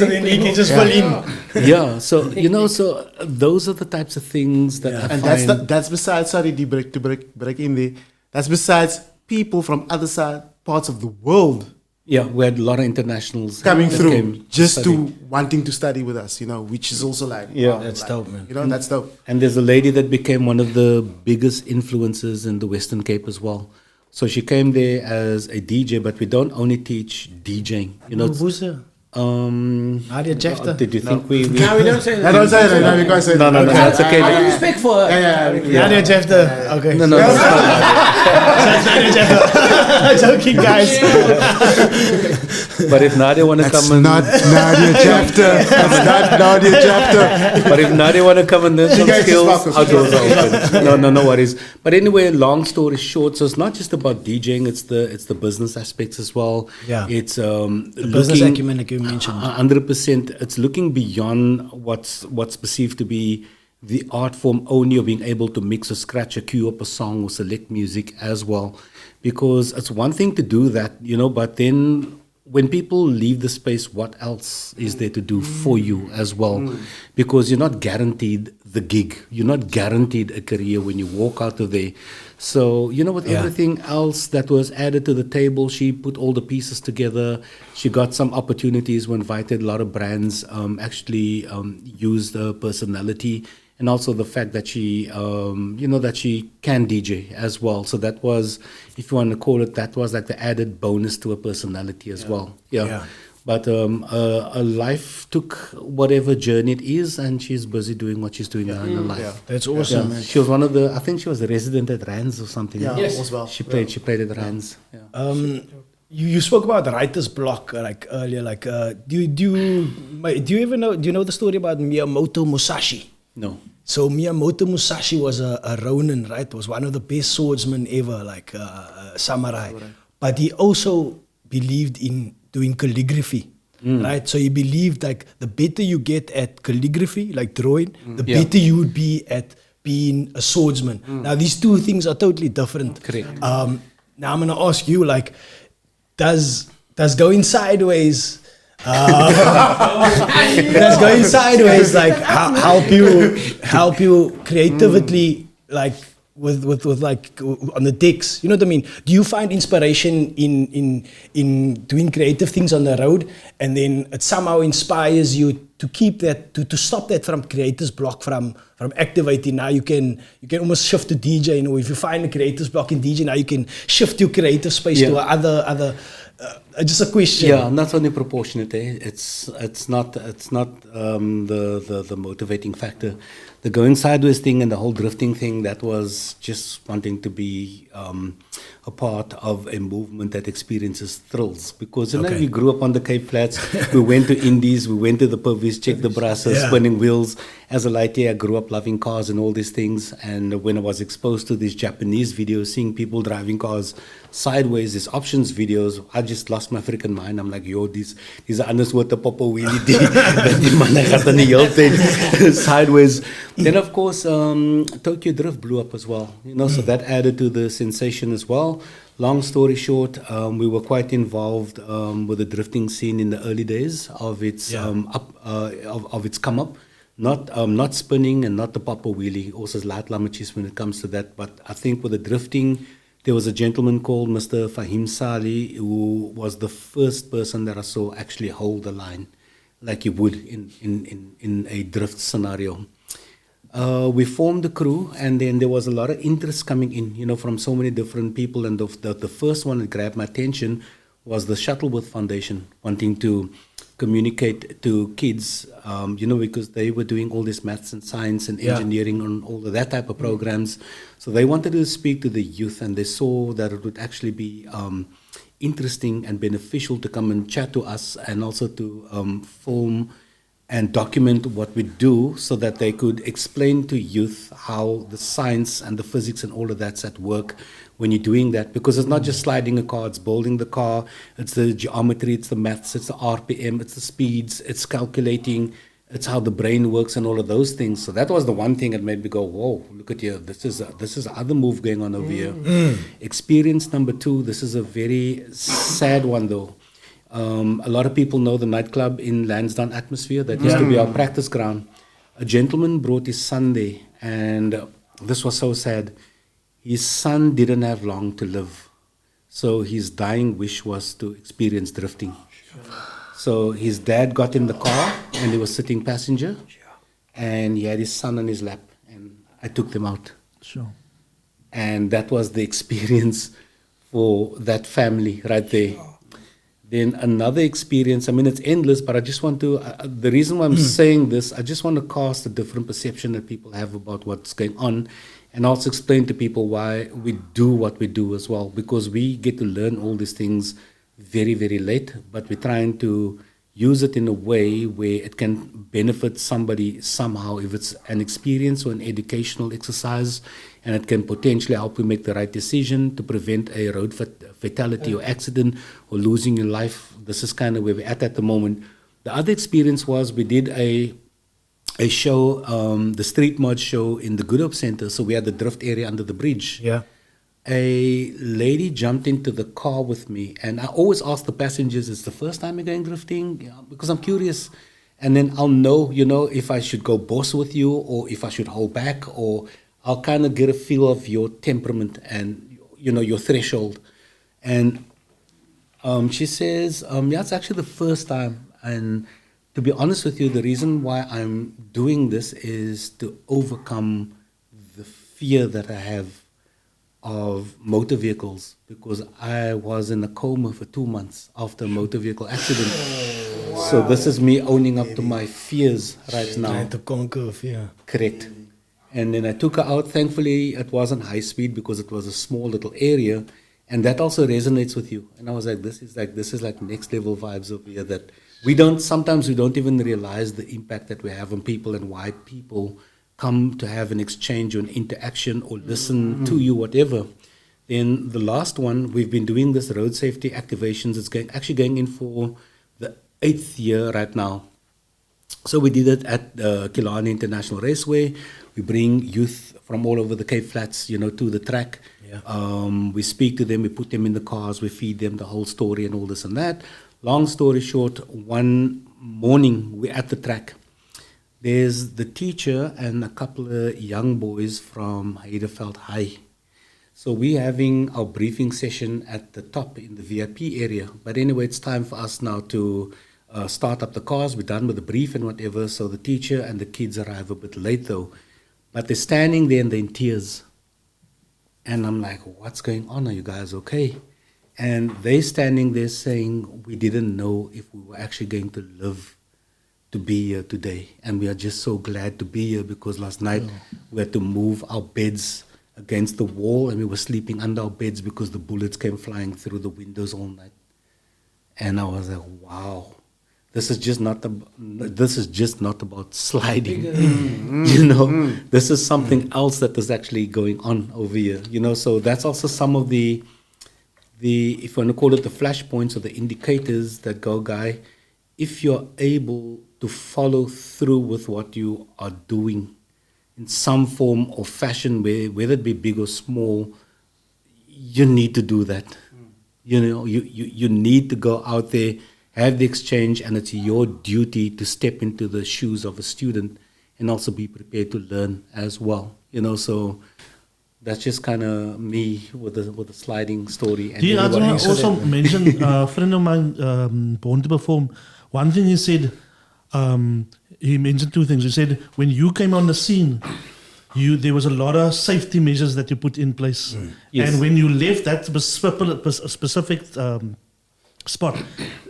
then he can just fall in. Yeah, so those are the types of things that I And find. that's besides, sorry to break in there, that's besides people from other parts of the world Yeah, we had a lot of internationals coming that through came just study. to wanting to study with us, which is also like, Yeah. wow, That's like, dope, man. That's dope. And there's a lady that became one of the biggest influences in the Western Cape as well. So she came there as a DJ, but we don't only teach DJing. Who's her? Nadia Jefter? Did you think we No, we don't say that. I don't say that. No, we can't say No, that. no, that's okay. I have respect for her. Nadia Jefter. Okay. No, no, it's not. Nadia Jefter. Joking, guys. But if Nadia want to That's come and not Nadia Jefter. That's not Nadia Jefter. but if Nadia want to come and learn some guys just skills, focus. our doors are open. No worries. But anyway, long story short, so it's not just about DJing; it's the business aspects as well. Yeah. It's The business acumen like you mentioned. 100%. It's looking beyond what's perceived to be the art form only, of being able to mix or scratch or cue up a song or select music as well, because it's one thing to do that, but then when people leave the space, what else is there to do for you as well? Because you're not guaranteed the gig. You're not guaranteed a career when you walk out of there. So, with everything else that was added to the table, she put all the pieces together. She got some opportunities. We invited a lot of brands, used her personality and also the fact that she, that she can DJ as well. So that was, if you want to call it, that was like the added bonus to her personality as well. Yeah. But her life took whatever journey it is, and she's busy doing what she's doing now in her life. Yeah. That's awesome, man. She was I think she was a resident at Rands or something. Yeah, Yes. as well. She played at Rands. Yeah. You spoke about writer's block earlier. Do you ever know? Do you know the story about Miyamoto Musashi? No. So Miyamoto Musashi was a Ronin, right? Was one of the best swordsmen ever, samurai. But he also believed in doing calligraphy, right? So he believed the better you get at calligraphy, like drawing, the better you would be at being a swordsman. Now these two things are totally different. Correct. Now I'm gonna ask you, does going sideways? Does going sideways help you creatively with on the decks? You know what I mean? Do you find inspiration in doing creative things on the road, and then it somehow inspires you to keep that, to stop that from creator's block from activating? Now you can almost shift to DJ. If you find a creator's block in DJ, now you can shift your creative space to other. Just a question. Yeah, not only proportionate. It's not the motivating factor. the going sideways thing and the whole drifting thing, that was just wanting to be a part of a movement that experiences thrills. Because, you know, we grew up on the Cape Flats, we went to Indies, we went to the Purvis, checked the brasses, spinning wheels. As a lighter, I grew up loving cars and all these things. And when I was exposed to these Japanese videos, seeing people driving cars sideways, these options videos, I just lost my freaking mind. I'm like, yo, these are anders wat 'n papa wheelie die. Dat die man gaat in die hele tyd sideways. Then of course, Tokyo Drift blew up as well. You know, so that added to the sensation as well. Long story short, we were quite involved with the drifting scene in the early days of its of its come up. Not spinning and not the papa wheelie, also light lammetjies when it comes to that. But I think with the drifting, there was a gentleman called Mr. Fahim Sali, who was the first person that I saw actually hold the line like you would in a drift scenario. We formed the crew, and then there was a lot of interest coming in, you know, from so many different people. And the first one that grabbed my attention was the Shuttleworth Foundation, wanting to communicate to kids, you know, because they were doing all this maths and science and engineering and all of that type of programs. So they wanted to speak to the youth, and they saw that it would actually be interesting and beneficial to come and chat to us, and also to film and document what we do, so that they could explain to youth how the science and the physics and all of that's at work when you're doing that. Because it's not just sliding a car, it's building the car, it's the geometry, it's the maths, it's the RPM, it's the speeds, it's calculating, it's how the brain works and all of those things. So that was the one thing that made me go, whoa, look at here, this is the other move going on over here. Experience number 2, this is a very sad one though. A lot of people know the nightclub in Lansdowne Atmosphere. That used to be our practice ground. A gentleman brought his son there, and this was so sad. His son didn't have long to live, so his dying wish was to experience drifting. So his dad got in the car, and he was sitting passenger, and he had his son on his lap, and I took them out. And that was the experience for that family right there. Then another experience, I mean, it's endless, but I just want to, the reason why I'm saying this, I just want to cast a different perception that people have about what's going on, and also explain to people why we do what we do as well, because we get to learn all these things very, very late, but we're trying to use it in a way where it can benefit somebody somehow, if it's an experience or an educational exercise, and it can potentially help you make the right decision to prevent a road fatality or accident or losing your life. This is kind of where we're at the moment. The other experience was we did a show, the street mod show in the Good Hope Center. So we had the drift area under the bridge. A lady jumped into the car with me, and I always ask the passengers, it's the first time you're going drifting? Yeah, because I'm curious. And then I'll know, you know, if I should go boss with you or if I should hold back, or I'll kind of get a feel of your temperament and, you know, your threshold. And she says, yeah, it's actually the first time. And to be honest with you, the reason why I'm doing this is to overcome the fear that I have of motor vehicles, because I was in a coma for 2 months after a motor vehicle accident. So this is me owning up to my fears right now. Trying to conquer fear. Correct. And then I took her out. Thankfully, it wasn't high speed because it was a small little area, and that also resonates with you. And I was like, this is like next level vibes over here that sometimes we don't even realize the impact that we have on people and why people come to have an exchange or an interaction or listen to you, whatever. Then the last one, we've been doing this road safety activations. It's actually going in for the 8th year right now. So we did it at Killarney International Raceway. We bring youth from all over the Cape Flats, you know, to the track. We speak to them, we put them in the cars, we feed them the whole story and all this and that. Long story short, one morning we're at the track. There's the teacher and a couple of young boys from Heideveld High. So we're having our briefing session at the top in the VIP area. But anyway, it's time for us now to start up the cars. We're done with the brief and whatever. So the teacher and the kids arrive a bit late though. But they're standing there and they're in tears. And I'm like, what's going on? Are you guys okay? And they're standing there saying, we didn't know if we were actually going to live to be here today. And we are just so glad to be here because last night we had to move our beds against the wall and we were sleeping under our beds because the bullets came flying through the windows all night. And I was like, wow, this is just not about sliding. This is something else that is actually going on over here. So that's also some of the if you want to call it the flashpoints or the indicators that go, guy, if you're able to follow through with what you are doing in some form or fashion, whether it be big or small, you need to do that. You need to go out there, have the exchange, and it's your duty to step into the shoes of a student and also be prepared to learn as well. So that's just kind of me with the sliding story. And I also mentioned a friend of mine born to perform. One thing he said, he mentioned two things. He said when you came on the scene, there was a lot of safety measures that you put in place. Yes. And when you left that specific spot,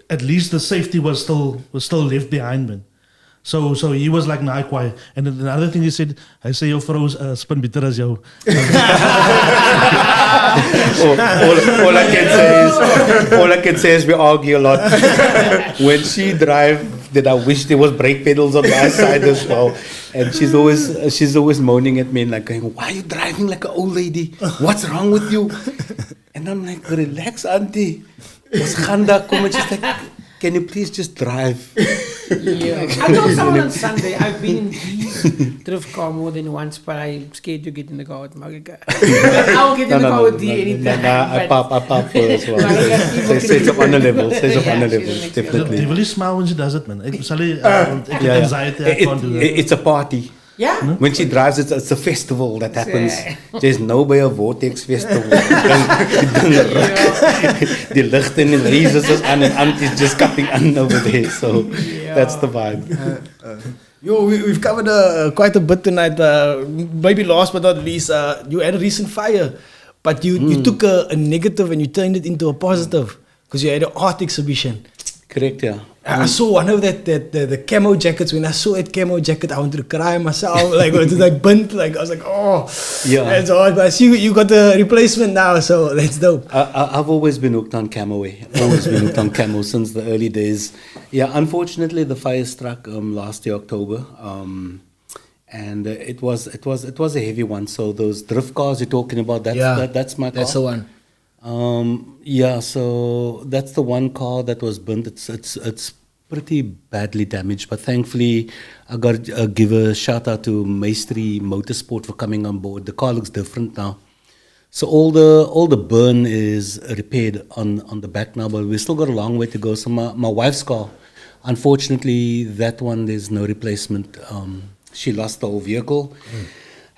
at least the safety was still left behind, man. So he was like, nah, quiet. And then another thing he said, I say your vrou spin bitter as jou. all I can say is we argue a lot. When she drive, then I wish there was brake pedals on my side as well. And she's always moaning at me and like going, why are you driving like an old lady? What's wrong with you? And I'm like, relax, auntie. Ons gaan daar kom. And she's like, can you please just drive? Yeah. I told someone on Sunday, I've been in E's drift car more than once, but I'm scared to get in the car with Marika. I'll get in the car with D anytime. I pop for her as well. Sets up on the level. Definitely. The really smile when she does it, man. Anxiety, I can't do that. It's a party. Yeah. When she drives, it's a festival that happens. There's no by a vortex festival. The licht and the lasers is on and auntie's just cutting on over there. So that's the vibe. We've covered quite a bit tonight. Maybe last but not least, you had a recent fire, but you took a negative and you turned it into a positive because you had an art exhibition. Correct, yeah. I saw one of the camo jackets. When I saw that camo jacket, I wanted to cry myself. Like it was like burnt. Like I was like, oh, yeah, that's hard. But I see you got the replacement now, so that's dope. I've always been hooked on camo. Always been hooked on camo since the early days. Yeah, unfortunately, the fire struck last year October, and it was a heavy one. So those drift cars you're talking about, that's my car. That's the one. So that's the one car that was burnt. It's pretty badly damaged, but thankfully I got to give a shout out to Maestri Motorsport for coming on board. The car looks different now, so all the burn is repaired on the back now, but we still got a long way to go. So my wife's car, unfortunately, that one there's no replacement. She lost the whole vehicle.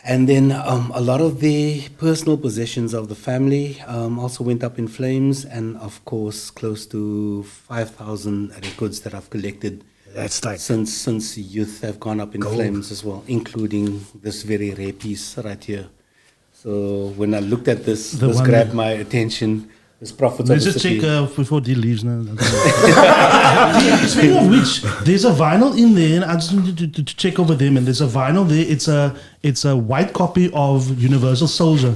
And then a lot of the personal possessions of the family also went up in flames, and of course close to 5,000 records that I've collected. That's tight. Since youth have gone up in flames as well, including this very rare piece right here. So when I looked at this grabbed my attention. This Prophets Let's of the just City. check before D leaves now. Speaking of which, there's a vinyl in there, and I just need to check over them. And there's a vinyl there. It's a white copy of Universal Soldier,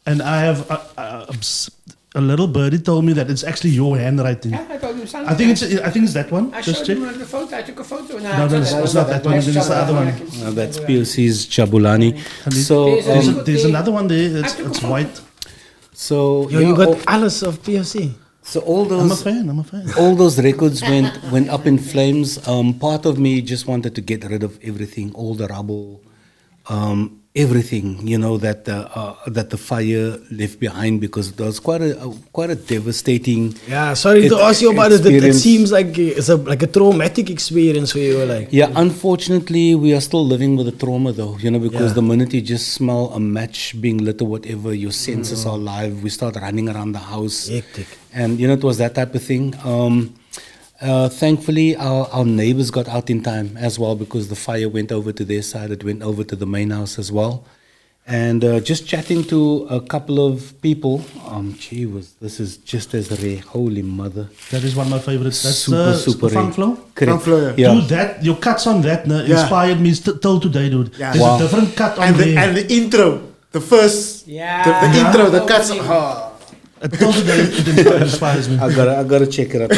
and I have a little birdie told me that it's actually your handwriting. Yeah, I told him Sunday. I think it's that one. I Just showed check. him on the photo. I took a photo. No, it's not that one. It's the other one. That's POC's Jabulani. So there's another one there. It's white. So you got Alice of POC. So all those I'm a fan. all those records went up in flames. Part of me just wanted to get rid of everything, all the rubble, everything, that the fire left behind, because it was quite a devastating. Yeah, sorry to ask you about it. It seems like it's like a traumatic experience for you. Like, yeah, unfortunately, we are still living with the trauma though. Because the minute you just smell a match being lit or whatever, your senses are live. We start running around the house. Hectic. And it was that type of thing. Thankfully, our neighbors got out in time as well, because the fire went over to their side. It went over to the main house as well. And just chatting to a couple of people, this is just as rare. Holy mother. That is one of my favorites. That's Super Funk rare. Flow. Correct. Funk Flow, Yeah. Dude, that your cuts on that inspired me till today, dude. Yeah. There's Wow. a different cut on And there. the intro, the first, the intro, the cuts. Till today, it inspires me. I gotta check it out.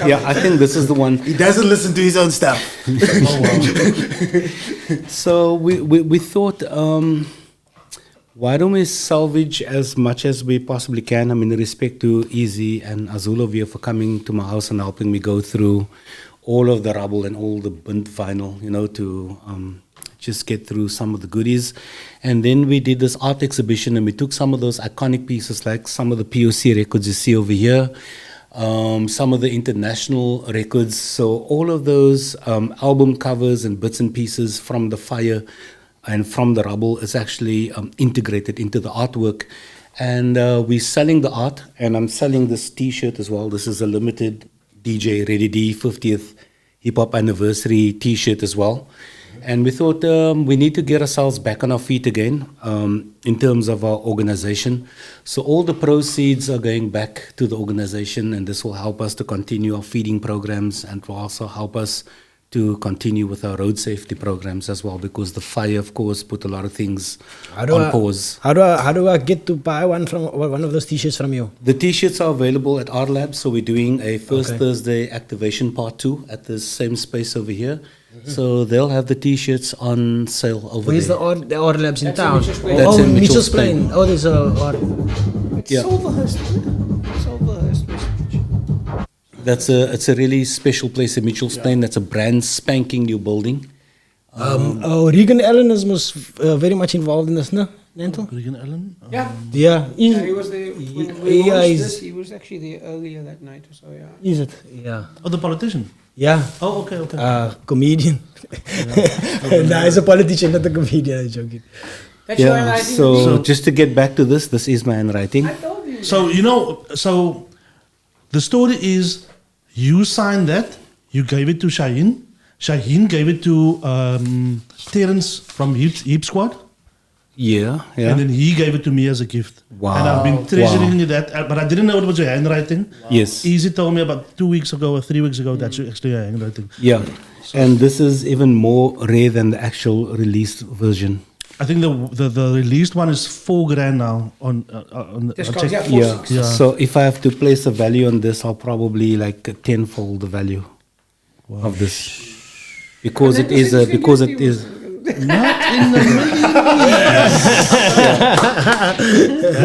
Yeah, I think this is the one. He doesn't listen to his own stuff. Oh, wow. So we thought, why don't we salvage as much as we possibly can? I mean, in respect to Eazy and Azhul over here for coming to my house and helping me go through all of the rubble and all the burnt vinyl, to just get through some of the goodies. And then we did this art exhibition, and we took some of those iconic pieces, like some of the POC records you see over here, some of the international records. So all of those album covers and bits and pieces from the fire and from the rubble is actually integrated into the artwork. And we're selling the art, and I'm selling this T-shirt as well. This is a limited DJ Ready D 50th Hip Hop Anniversary T-shirt as well. And we thought we need to get ourselves back on our feet again in terms of our organization. So all the proceeds are going back to the organization, and this will help us to continue our feeding programs, and will also help us to continue with our road safety programs as well, because the fire, of course, put a lot of things on pause. How do I get to buy one of those T-shirts from you? The T-shirts are available at our lab, so we're doing a First Thursday activation part 2 at the same space over here. So they'll have the T-shirts on sale over Where's there. the order labs in town? Mitchell's Plain. That's in Mitchell's Mitchell's Plain. Plain. Oh, there's a order. It's Yeah. Silverhurst. Silverhurst. It's a really special place in Mitchell's Plain. That's a brand spanking new building. Regan Allen is most very much involved in this, no? Nentel? Regan Allen? Yeah. Yeah. Yeah, he was there when we Yeah, launched he's- this. He was actually there earlier that night or so. Yeah. Is it? Yeah. Oh, the politician. Yeah. Oh, okay. Comedian. Nah, he's a politician, not a comedian. I'm joking. That's your Yeah. handwriting. So just to get back to this is my handwriting. I told you. So, so the story is you signed that, you gave it to Shaheen. Shaheen gave it to Terence from Heap Squad. Yeah, yeah. And then he gave it to me as a gift. Wow. And I've been treasuring that, but I didn't know it was your handwriting. Yes. Eazy told me about 2 weeks ago or 3 weeks ago that's actually your handwriting. Yeah. And this is even more rare than the actual released version. I think the released one is $4,000 now on Discount, check. yeah. Yeah. Yeah. So if I have to place a value on this, I'll probably like tenfold the value of this. Because it is because it is Not in the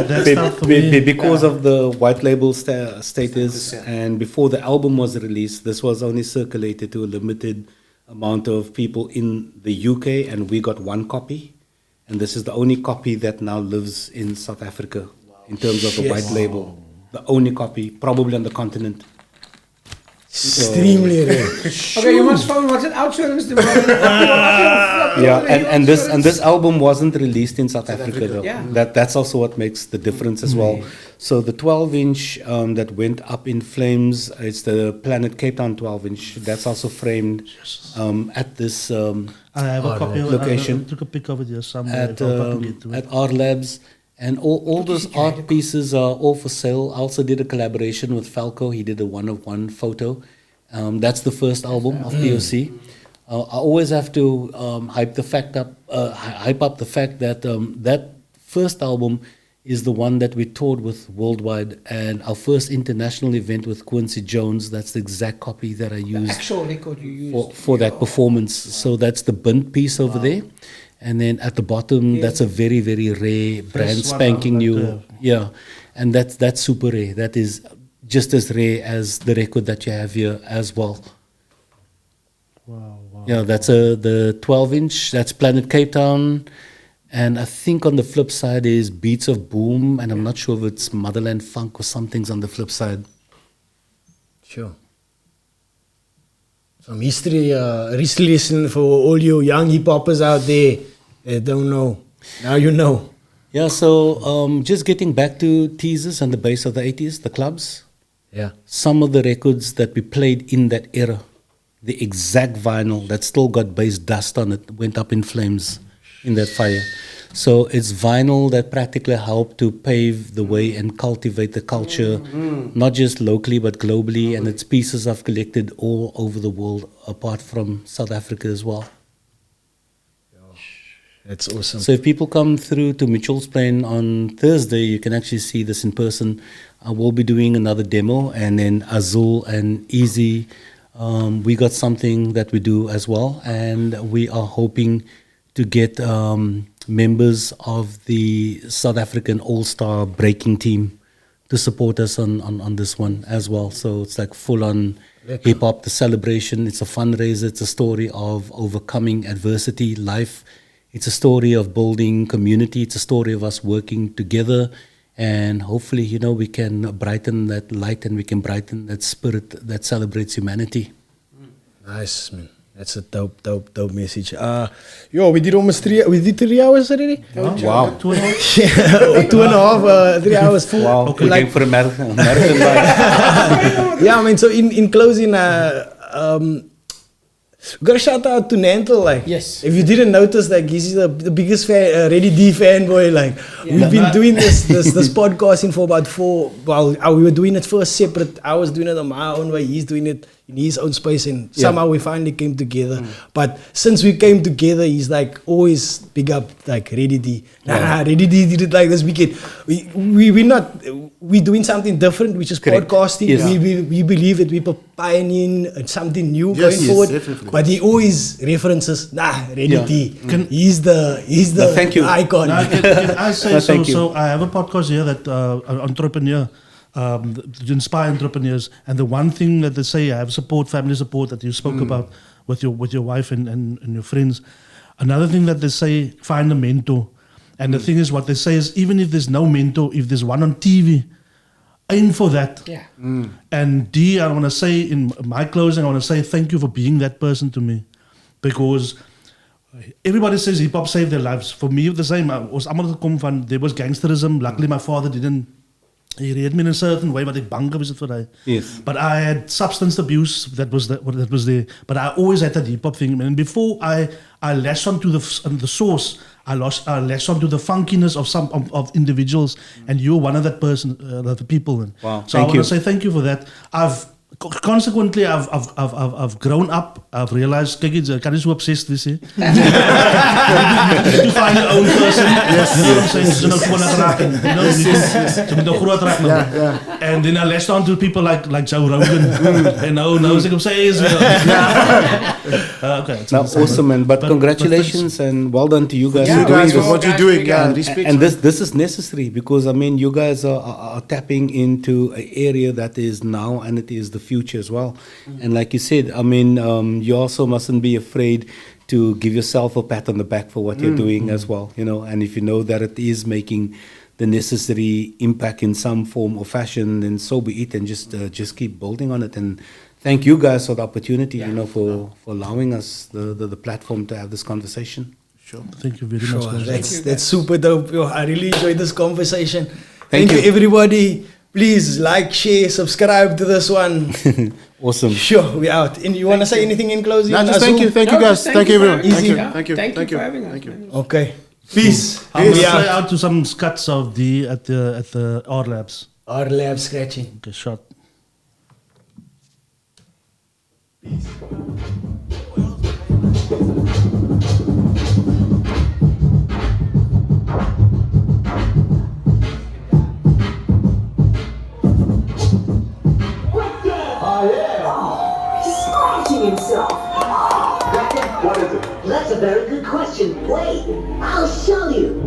That's tough for me. because of the white label status, and before the album was released, this was only circulated to a limited amount of people in the UK, and we got one copy, and this is the only copy that now lives in South Africa in terms of the white label. The only copy, probably on the continent. Extremely rare. Okay, you must phone. What's it? Outsurance. Yeah, and this album wasn't released in South Africa though. Yeah. That's also what makes the difference as well. So the 12-inch that went up in flames, it's the Planet Cape Town 12-inch. That's also framed at this I have a copy of location. I took a pic of it here somewhere. if I can get to it. at our labs. And all those art pieces are all for sale. I also did a collaboration with Falco. He did a one-of-one photo. That's the first album of POC. I always have to hype up the fact that that first album is the one that we toured with worldwide, and our first international event with Quincy Jones. That's the exact copy that I used Actual record you used. for that performance. So that's the burnt piece over there. And then at the bottom, that's a very, very rare, brand First one spanking out, new. like, Yeah. And that's super rare. That is just as rare as the record that you have here as well. Wow. Yeah, that's the 12-inch. That's Planet Cape Town. And I think on the flip side is Beats of Boom. And I'm not sure if it's Motherland Funk or something's on the flip side. Sure. Some history lesson for all you young hip hoppers out there that don't know. Now you know. Yeah, so just getting back to teasers and the base of the 80s, the clubs. Yeah. Some of the records that we played in that era, the exact vinyl that still got bass dust on it, went up in flames. in that fire. So it's vinyl that practically helped to pave the way and cultivate the culture, not just locally but globally. And it's pieces I've collected all over the world, apart from South Africa as well. That's awesome. So if people come through to Mitchell's Plain on Thursday, you can actually see this in person. I will be doing another demo, and then Azhul and Eazy, we got something that we do as well, and we are hoping to get members of the South African All-Star breaking team to support us on this one as well. So it's like full-on hip-hop, the celebration. It's a fundraiser. It's a story of overcoming adversity, life. It's a story of building community. It's a story of us working together. And hopefully, you know, we can brighten that light and we can brighten that spirit that celebrates humanity. Nice, man. That's a dope message. We did almost 3 hours already. Wow. 2.5. Yeah, 2.5, 3 hours. Wow. Okay. We're going for a marathon run. Yeah, I mean, so in closing, we got a shout out to Nantel. Like, Yes. If you didn't notice, like, he's the biggest fan, Ready D fanboy. Like, we've been doing this podcasting for about 4. Well, we were doing it first separate. I was doing it on my own way. He's doing it in his own space, and somehow we finally came together. But since we came together, he's like always big up like Ready D. Ready D did it like this weekend. We're doing something different, which is Correct. podcasting. Yes. We believe that we're pioneering something new Yes, going yes, forward. definitely. But he always references, Ready Yeah. D. He's the thank you. icon. Now, can I say No, so? thank you. So I have a podcast here that entrepreneur, to inspire entrepreneurs, and the one thing that they say, I have support, family support that you spoke about with your wife and your friends. Another thing that they say, find a mentor. And the thing is, what they say is, even if there's no mentor, if there's one on TV, aim for that. Yeah. And D, I want to say in my closing, I want to say thank you for being that person to me, because everybody says hip hop saved their lives. For me, the same. There was gangsterism. Luckily, my father didn't. He reared me in a certain way, but ik bang was it for that. Yes. But I had substance abuse that was there. But I always had that hip hop thing. And before I latched onto the source, I latched onto the funkiness of some of individuals, and you're one of that person, the people. Wow, So I thank want you. to say thank you for that. Consequently, I've grown up. I've realized, kijk eens, kan je zo obsessed wees, hè? You need to find your own person. Yes. You know what I'm saying? Ze moet gewoon raken. You know, ze moet nog groot raken. And then I latched on to people like Joe Rogan. And now is ik op zijn is weer. Okay. Now, awesome, man. But congratulations and well done to you guys. You for doing guys for this. what you're doing. Yeah, respect. And this is necessary, because I mean, you guys are tapping into an area that is now and it is the future as well. And like you said, I mean, you also mustn't be afraid to give yourself a pat on the back for what you're doing as well, you know. And if you know that it is making the necessary impact in some form or fashion, then so be it, and just keep building on it. And thank you guys for the opportunity, you know, for allowing us the platform to have this conversation. Sure. Thank you very Sure, much. that's super dope. Yo, I really enjoyed this conversation. Thank Thank you, you. everybody. Please like, share, subscribe to this one. Awesome. Sure, we out. And you want to say anything in closing? No, just Azhul? thank you guys. Thank you everyone. for Thank you. having us. Thank you. Thank Thank you you. for having us. Thank you. man. Okay. Peace. I'm going to We play out. out to some cuts of D at the R Labs. Our lab scratching. Okay, shot. Scratching himself. What is it? That's a very good question. Wait, I'll show you.